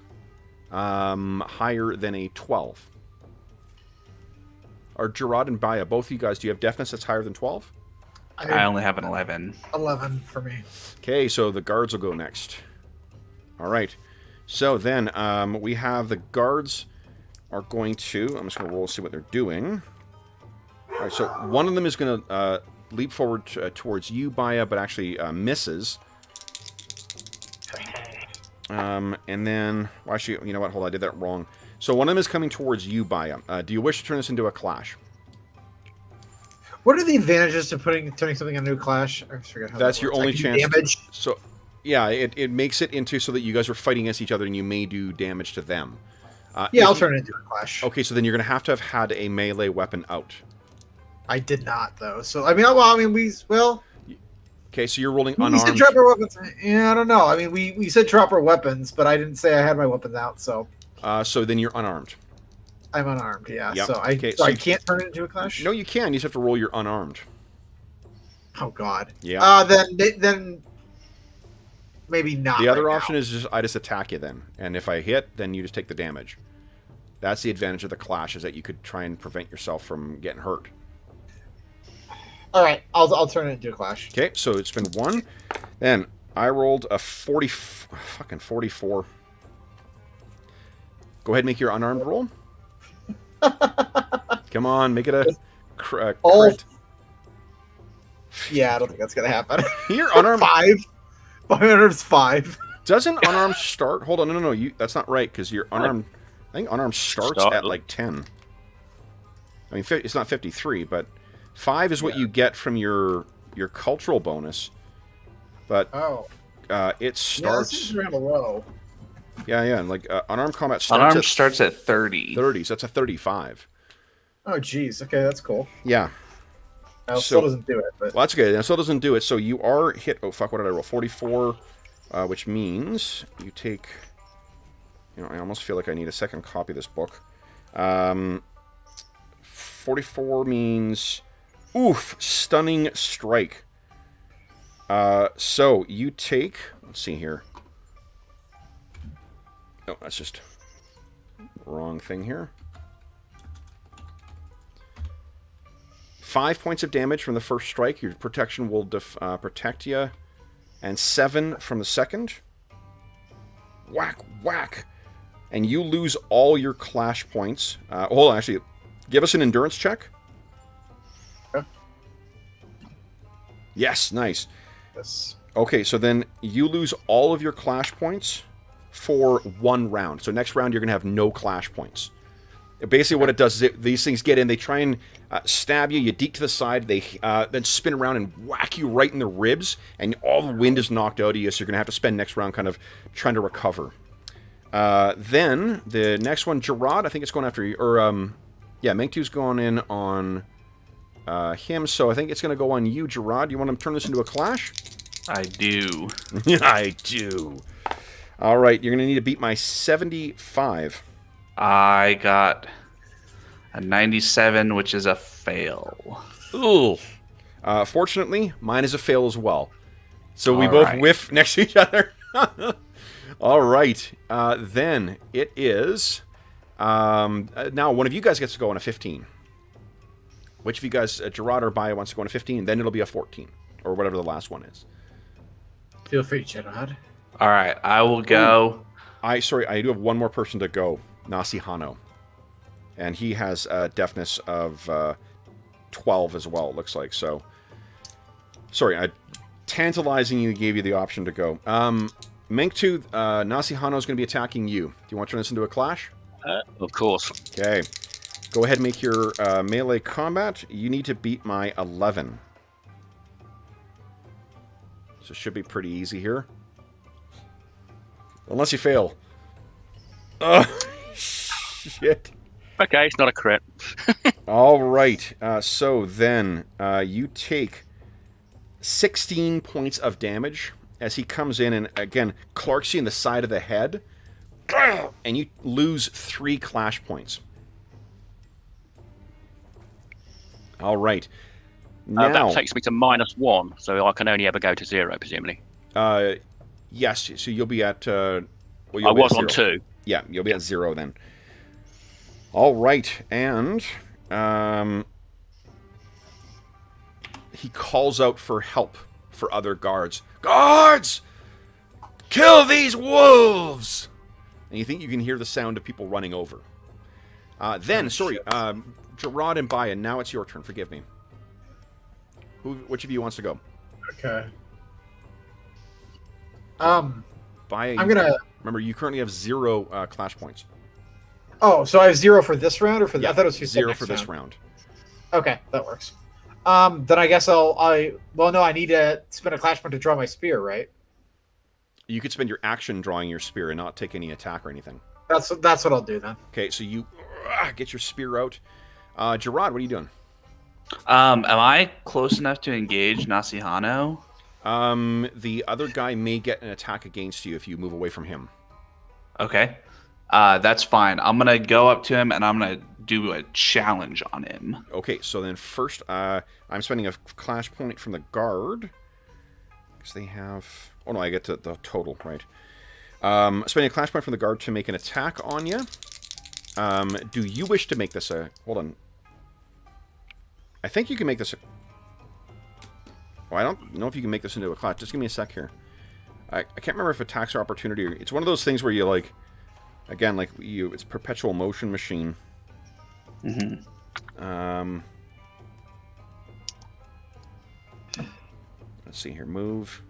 higher than a 12? Or Gerard and Baya, both of you guys, do you have deftness that's higher than 12? I only have an 11. 11 for me. Okay, so the guards will go next. All right. So then we have the guards are going to... I'm just going to roll to see what they're doing. All right, so one of them is going to leap forward towards you, Baya, but actually misses. And then... Well, actually, you know what? Hold on, I did that wrong. So one of them is coming towards you, Baya. Do you wish to turn this into a clash? What are the advantages to turning something into a clash? I forget how That's that your works. only I can chance. Damage. So, yeah, it makes it into so that you guys are fighting against each other and you may do damage to them. Yeah, I'll turn it into a clash. Okay, so then you're going to have had a melee weapon out. I did not though. So I mean, Okay, so you're rolling we unarmed. said drop our weapons. Yeah, I don't know. I mean, we said drop our weapons, but I didn't say I had my weapons out. So. So then you're unarmed. I'm unarmed. Yeah. Yep. So I can't turn it into a clash. No, you can. You just have to roll your unarmed. Oh God. Yeah. Then maybe not. The other right option now. is I just attack you then, and if I hit, then you just take the damage. That's the advantage of the clash, is that you could try and prevent yourself from getting hurt. All right, I'll turn it into a clash. Okay, so it's been 1. Then I rolled a 44. Go ahead and make your unarmed roll. Come on, make it a crit. Yeah, I don't think that's gonna happen. Your unarmed 5. My unarmed's 5. doesn't unarmed start. Hold on, no. That's not right, because your unarmed. I think unarmed starts at like 10. I mean, it's not 53, but 5 is what you get from your cultural bonus. But it starts. Yeah, this is around low. Yeah, and like unarmed combat starts Unarmed at starts at 30. 30, so that's a 35. Oh, geez. Okay, that's cool. Yeah. No, So- still doesn't do it. But Well, that's good. It still doesn't do it. So you are hit. Oh, fuck, what did I roll? 44, which means you take. You know, I almost feel like I need a second copy of this book. 44 means. Oof, stunning strike. So you take. Let's see here. Oh, that's just. Wrong thing here. 5 points of damage from the first strike. Your protection will protect you. And 7 from the second. Whack, whack. And you lose all your clash points. Hold on, actually. Give us an endurance check. Okay. Yes, nice. this. Okay, so then you lose all of your clash points for 1 round. So next round you're going to have no clash points. Basically what it does is these things get in, they try and stab you, you deke to the side, they then spin around and whack you right in the ribs, and all the wind is knocked out of you, so you're going to have to spend next round kind of trying to recover. Then, the next one, Gerard, I think it's going after you, or, yeah, Mengtu's going in on him, so I think it's going to go on you, Gerard. You want to turn this into a clash? I do. Yeah, I do. Alright, you're going to need to beat my 75. I got a 97, which is a fail. Ooh. Fortunately, mine is a fail as well. So we All both right. whiff next to each other. All right. Then it is... now, one of you guys gets to go on a 15. Which of you guys, Gerard or Baya, wants to go on a 15? Then it'll be a 14. Or whatever the last one is. Feel free, Gerard. All right, I will go. Sorry, I do have one more person to go. Nasi Hano. And he has a deafness of 12 as well, it looks like. So, sorry, I tantalizingly gave you the option to go. Mengtu, Nasi Hano is going to be attacking you. Do you want to turn this into a clash? Of course. Okay. Go ahead and make your melee combat. You need to beat my 11. So it should be pretty easy here. Unless you fail. Oh, shit. Okay, it's not a crit. All right. So then you take 16 points of damage as he comes in and, again, clarks you in the side of the head. And you lose 3 clash points. All right. Now, That takes me to -1, so I can only ever go to 0, presumably. yes, so you'll be at... well, I you'll be was at on 0. 2. Yeah, you'll be at 0 then. All right, and he calls out for help for other guards. Guards! Kill these wolves! And you think you can hear the sound of people running over. Gerard and Baya, now it's your turn. Forgive me. Which of you wants to go? Okay. Baya, I'm gonna. remember, you currently have 0 clash points. Oh, so I have 0 for this round, or for Yeah, I thought it was 0 for this round. Okay, that works. Then I guess I need to spend a clash point to draw my spear, right? You could spend your action drawing your spear and not take any attack or anything. That's what I'll do then. Okay, so you get your spear out. Gerard, what are you doing? Am I close enough to engage Nasihano? The other guy may get an attack against you if you move away from him. Okay. That's fine. I'm going to go up to him and I'm going to do a challenge on him. Okay, so then first, I'm spending a clash point from the guard. Because they have... Oh, no, I get to the total, right. Spending a clash point from the guard to make an attack on you. Do you wish to make this a... Hold on. I think you can make this a... Oh, I don't know if you can make this into a clash. Just give me a sec here. I can't remember if attacks are opportunity or... It's one of those things where you, like... Again, like, it's perpetual motion machine. Mm-hmm. Let's see here. Move.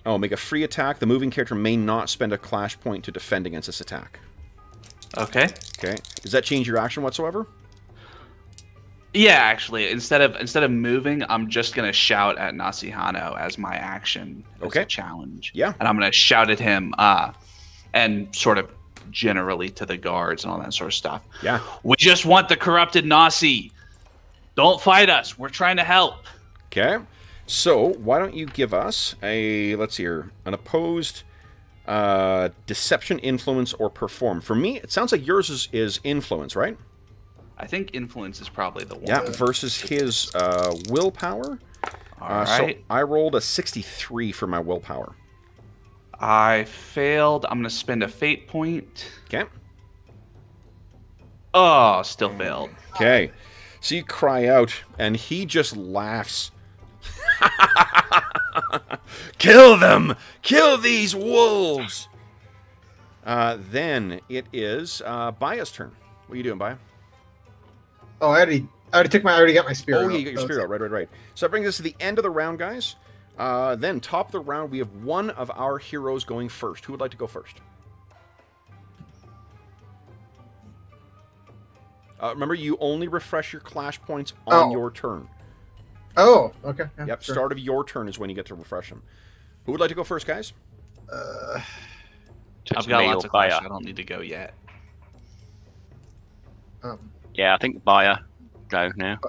Oh, make a free attack. The moving character may not spend a clash point to defend against this attack. Okay. Okay. Does that change your action whatsoever? Yeah, actually, instead of moving, I'm just gonna shout at Nasihano as my action as a challenge. Yeah. And I'm gonna shout at him, and sort of generally to the guards and all that sort of stuff. Yeah. We just want the corrupted Nasi. Don't fight us. We're trying to help. Okay. So why don't you give us a, let's see here, an opposed deception, influence, or perform. For me, it sounds like yours is influence, right? I think influence is probably the one. Yeah, versus his willpower. All right. So I rolled a 63 for my willpower. I failed. I'm going to spend a fate point. Okay. Oh, still failed. Okay. So you cry out, and he just laughs. Kill them! Kill these wolves! Then it is Baya's turn. What are you doing, Baya? Oh, I already got my spirit. Oh, yeah, you got your spirit out. Right. So that brings us to the end of the round, guys. Then, top of the round, we have one of our heroes going first. Who would like to go first? Remember, you only refresh your clash points on your turn. Oh, okay. Yeah, yep, sure. Start of your turn is when you get to refresh them. Who would like to go first, guys? I've got lots of clash. I don't need to go yet. Yeah, I think Baya go now.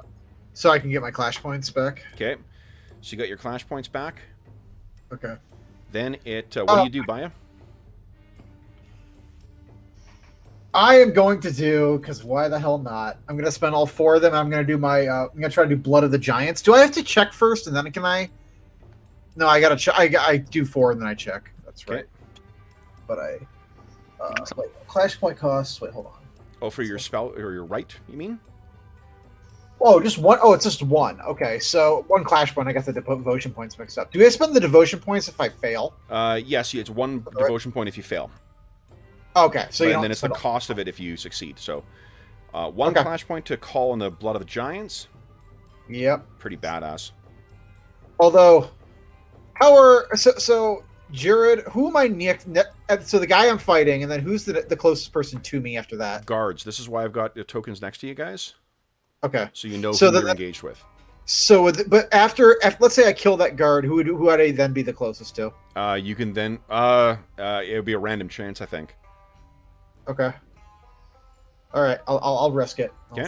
So I can get my clash points back. Okay. So you got your clash points back. Okay. Then it... what do you do, Baya? I am going to do, because why the hell not? I'm going to spend all 4 of them. I'm going to do my... I'm going to try to do Blood of the Giants. Do I have to check first, and then can I... No, I got to check. I do 4, and then I check. That's right. But I... wait, clash point costs... Wait, hold on. Oh, for your spell, or your right, you mean? Oh, just one? Oh, it's just 1. Okay, so 1 clash point. I got the devotion points mixed up. Do I spend the devotion points if I fail? Yes, it's 1 devotion point if you fail. Okay, so and then it's the cost of it if you succeed. So, 1 clash point to call on the Blood of the Giants. Yep. Pretty badass. Although, so Jared, who am I next? So the guy I'm fighting, and then who's the closest person to me after that? Guards. This is why I've got the tokens next to you guys. Okay. So you know who you're engaged with. So, but after let's say I kill that guard, who would I then be the closest to? You can then it would be a random chance, I think. Okay. All right, I'll risk it. Okay.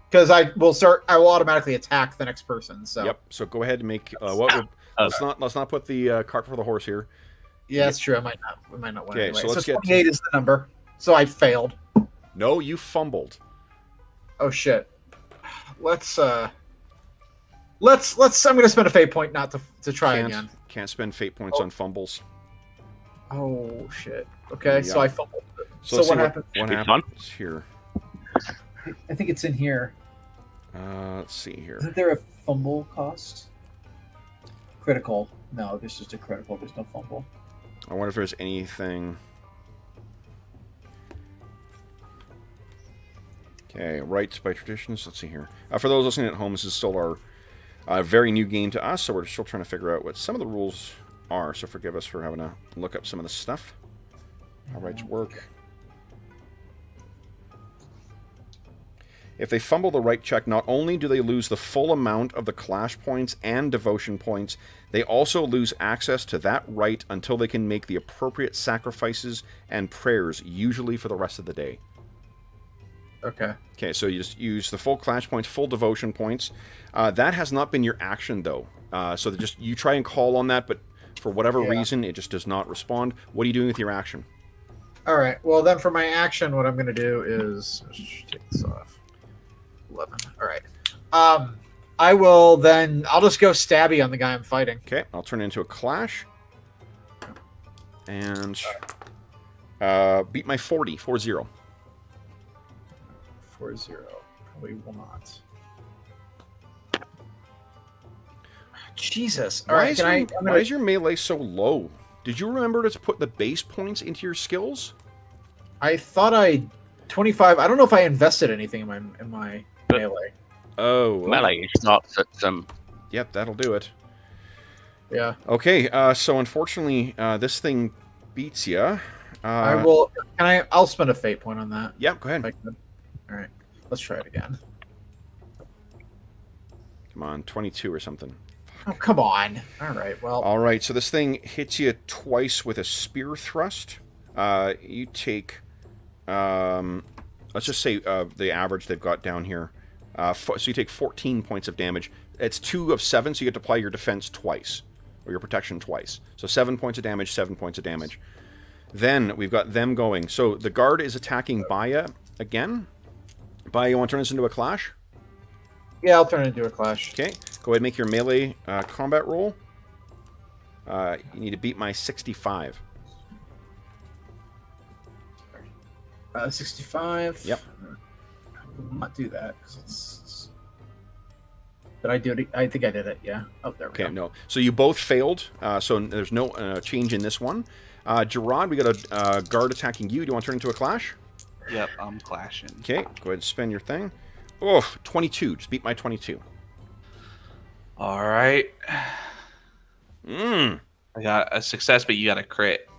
Because I will automatically attack the next person. So. Yep. So go ahead and make let's not put the cart before the horse here. Yeah, that's true. I might not win. Okay, anyway. so let's get 28 is the number. So I failed. No, you fumbled. Oh shit. Let's I'm gonna spend a fate point not to try again. Can't spend fate points on fumbles. Oh shit. Okay, Yeah. so I fumbled. So what happens? What happens here? I think it's in here. Let's see here. Isn't there a fumble cost? Critical. No, there's just a critical. There's no fumble. I wonder if there's anything. Okay, rights by traditions. Let's see here. For those listening at home, this is still our very new game to us, so we're still trying to figure out what some of the rules are. So forgive us for having to look up some of the stuff. How rights work. If they fumble the right check, not only do they lose the full amount of the clash points and devotion points, they also lose access to that right until they can make the appropriate sacrifices and prayers, usually for the rest of the day. Okay. Okay, so you just use the full clash points, full devotion points. That has not been your action, though. So you try and call on that, but for whatever reason, it just does not respond. What are you doing with your action? All right. Well, then for my action, what I'm going to do is... Let's take this off. 11. All right. I will then. I'll just go stabby on the guy I'm fighting. Okay, I'll turn it into a clash. And beat my 40, 4-0. 4-0. Probably will not. Jesus. All right. Why is your melee so low? Did you remember to put the base points into your skills? I thought 25. I don't know if I invested anything in my melee. Oh. Okay. Melee starts at Yep, that'll do it. Yeah. Okay, so unfortunately, this thing beats you. I will. I'll spend a fate point on that. Yep, go ahead. All right. Let's try it again. Come on, 22 or something. Oh, come on. All right. Well. All right, so this thing hits you twice with a spear thrust. You take, let's just say the average they've got down here. So you take 14 points of damage. It's 2 of 7, so you have to apply your defense twice, or your protection twice. So 7 points of damage, 7 points of damage. Then we've got them going. So the guard is attacking Baya again. Baya, you want to turn this into a clash? Yeah, I'll turn it into a clash. Okay, go ahead and make your melee combat roll. You need to beat my 65. 65. Yep. I will not do that because it's. Did I do it? I think I did it. Yeah. Oh, there we go. Okay, no. So you both failed. So there's no change in this one. Gerard, we got a guard attacking you. Do you want to turn into a clash? Yep, I'm clashing. Okay, go ahead and spend your thing. Oh, 22. Just beat my 22. All right. I got a success, but you got a crit.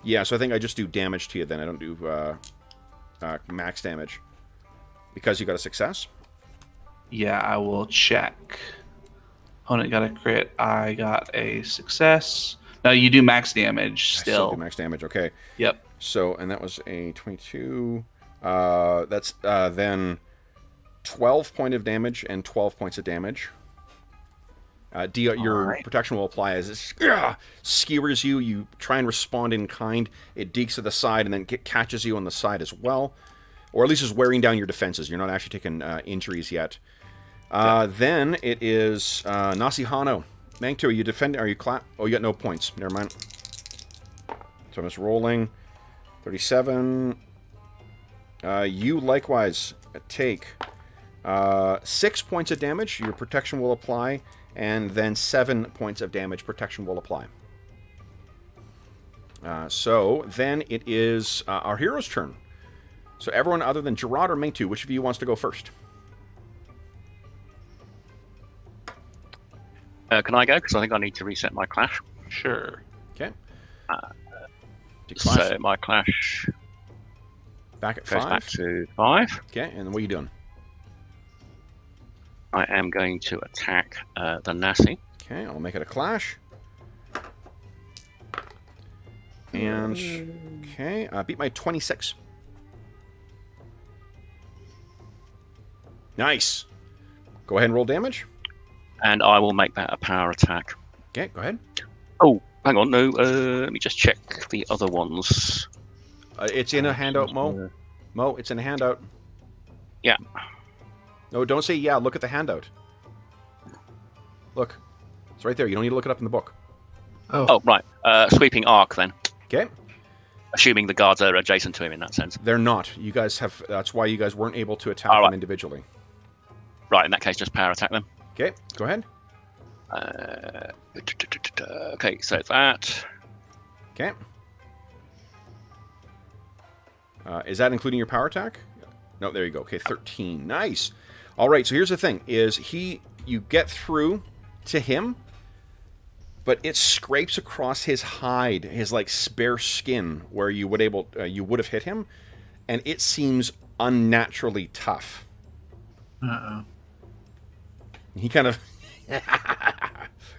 Yeah, so I think I just do damage to you then. I don't do max damage. Because you got a success? Yeah, I will check. Opponent got a crit. I got a success. No, you do max damage I still. do max damage, okay. Yep. So, and that was a 22. That's then 12 point of damage and 12 points of damage. Your protection will apply as it skewers you. You try and respond in kind. It dekes to the side and then catches you on the side as well. Or at least is wearing down your defenses. You're not actually taking injuries yet. Then it is Nasihano. Mangtu, are you defending? Are you Oh, you got no points. Never mind. So I'm just rolling. 37. You likewise take 6 points of damage. Your protection will apply. And then 7 points of damage. Protection will apply. So then it is our hero's turn. So everyone other than Gerard or Mengtu, which of you wants to go first? Can I go? Because I think I need to reset my clash. Sure. Okay. So my clash back at goes 5. back to 5. Okay, and what are you doing? I am going to attack the Nasi. Okay, I'll make it a clash. And, okay, beat my 26. Nice. Go ahead and roll damage. And I will make that a power attack. Okay, go ahead. Oh, hang on. No, let me just check the other ones. It's in a handout, Mo. Mo, it's in a handout. Yeah. No, don't say yeah. Look at the handout. Look. It's right there. You don't need to look it up in the book. Oh, right. Sweeping arc, then. Okay. Assuming the guards are adjacent to him in that sense. They're not. You guys have... That's why you guys weren't able to attack them individually. Right, in that case, just power attack them. Okay, go ahead. Okay, so that. Okay. Is that including your power attack? No, there you go. Okay, 13. Nice. All right, so here's the thing. You get through to him, but it scrapes across his hide, his like spare skin, where you would have hit him, and it seems unnaturally tough. Uh-oh. He kind of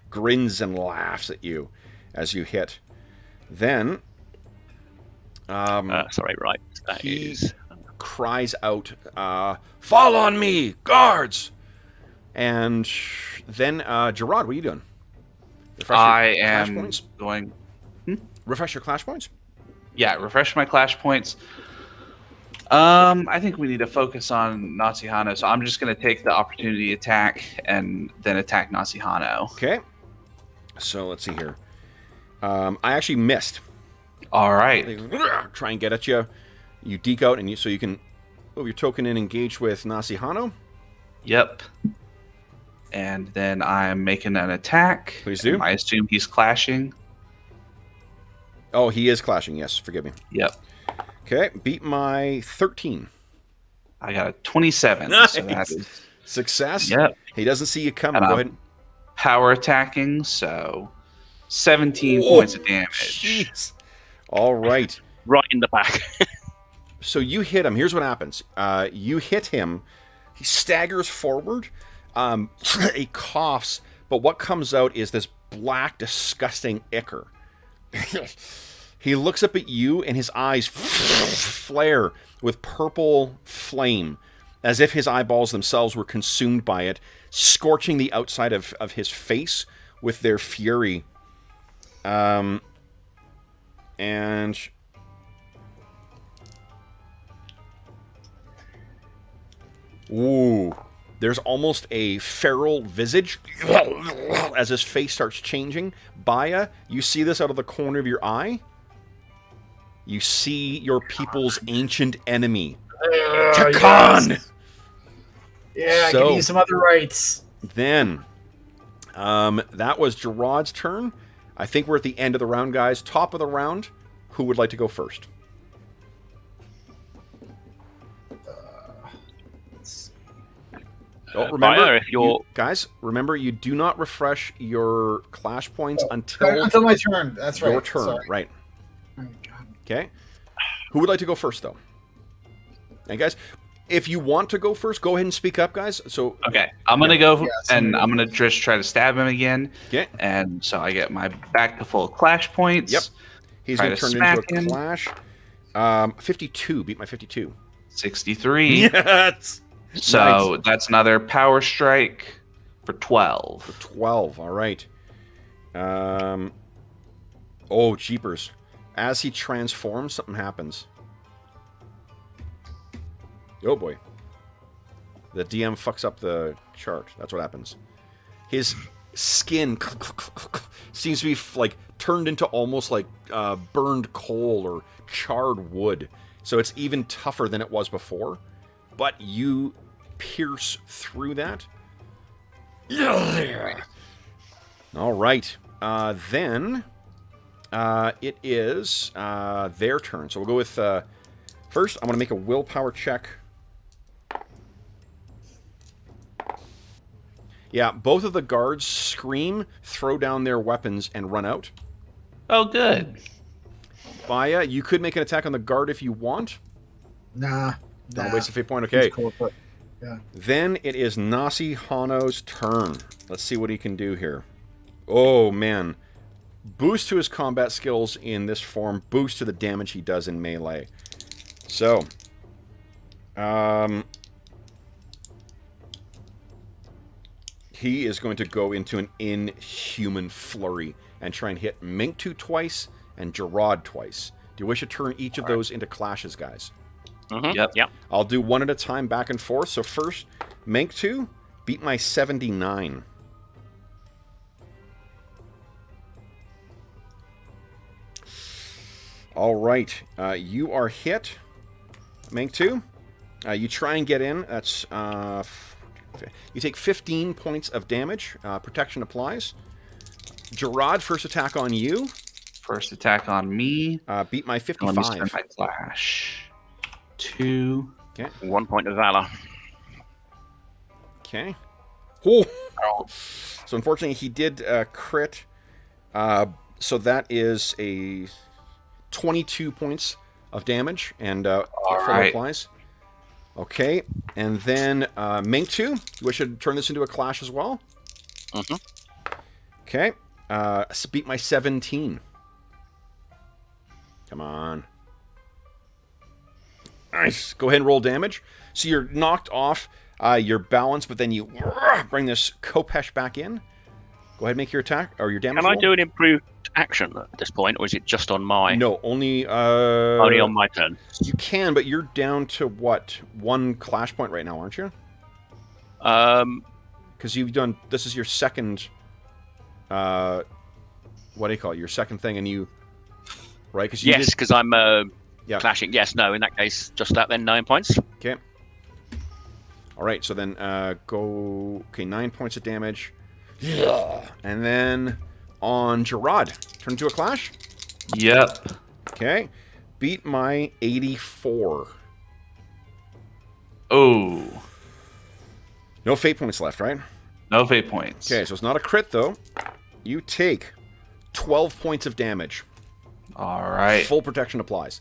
grins and laughs at you as you hit. Then, sorry, right. He cries out, "Fall on me, guards!" And then, Gerard, what are you doing? I am going... Refresh your clash points? Yeah, refresh my clash points. I think we need to focus on Nasihano, so I'm just going to take the opportunity attack and then attack Nasihano. Okay. So let's see here. I actually missed. All right. They try and get at you. You deke out, and so you can move your token and engage with Nasihano. Yep. And then I'm making an attack. Please do. I assume he's clashing. Oh, he is clashing. Yes, forgive me. Yep. Okay, beat my 13. I got a 27. Nice. So that is Success. Yep. He doesn't see you coming. And Go I'm ahead. power attacking, so 17 points of damage. Jeez. All right. Right in the back. So you hit him. Here's what happens. You hit him. He staggers forward. He coughs, but what comes out is this black, disgusting ichor. He looks up at you, and his eyes flare with purple flame, as if his eyeballs themselves were consumed by it, scorching the outside of his face with their fury. And ooh, there's almost a feral visage as his face starts changing. Baya, you see this out of the corner of your eye. You see your people's ancient enemy, Takan. Yes. Yeah, So- give me some other rights. Then, that was Gerard's turn. I think we're at the end of the round, guys. Top of the round. Who would like to go first? Oh, remember, Baya, if you're- guys, remember you do not refresh your clash points until Until my turn. That's right. your turn. Sorry. Right. Oh, God. Okay. Who would like to go first, though? And guys, if you want to go first, go ahead and speak up, guys. So, Okay, I'm going to go Yeah, and I'm going to just try to stab him again. okay, And so I get my back to full clash points. Yep. he's Try going to to turn into smack a him. clash. 52. Beat my 52. 63. Yes. So that's another power strike for 12. 12. All right. Oh, jeepers. As he transforms, something happens. Oh, boy. The DM fucks up the chart. That's what happens. His skin seems to be like turned into almost like burned coal or charred wood. So it's even tougher than it was before. But you pierce through that. All right. Then it is their turn. So we'll go with... first, I'm going to make a willpower check. Yeah, both of the guards scream, throw down their weapons, and run out. Oh, good. Baya, you could make an attack on the guard if you want. Nah. Don't nah. waste a fate point. He's Okay. cool, but- yeah. Then it is Nasi Hano's turn. Let's see what he can do here. Oh, man. Boost to his combat skills in this form. Boost to the damage he does in melee. So. He is going to go into an inhuman flurry and try and hit Minktu twice and Gerard twice. Do you wish to turn each of those into clashes, guys? Yep. Yep. I'll do one at a time, back and forth. So first, Minktu, beat my 79. All right, you are hit, Minktu. You try and get in. That's you take 15 points of damage. Protection applies. Gerard, first attack on you. First attack on me. Beat my Let 55. me spend my clash. 2. 1 point of valor. Okay. Oh. So unfortunately, he did crit. So that is a 22 points of damage, and full right. applies. Okay, and then Minktu, we should turn this into a clash as well. Mm-hmm. Okay, beat my 17. Come on. Nice. Go ahead and roll damage. So you're knocked off your balance, but then you bring this Kopesh back in. Go ahead and make your attack or your damage Can I roll. do an improved action at this point, or is it just on my? No, only Only on my turn. You can, but you're down to what? 1 clash point right now, aren't you? Because you've done. This is your second. What do you call it? Your second thing, and you. Right? Cause you yes, because I'm yeah. clashing. Yes, no. In that case, just that then 9 points. Okay. All right. So then go. Okay, 9 points of damage. Yeah. And then on Gerard, turn into a clash. Yep. Okay. Beat my 84. Oh. No fate points left, right? No fate points. Okay, so it's not a crit, though. You take 12 points of damage. All right. Full protection applies.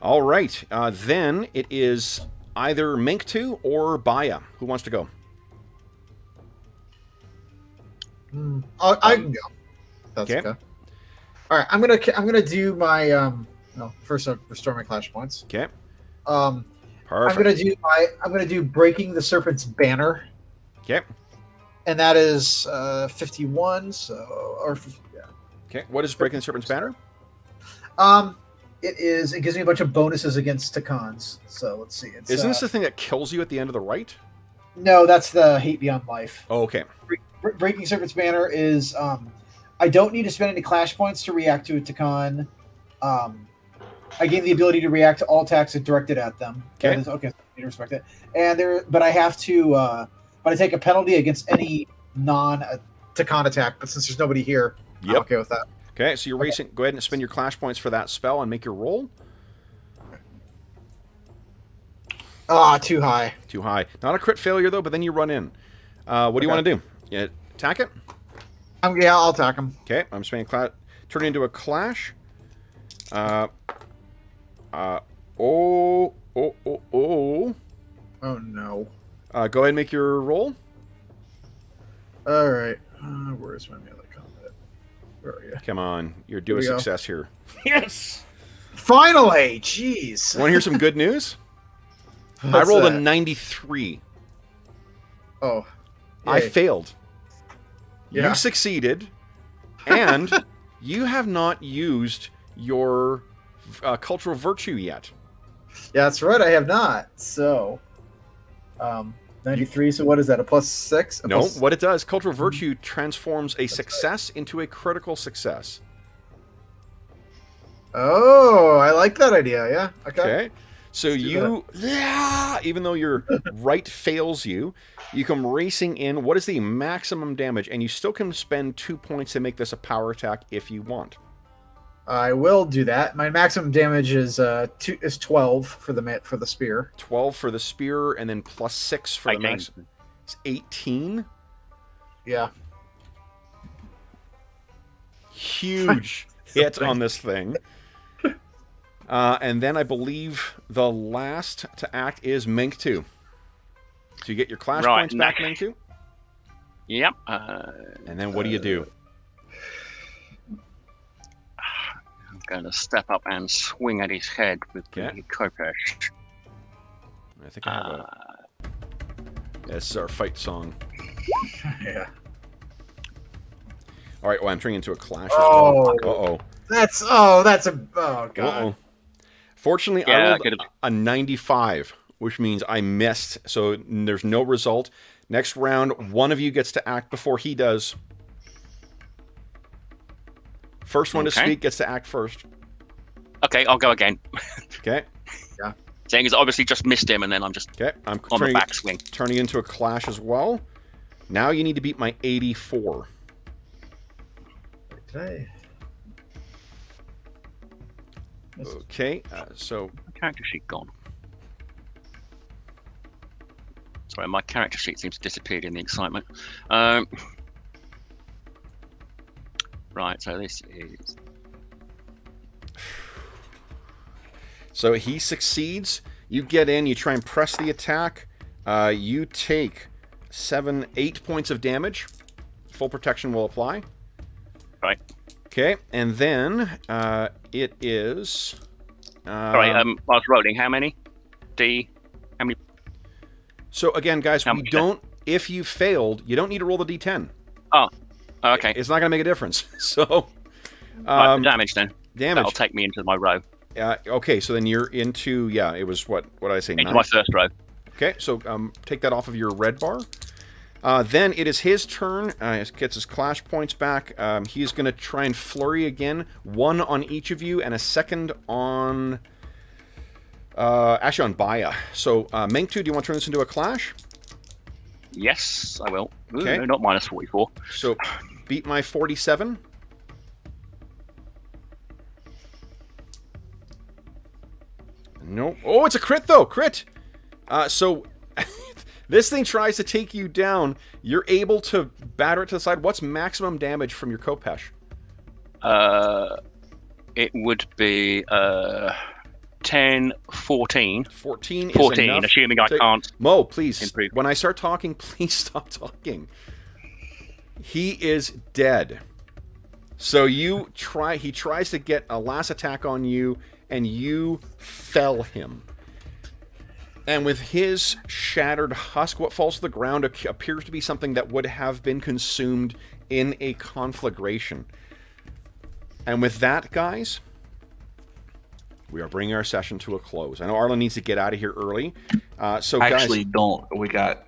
All right. Then it is either Mink2 or Baya. Who wants to go? I can go. That's Okay. okay. All right, I'm gonna do my no, first I'll restore my clash points. Okay. Perfect. I'm gonna do breaking the serpent's banner, Okay. and that is 51. So yeah. Okay. What is Breaking the Serpent's Banner? It gives me a bunch of bonuses against Takans. So let's see. Isn't this the thing that kills you at the end of the right? No, that's the Hate Beyond Life. Oh, okay. Breaking Serpent's Banner is I don't need to spend any clash points to react to a Takan. I gain the ability to react to all attacks directed at them. Okay. Okay, I need to respect that. But I have to. But I take a penalty against any non-Takan attack. But since there's nobody here, I'm okay with that. Okay, so you're racing. Go ahead and spend your clash points for that spell and make your roll. Too high. Too high. Not a crit failure though, but then you run in. What do you want to do? You attack it? I'll attack him. Okay, I'm spending turn it into a clash. Oh no. Go ahead and make your roll. All right. Where's my melee combat? Where are you? Come on, you're due a Here we go. success here. Yes. Finally, jeez. Want to hear some good news? I What's rolled that? a 93. Oh. I Yay. failed. Yeah. You succeeded, and you have not used your cultural virtue yet. Yeah, that's right. I have not. So, 93. So what is that? A +6? No, what it does, cultural virtue transforms a success into a critical success. Oh, I like that idea. Yeah. Okay. So you, even though your right fails you, you come racing in. What is the maximum damage? And you still can spend 2 points to make this a power attack if you want. I will do that. My maximum damage is 12 for the spear. 12 for the spear, and then +6 for the max. It's 18. Yeah. Huge hit on this thing. And then I believe the last to act is Mink 2. So you get your clash points back, Mink 2. Yep. And then what do you do? I'm going to step up and swing at his head with the Kopesh. I think I have this is our fight song. Yeah. All right, well, I'm turning into a clash. Oh. Uh-oh. That's a... Oh, God. Uh-oh. Fortunately, I rolled a 95, which means I missed, so there's no result. Next round, one of you gets to act before he does. First one to speak gets to act first. Okay, I'll go again. Okay. Yeah. Saying is obviously just missed him, and then I'm just I'm on the backswing. Turning into a clash as well. Now you need to beat my 84. Okay. Okay, so... My character sheet gone. Sorry, my character sheet seems to have disappeared in the excitement. Right, so this is... So he succeeds. You get in, you try and press the attack. You take 8 points of damage. Full protection will apply. Right. Okay, and then it is... Sorry, I was rolling. How many? How many? So again, guys, we don't... If you failed, you don't need to roll the d10. Oh, okay. It's not going to make a difference. So Right, the damage then. Damage. That'll take me into my row. Okay, so then you're into, it was what did I say? Into 9? my first row. Okay, so take that off of your red bar. Then it is his turn. He gets his clash points back. He's going to try and flurry again. 1 on each of you, and a second on... actually on Baya. So, Menktu, do you want to turn this into a clash? Yes, I will. Ooh, Okay. no, not minus 44. So, beat my 47. Nope. Oh, it's a crit, though. Crit. So, this thing tries to take you down. You're able to batter it to the side. What's maximum damage from your Kopesh? It would be 10, 14. 14 is 14, enough. assuming I can't Mo, please. improve. When I start talking, please stop talking. He is dead. So he tries to get a last attack on you, and you fell him. And with his shattered husk, what falls to the ground appears to be something that would have been consumed in a conflagration. And with that, guys, we are bringing our session to a close. I know Arlen needs to get out of here early. So guys, Actually, don't.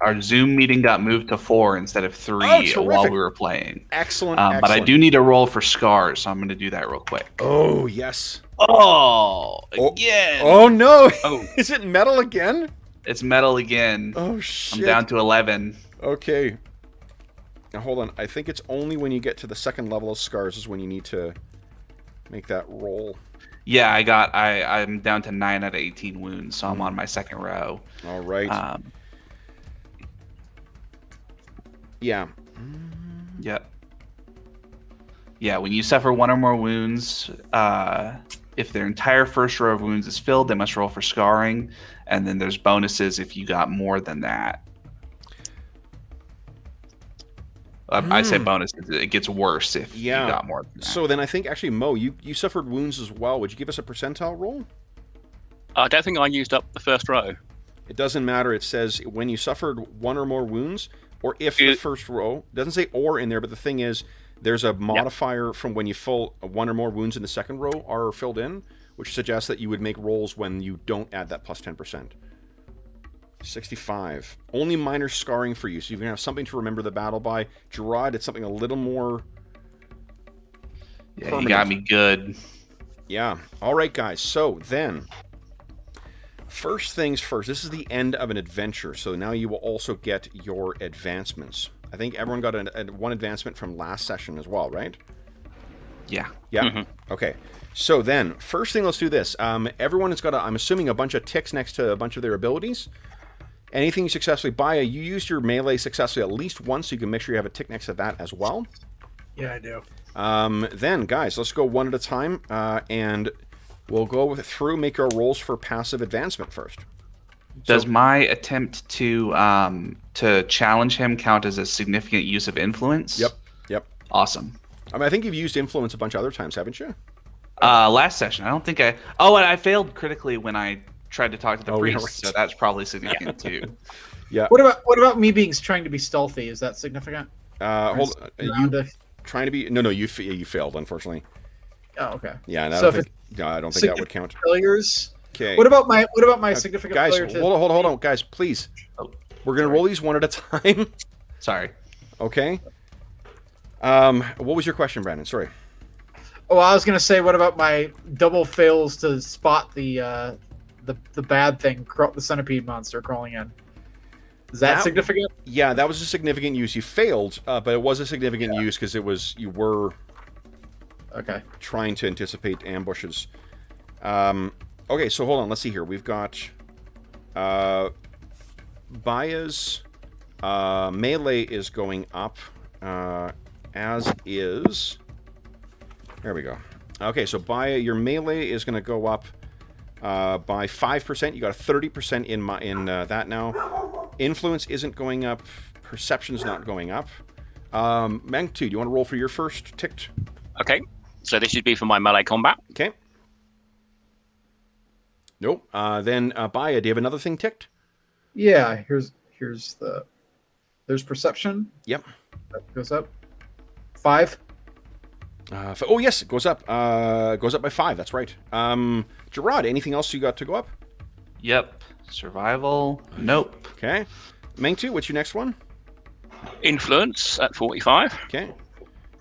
Our Zoom meeting got moved to 4 instead of 3 terrific. while we were playing. Excellent, But I excellent. do need a roll for scars, so I'm going to do that real quick. Oh, yes. Oh, Oh. again. Oh, no. Oh. Is it metal again? It's metal again. Oh, shit. I'm down to 11. Okay. Now, hold on. I think it's only when you get to the second level of scars is when you need to make that roll. Yeah, I'm down to 9 out of 18 wounds, so I'm on my second row. All right. Yeah. Yep. Yeah, when you suffer 1 or more wounds, if their entire first row of wounds is filled, they must roll for scarring, and then there's bonuses if you got more than that. I say bonuses. It gets worse if you got more than that. So then I think, actually, Mo, you suffered wounds as well. Would you give us a percentile roll? I don't think I used up the first row. It doesn't matter. It says when you suffered 1 or more wounds, or if the first row. It doesn't say or in there, but the thing is, there's a modifier from when you fill 1 or more wounds in the second row are filled in, which suggests that you would make rolls when you don't add that plus 10%. 65. Only minor scarring for you, so you can have something to remember the battle by. Gerard, it's something a little more Yeah, permanent. you got me good. Yeah. All right, guys. So then, first things first. This is the end of an adventure, so now you will also get your advancements. I think everyone got one advancement from last session as well, right? Yeah. Yeah. Mm-hmm. Okay. So then, first thing, let's do this. Everyone has got, I'm assuming, a bunch of ticks next to a bunch of their abilities. Anything you successfully buy, you used your melee successfully at least once, so you can make sure you have a tick next to that as well. Yeah, I do. Then, guys, let's go one at a time, and we'll go through, make our rolls for passive advancement first. Does my attempt to challenge him count as a significant use of influence? Yep. Awesome. I mean, I think you've used influence a bunch of other times, haven't you? Last session, I don't think I... Oh, and I failed critically when I tried to talk to the priest, right. so that's probably significant too. Yeah. What about me being trying to be stealthy? Is that significant? Hold on. You Around a- trying to be... No, you failed, unfortunately. Oh, okay. Yeah, and So if I don't think that would count. Failures. Okay. What about my significant Guys, failure? hold on, guys, please. Oh, We're gonna roll these one at a time. sorry. Okay. What was your question, Brandon? Sorry. Oh, I was gonna say, what about my double fails to spot the bad thing, the centipede monster crawling in? Is that significant? Yeah, that was a significant use. You failed, but it was a significant use because you were Okay. trying to anticipate ambushes. Okay, so hold on. Let's see here. We've got Baya's melee is going up, as is... There we go. Okay, so Baya, your melee is going to go up by 5%. You got a 30% in that now. Influence isn't going up. Perception's not going up. Menktu, do you want to roll for your first ticked? Okay, so this should be for my melee combat. Okay. Nope. Then Baya, do you have another thing ticked? Yeah. There's perception. Yep. That goes up. 5. Oh yes, it goes up. Goes up by 5. That's right. Gerard, anything else you got to go up? Yep. Survival. Nope. Okay. Mengtu, what's your next one? Influence at 45. Okay.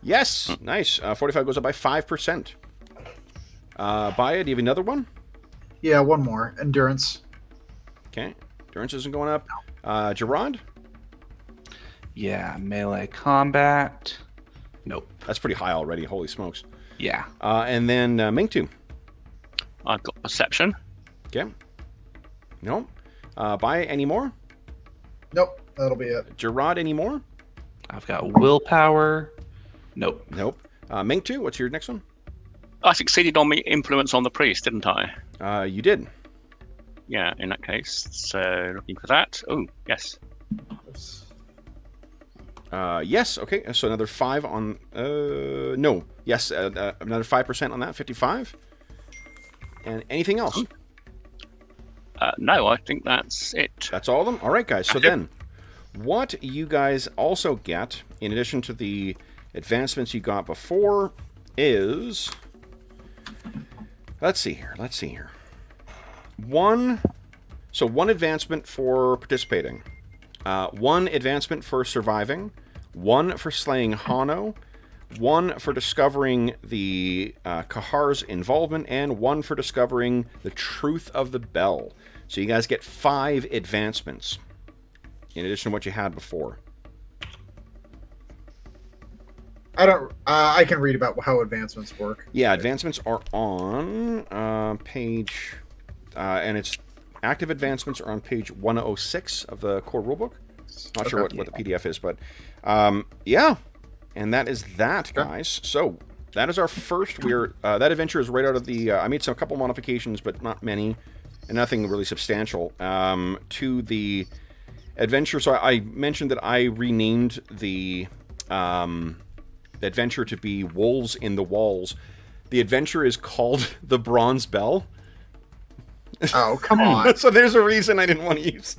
Yes, nice. 45 goes up by 5%. Baya, do you have another one? Yeah, one more. Endurance. Okay. Endurance isn't going up. Gerard? Yeah. Melee combat. Nope. That's pretty high already. Holy smokes. Yeah. And then Mengtu. I've got perception. Okay. No. Baya, any more? Nope, that'll be it. Gerard, any more? I've got willpower. Nope. Nope. Mengtu, what's your next one? I succeeded on my influence on the priest, didn't I? You did. Yeah, in that case. So looking for that. Oh, yes. Yes. Okay. So another 5 on. No. Yes. Another 5% on that. 55. And anything else? No, I think that's it. That's all of them. All right, guys. So then, what you guys also get, in addition to the advancements you got before, is. Let's see here. One advancement for participating. 1 advancement for surviving. 1 for slaying Hano. 1 for discovering the Kahar's involvement. And 1 for discovering the truth of the bell. So you guys get 5 advancements. In addition to what you had before. I can read about how advancements work. Yeah, advancements are on page... and it's... Active advancements are on page 106 of the core rulebook. Not sure what the PDF is, but yeah. And that is that, guys. So that is our first. That adventure is right out of the. I made a couple modifications, but not many, and nothing really substantial to the adventure. So I mentioned that I renamed the adventure to be Wolves in the Walls. The adventure is called The Bronze Bell. Oh, come on. So there's a reason I didn't want to use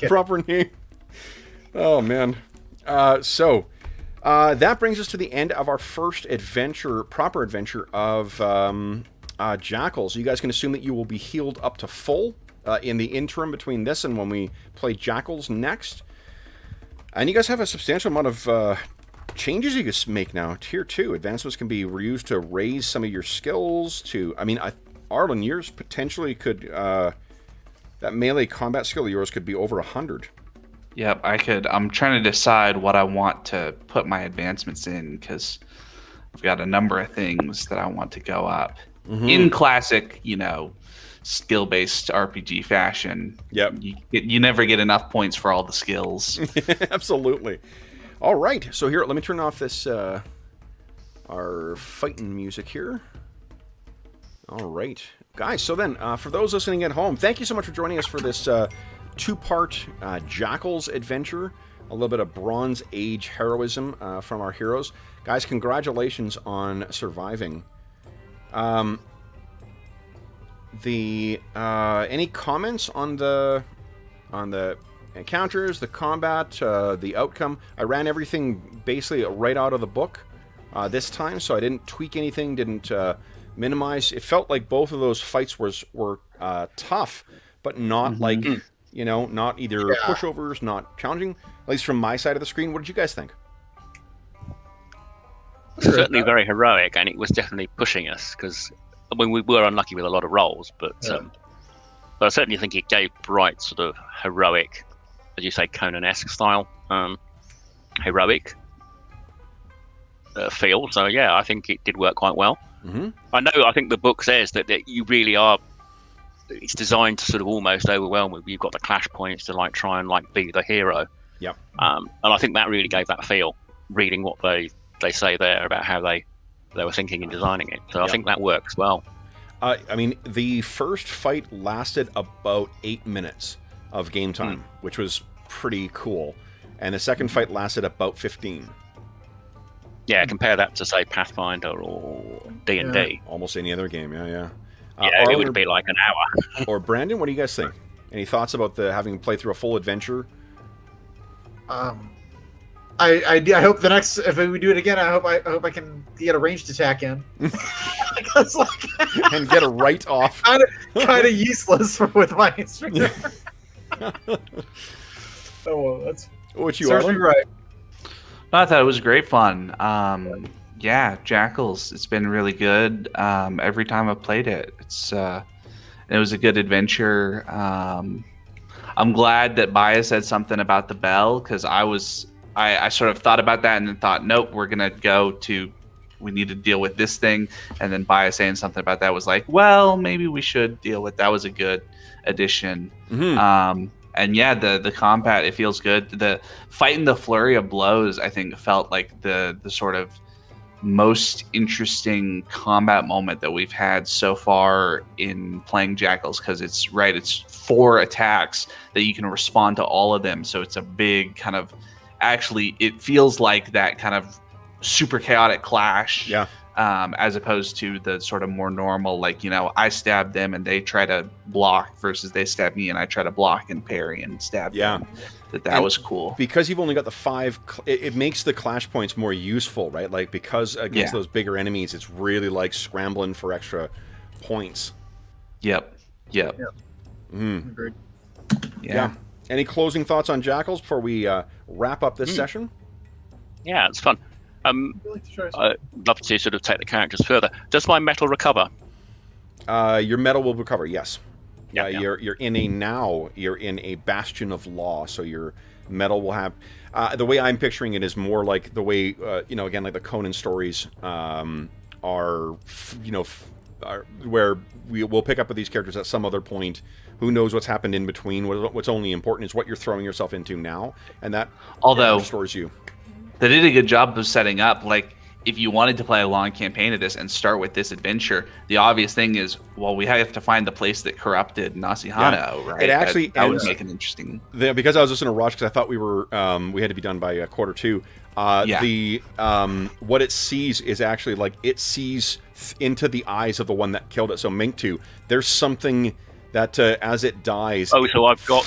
proper name. Oh, man. So that brings us to the end of our first proper adventure of Jackals. You guys can assume that you will be healed up to full in the interim between this and when we play Jackals next. And you guys have a substantial amount of changes you can make now. Tier 2. Advancements can be reused to raise some of your skills to... Arlen, yours potentially could... that melee combat skill of yours could be over 100. Yep, I could. I'm trying to decide what I want to put my advancements in, because I've got a number of things that I want to go up. Mm-hmm. In classic, skill-based RPG fashion. Yep. You never get enough points for all the skills. Absolutely. All right, so here, let me turn off this, our fighting music here. All right, guys, so then, for those listening at home, thank you so much for joining us for this 2-part Jackals adventure. A little bit of Bronze Age heroism from our heroes. Guys, congratulations on surviving. Any comments on the encounters, the combat, the outcome? I ran everything basically right out of the book this time, so I didn't tweak anything, didn't... minimize. It felt like both of those fights were tough, but not like, not either pushovers, not challenging. At least from my side of the screen. What did you guys think? Certainly very heroic, and it was definitely pushing us, because we were unlucky with a lot of rolls, but I certainly think it gave bright sort of heroic, as you say, Conan-esque style, heroic feel. So yeah, I think it did work quite well. Mm-hmm. I think the book says that you really are. It's designed to sort of almost overwhelm with. You've got the clash points to try and be the hero. Yep. And I think that really gave that feel. Reading what they say there about how they were thinking in designing it. So I think that works well. The first fight lasted about 8 minutes of game time, which was pretty cool, and the second fight lasted about 15. Yeah, compare that to, say, Pathfinder or D&D. Yeah. Almost any other game, yeah. Arlen, it would be like an hour. Or Brandon, what do you guys think? Any thoughts about having played through a full adventure? I hope the next if we do it again, I hope I can get a ranged attack in. Because And get a right off. kind of useless with my instructor. Oh, well, that's What you serves me are? right. I thought it was great fun. Yeah, Jackals. It's been really good. Every time I've played it, it was a good adventure. I'm glad that Bias said something about the bell because I sort of thought about that and then thought, nope, we need to deal with this thing. And then Bias saying something about that was like, well, maybe we should deal with that. Was a good addition. Mm-hmm. And yeah, the combat, it feels good. The fight in the flurry of blows, I think, felt like the sort of most interesting combat moment that we've had so far in playing Jackals, because it's 4 attacks that you can respond to all of them. So it's a big kind of, actually, it feels like that kind of super chaotic clash. Yeah. As opposed to the sort of more normal, like, I stab them and they try to block versus they stab me and I try to block and parry and stab them. That was cool. Because you've only got the 5, it makes the clash points more useful, right? Like, because against those bigger enemies, it's really like scrambling for extra points. Yep. Mm. Agreed. Yeah. Any closing thoughts on Jackals before we wrap up this session? Yeah, it's fun. I'd like to try I'd love to sort of take the characters further. Does my metal recover? Your metal will recover, yes. Yeah. You're in a bastion of law, so your metal will have. The way I'm picturing it is more like the way again, like the Conan stories are where we'll pick up with these characters at some other point. Who knows what's happened in between? What's only important is what you're throwing yourself into now, and that restores you. They did a good job of setting up, like, if you wanted to play a long campaign of this and start with this adventure, the obvious thing is, well, we have to find the place that corrupted Nasihano, right? It actually that would make it interesting. Because I was listening to Rosh, because I thought we had to be done by quarter 2. What it sees is actually like it sees into the eyes of the one that killed it. So Minktu, there's something that as it dies, So I've got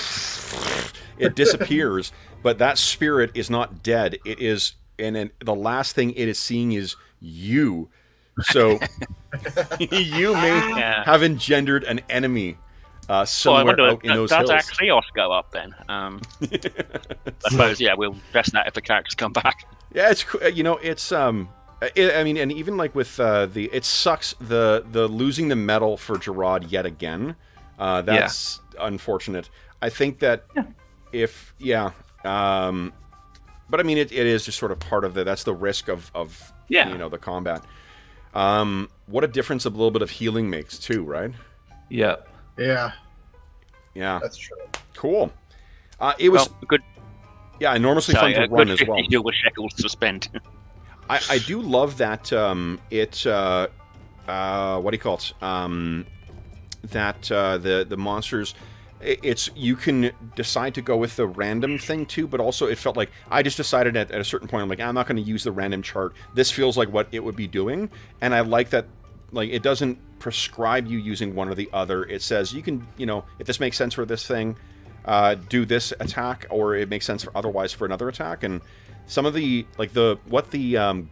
it disappears. But that spirit is not dead. It is, and the last thing it is seeing is you. So you may have engendered an enemy somewhere out in those hills. Does our Kleos go up then? I suppose, we'll test that if the characters come back. Yeah, it's and even like with it sucks the losing the medal for Gerard yet again. That's unfortunate. I think that but I mean, it is just sort of part of that's the risk of the combat. What a difference a little bit of healing makes too, right? Yeah. That's true. Cool. It was good. Yeah, enormously fun to run as well. Good with Shekels to spend. I do love that what do you call it? That the monsters. You can decide to go with the random thing too, but also it felt like I just decided at a certain point, I'm like, I'm not going to use the random chart. This feels like what it would be doing, and I like that. Like, it doesn't prescribe you using one or the other. It says you can, if this makes sense for this thing, do this attack, or it makes sense for otherwise for another attack. And some of the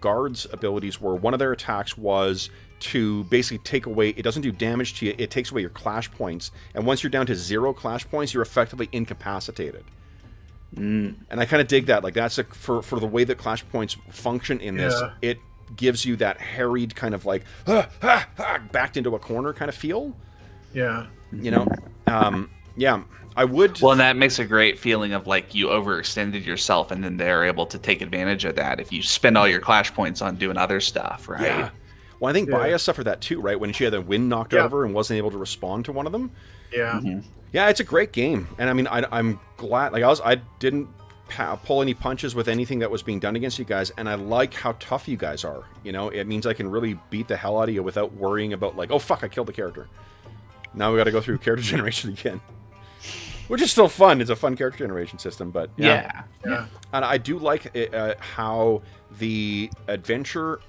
guards' abilities were, one of their attacks was to basically take away, it doesn't do damage to you, it takes away your clash points, and once you're down to 0 clash points, you're effectively incapacitated. And I kind of dig that. Like, that's for the way that clash points function in this, it gives you that harried kind of like backed into a corner kind of feel. I would. Well, and that makes a great feeling of like you overextended yourself, and then they're able to take advantage of that if you spend all your clash points on doing other stuff, right? Yeah. Well, I think Baya suffered that too, right? When she had the wind knocked out of her and wasn't able to respond to one of them. Yeah. Yeah, it's a great game, and I mean, I'm glad. Like, I didn't pull any punches with anything that was being done against you guys, and I like how tough you guys are. It means I can really beat the hell out of you without worrying about like, oh fuck, I killed the character. Now we got to go through character generation again. Which is still fun. It's a fun character generation system, but yeah. And I do like how the adventure,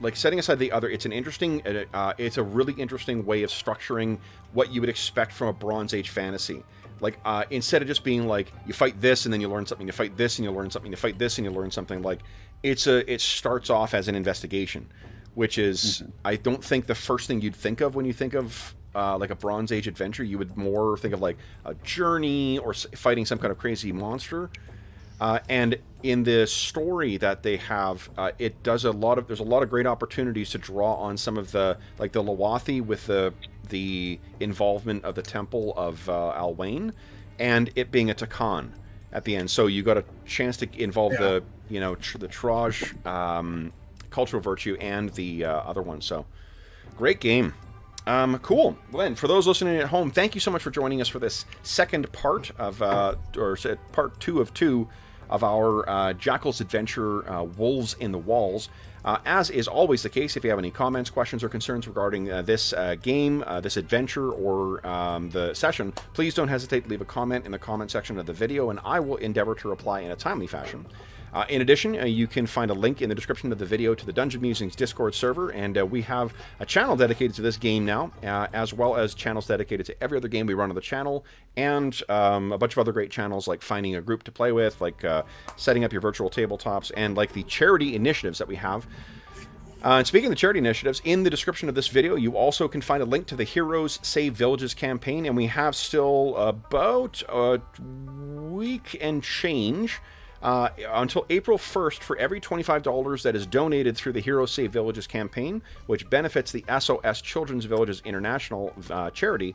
like setting aside the other, it's a really interesting way of structuring what you would expect from a Bronze Age fantasy. Like, instead of just being like, you fight this and then you learn something, you fight this and you learn something, you fight this and you learn something, like, it starts off as an investigation, which is, I don't think the first thing you'd think of when you think of, like a Bronze Age adventure. You would more think of, like, a journey or fighting some kind of crazy monster. And in the story that they have, it does there's a lot of great opportunities to draw on some of the, like, the Luwathi with the involvement of the Temple of Alwain, and it being a Takan at the end. So you got a chance to involve the, you know, the Traj cultural virtue and the other one. So great game. Cool. Well, for those listening at home, thank you so much for joining us for this second part of, or part 2 of 2 of our Jackals Adventure Wolves in the Walls. As is always the case, if you have any comments, questions, or concerns regarding this game, this adventure, or the session, please don't hesitate to leave a comment in the comment section of the video, and I will endeavor to reply in a timely fashion. In addition, you can find a link in the description of the video to the Dungeon Musings Discord server, and we have a channel dedicated to this game now, as well as channels dedicated to every other game we run on the channel, and a bunch of other great channels like finding a group to play with, like setting up your virtual tabletops, and like the charity initiatives that we have. And speaking of the charity initiatives, in the description of this video, you also can find a link to the Heroes Save Villages campaign, and we have still about a week and change until April 1st for every $25 that is donated through the Heroes Save Villages campaign, which benefits the SOS Children's Villages International charity.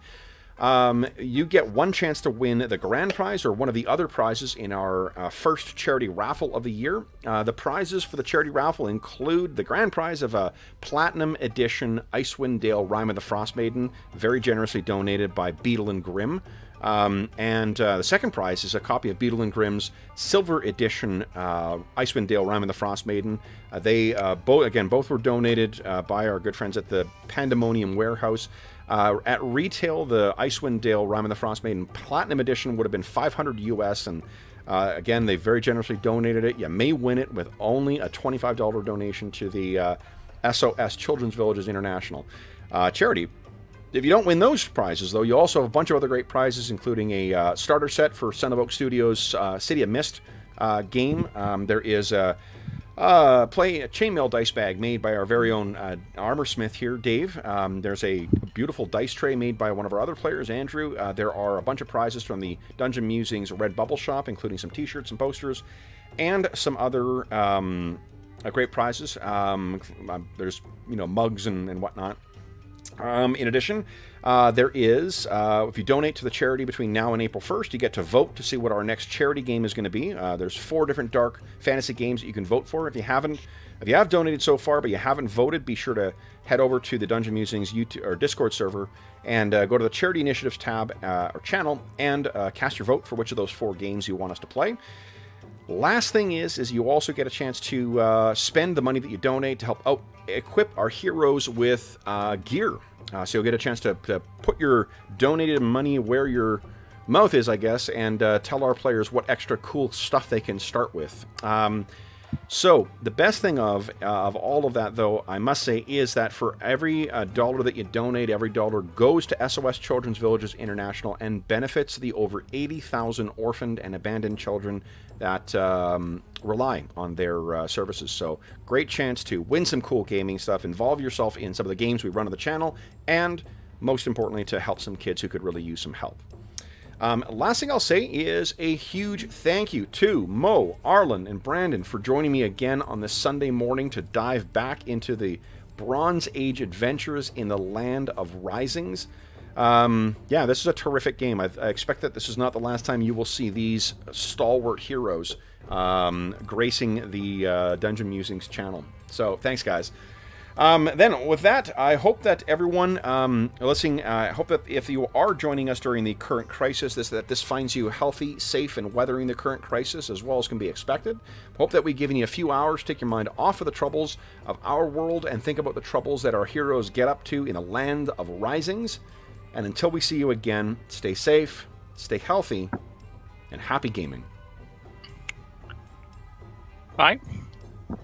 You get one chance to win the grand prize or one of the other prizes in our first charity raffle of the year. The prizes for the charity raffle include the grand prize of a Platinum Edition Icewind Dale Rime of the Frostmaiden, very generously donated by Beetle and Grimm. And the second prize is a copy of Beetle and Grimm's Silver Edition Icewind Dale Rime of the Frostmaiden. They both were donated by our good friends at the Pandemonium Warehouse. At retail, the Icewind Dale Rime of the Frostmaiden Platinum Edition would have been $500 US, and again, they very generously donated it. You may win it with only a $25 donation to the SOS Children's Villages International charity. If you don't win those prizes, though, you also have a bunch of other great prizes, including a starter set for Son of Oak Studios' City of Mist game. There is a chainmail dice bag made by our very own armor smith here, Dave. There's a beautiful dice tray made by one of our other players, Andrew. There are a bunch of prizes from the Dungeon Musings Red Bubble Shop, including some t-shirts and posters, and some other great prizes. There's, mugs and whatnot. In addition, there is, if you donate to the charity between now and April 1st, you get to vote to see what our next charity game is going to be. There's 4 different dark fantasy games that you can vote for. If you have donated so far but you haven't voted, be sure to head over to the Dungeon Musings YouTube or Discord server and go to the Charity Initiatives tab or channel and cast your vote for which of those 4 games you want us to play. Last thing is you also get a chance to spend the money that you donate to help equip our heroes with gear. So you'll get a chance to put your donated money where your mouth is, I guess, and tell our players what extra cool stuff they can start with. So the best thing of all of that, though, I must say, is that for every dollar that you donate, every dollar goes to SOS Children's Villages International and benefits the over 80,000 orphaned and abandoned children that rely on their services. So great chance to win some cool gaming stuff, involve yourself in some of the games we run on the channel, and most importantly, to help some kids who could really use some help. Last thing I'll say is a huge thank you to Mo, Arlen, and Brandon for joining me again on this Sunday morning to dive back into the Bronze Age adventures in the Land of Risings. Yeah, this is a terrific game. I expect that this is not the last time you will see these stalwart heroes gracing the Dungeon Musings channel. So, thanks, guys. Then, with that, I hope that everyone listening, I hope that if you are joining us during the current crisis, that this finds you healthy, safe, and weathering the current crisis as well as can be expected. Hope that we've given you a few hours to take your mind off of the troubles of our world and think about the troubles that our heroes get up to in the Land of Risings. And until we see you again, stay safe, stay healthy, and happy gaming. Bye.